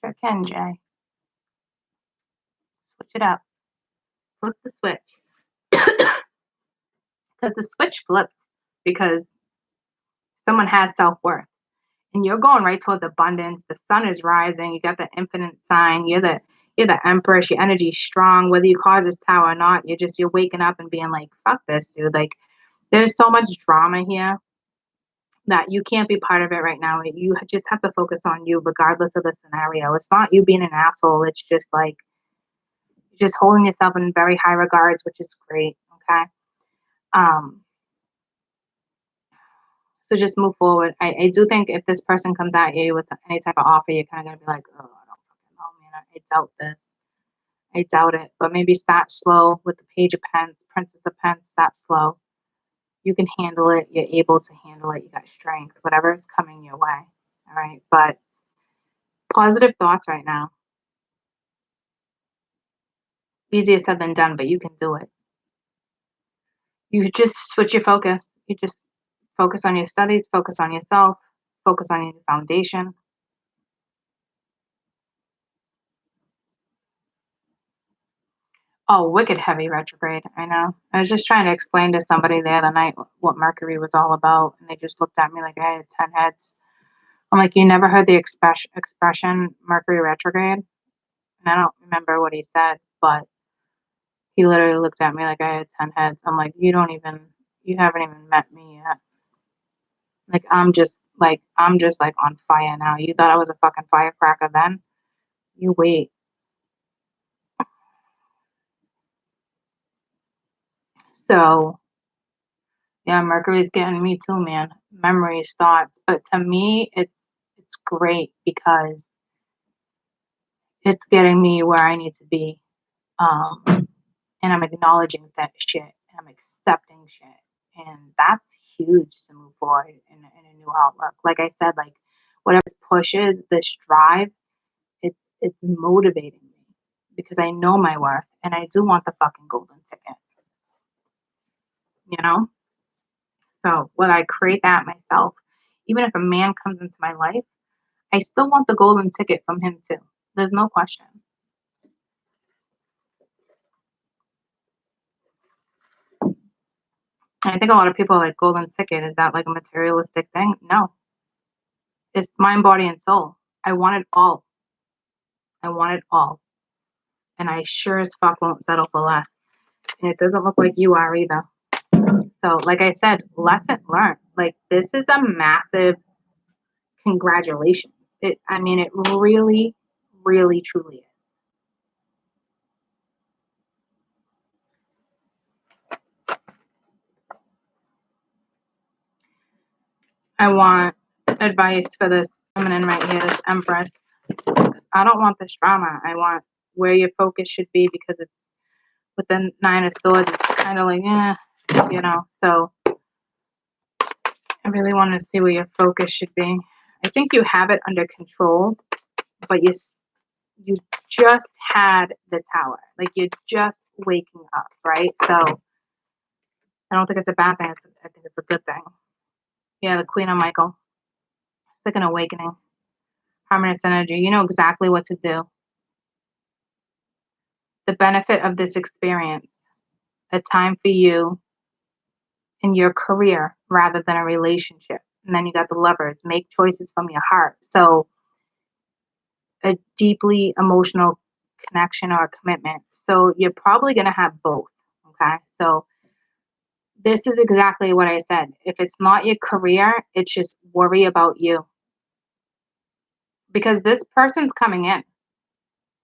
Speaker 1: Sure can, Jay. Switch it up. Flip the switch. Because the switch flipped because someone has self-worth. And you're going right towards abundance. The sun is rising. You got the infinite sign. You're the Empress. Your energy's strong. Whether you cause this tower or not, you're waking up and being like, fuck this, dude. Like, there's so much drama here that you can't be part of it right now. You just have to focus on you regardless of the scenario. It's not you being an asshole. It's just like, just holding yourself in very high regards, which is great. Okay. So just move forward. I do think if this person comes at you with any type of offer, you're kind of going to be like, oh, I don't fucking know, man. I doubt this. I doubt it. But maybe start slow with the Page of Pens, Princess of Pens, start slow. You can handle it. You're able to handle it. You got strength, whatever is coming your way. All right. But positive thoughts right now. Easier said than done, but you can do it. You just switch your focus. You just focus on your studies, focus on yourself, focus on your foundation. Oh, wicked heavy retrograde. I know. I was just trying to explain to somebody the other night what Mercury was all about, and they just looked at me like I had 10 heads. I'm like, you never heard the expression Mercury retrograde? And I don't remember what he said, but he literally looked at me like I had 10 heads. I'm like, you haven't even met me yet. Like, I'm just like on fire now. You thought I was a fucking firecracker then? You wait. So, yeah, Mercury's getting me too, man. Memories, thoughts. But to me, it's great because it's getting me where I need to be. And I'm acknowledging that shit. And I'm accepting shit. And that's huge to move forward in a new outlook. Like I said, like whatever this push is, this drive, it's motivating me because I know my worth and I do want the fucking golden ticket. You know? So when I create that myself, even if a man comes into my life, I still want the golden ticket from him too. There's no question. And I think a lot of people are like, golden ticket, is that like a materialistic thing? No. It's mind, body, and soul. I want it all. I want it all. And I sure as fuck won't settle for less. And it doesn't look like you are either. So, like I said, lesson learned. Like, this is a massive congratulations. It really, really, truly is. I want advice for this feminine right here, this Empress. Because I don't want this drama. I want where your focus should be because it's with the Nine of Swords. It's kind of like, So I really want to see where your focus should be. I think you have it under control, but you just had the Tower. Like, you're just waking up, right? So I don't think it's a bad thing. I think it's a good thing. Yeah, the Queen of Michael. It's like an awakening. Harmonious energy. You know exactly what to do. The benefit of this experience. A time for you in your career rather than a relationship. And then you got the Lovers, make choices from your heart. So a deeply emotional connection or commitment. So you're probably going to have both. Okay. So this is exactly what I said. If it's not your career, it's just worry about you. Because this person's coming in.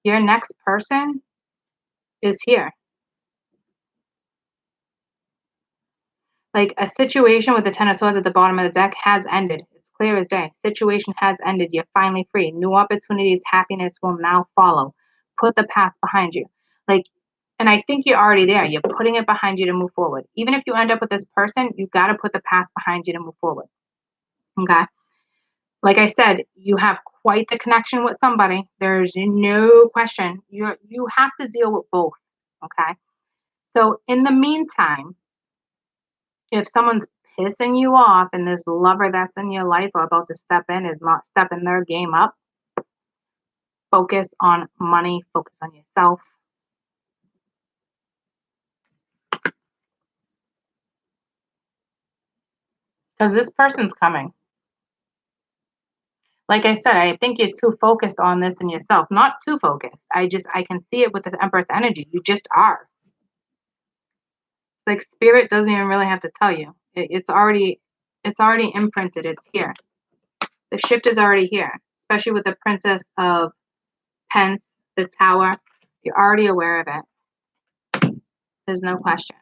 Speaker 1: Your next person is here. Like a situation with the Ten of Swords at the bottom of the deck has ended. It's clear as day. Situation has ended. You're finally free. New opportunities, happiness will now follow. Put the past behind you. Like, and I think you're already there. You're putting it behind you to move forward. Even if you end up with this person, you got to put the past behind you to move forward. Okay. Like I said, you have quite the connection with somebody. There's no question. You have to deal with both. Okay. So in the meantime, if someone's pissing you off and this lover that's in your life or about to step in is not stepping their game up, focus on money, focus on yourself. Because this person's coming. Like I said, I think you're too focused on this in yourself. Not too focused. I can see it with the Empress energy. You just are. Like spirit doesn't even really have to tell you. It's already imprinted. It's here. The shift is already here, especially with the Princess of Pence, the Tower. You're already aware of it. There's no question.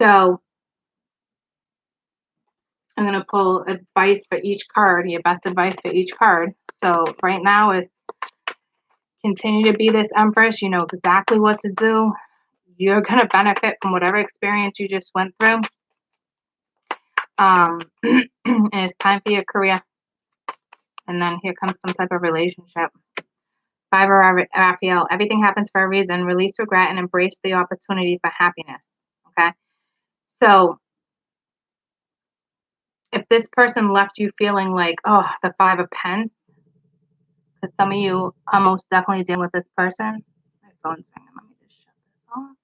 Speaker 1: So I'm going to pull advice for each card, your best advice for each card. So right now is continue to be this Empress. You know exactly what to do. You're going to benefit from whatever experience you just went through. And it's time for your career. And then here comes some type of relationship. Five of Raphael. Everything happens for a reason. Release regret and embrace the opportunity for happiness. Okay. So if this person left you feeling like, oh, the Five of Pence, because some of you are most definitely dealing with this person. My phone's ringing. Let me just shut this off.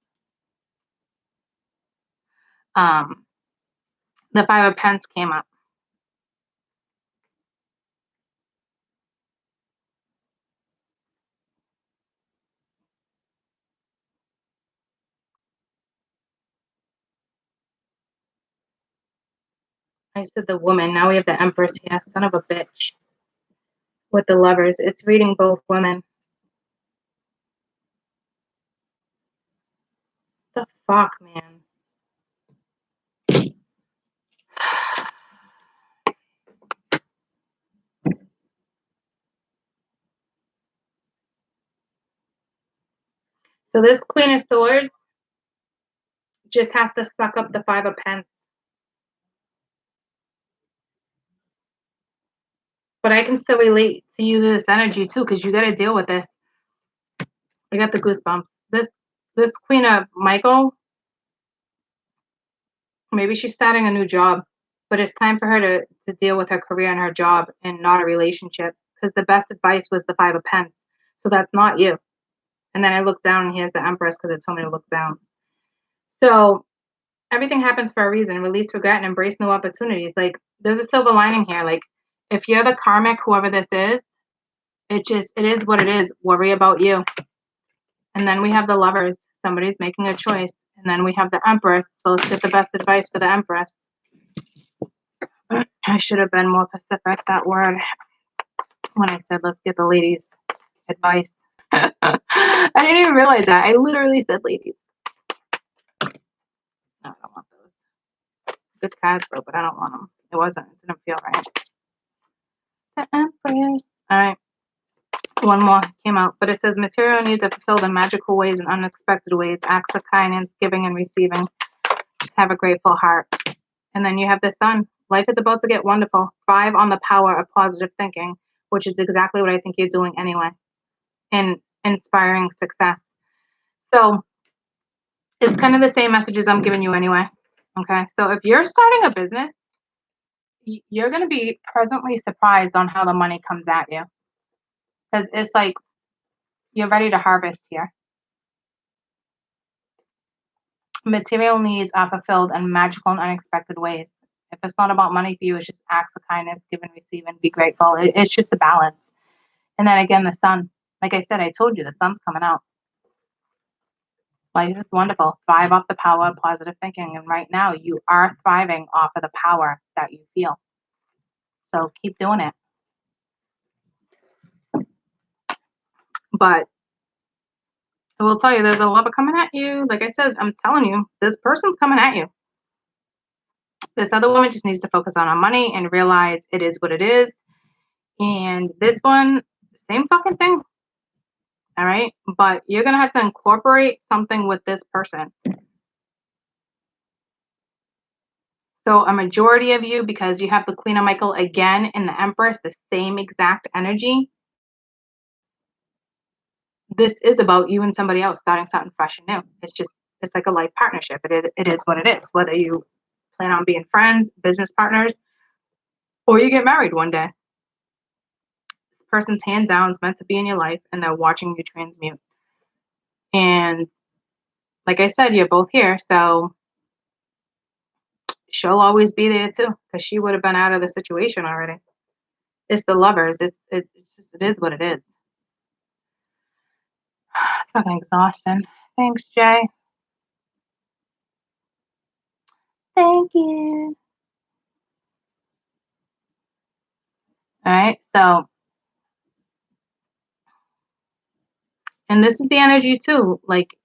Speaker 1: The Five of Pence came up. I said the woman. Now we have the Empress here. Son of a bitch. With the Lovers. It's reading both women. The fuck, man. So this Queen of Swords just has to suck up the Five of Pence. But I can still relate to you this energy too, because you got to deal with this. I got the goosebumps. This Queen of Michael, maybe she's starting a new job, but it's time for her to deal with her career and her job and not a relationship, because the best advice was the Five of Pence. So that's not you. And then I look down and here's the Empress because it told me to look down. So everything happens for a reason. Release regret and embrace new opportunities. Like there's a silver lining here. Like if you're the karmic, whoever this is, it is what it is. Worry about you. And then we have the Lovers. Somebody's making a choice. And then we have the Empress. So let's get the best advice for the Empress. I should have been more specific, that word, when I said let's get the ladies' advice. I didn't even realize that. I literally said ladies. No, I don't want those. Good cards, though, but I don't want them. It didn't feel right. The Empress. All right. One more came out, but it says material needs are fulfilled in magical ways and unexpected ways. Acts of kindness, giving and receiving. Just have a grateful heart. And then you have the Sun. Life is about to get wonderful. 5 on the power of positive thinking, which is exactly what I think you're doing anyway. And inspiring success. So it's kind of the same messages I'm giving you anyway. Okay. So if you're starting a business, you're going to be pleasantly surprised on how the money comes at you. Because it's like you're ready to harvest here. Material needs are fulfilled in magical and unexpected ways. If it's not about money for you, it's just acts of kindness, give and receive, and be grateful. It's just a balance. And then again, the sun. Like I said, I told you the sun's coming out. Life is wonderful. Thrive off the power of positive thinking. And right now, you are thriving off of the power that you feel. So keep doing it. But I will tell you, there's a lover coming at you. Like I said, I'm telling you, this person's coming at you. This other woman just needs to focus on her money and realize it is what it is. And this one, same fucking thing. All right. But you're going to have to incorporate something with this person. So a majority of you, because you have the Queen of Michael again in the Empress, the same exact energy. This is about you and somebody else starting something fresh and new. It's like a life partnership. It is what it is. Whether you plan on being friends, business partners, or you get married one day. This person's hands down is meant to be in your life, and they're watching you transmute. And like I said, you're both here, so she'll always be there too, because she would have been out of the situation already. It's the lovers. It is what it is. Fucking exhausting. Thanks, Jay. Thank you. All right, so, and this is the energy too. Like,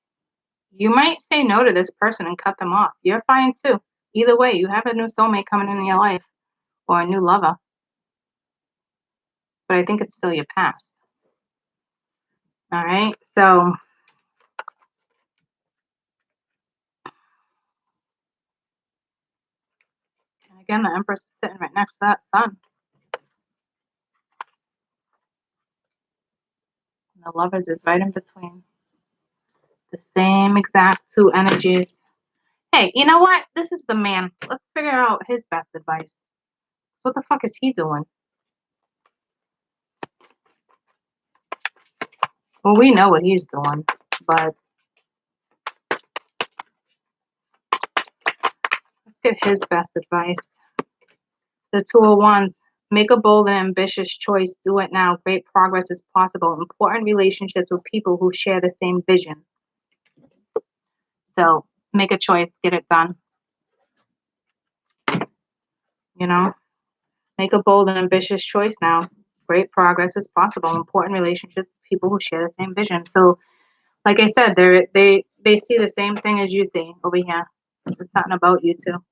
Speaker 1: you might say no to this person and cut them off. You're fine too. Either way, you have a new soulmate coming in your life or a new lover. But I think it's still your past. All right, so and again, the Empress is sitting right next to that sun. And the lovers is right in between. The same exact two energies. Hey, you know what? This is the man. Let's figure out his best advice. What the fuck is he doing? Well, we know what he's doing, but let's get his best advice. The Two of Wands. Make a bold and ambitious choice. Do it now. Great progress is possible. Important relationships with people who share the same vision. So make a choice. Get it done. You know? Make a bold and ambitious choice now. Great progress is possible. Important relationships with people who share the same vision. So, like I said, they see the same thing as you see over here. It's something about you too.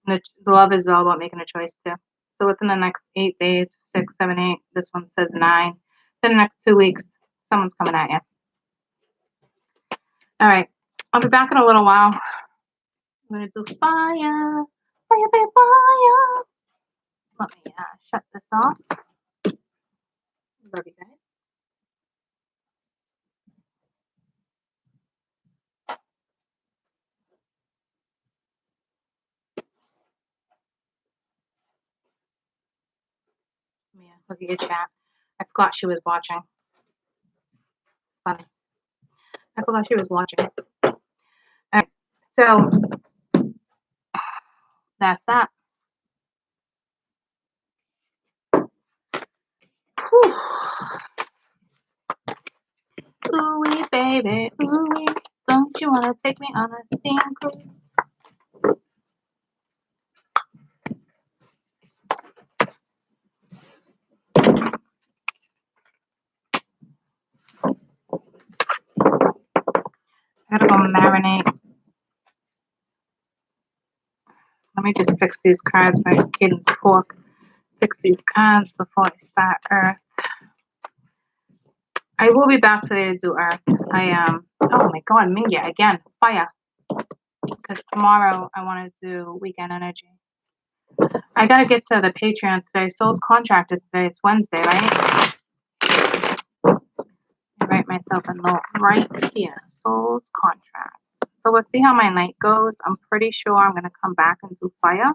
Speaker 1: The love is all about making a choice too. So within the next 8 days, 6, 7, 8, this one says 9. Then the next 2 weeks, someone's coming at you. All right. I'll be back in a little while. I'm going to do fire. Fire, fire, fire. Let me shut this off. Love you guys. Yeah, look at your chat. I forgot she was watching. It's funny. I forgot she was watching. All right. So that's that. Whew. Ooh-wee, baby. Ooh-wee. Don't you want to take me on a steam cruise? I gotta go marinate. Let me just fix these cards for Kidding's pork. Fix these cards before I start Earth. I will be back today to do Earth. Oh my god, Mingya again. Fire. Because tomorrow I want to do weekend energy. I gotta get to the Patreon today. Soul's contract is today. It's Wednesday, right? I write myself a note right here. Soul's contract. So let's see how my night goes. I'm pretty sure I'm gonna come back and do fire.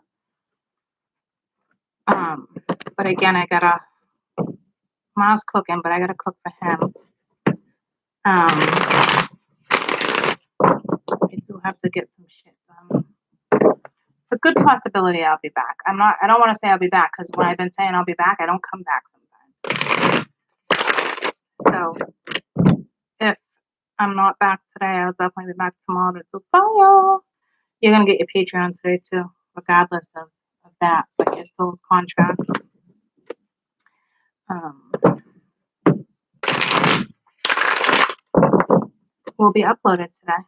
Speaker 1: But again, I gotta. Ma's cooking, but I gotta cook for him. I do have to get some shit done. It's a good possibility I'll be back. I don't want to say I'll be back because when I've been saying I'll be back, I don't come back sometimes. So if I'm not back today, I'll definitely be back tomorrow to fire. You're going to get your Patreon today too, regardless of that, but your soul's contract will be uploaded today.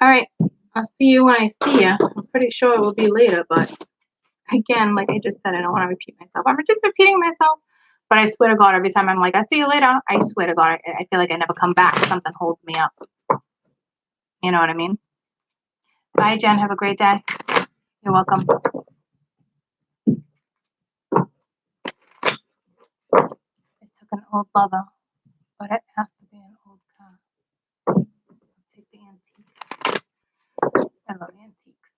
Speaker 1: All right. I'll see you when I see you. I'm pretty sure it will be later, but again, like I just said, I don't want to repeat myself. I'm just repeating myself, but I swear to God, every time I'm like, I'll see you later, I swear to God, I feel like I never come back. Something holds me up. You know what I mean? Bye, Jen. Have a great day. You're welcome. It took an old lover, but it has to be an old car. I'll take the antique. I love antiques.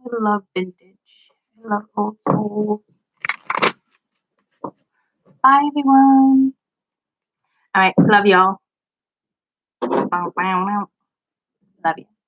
Speaker 1: I love vintage. I love old souls. Bye, everyone. All right. Love y'all. Love you.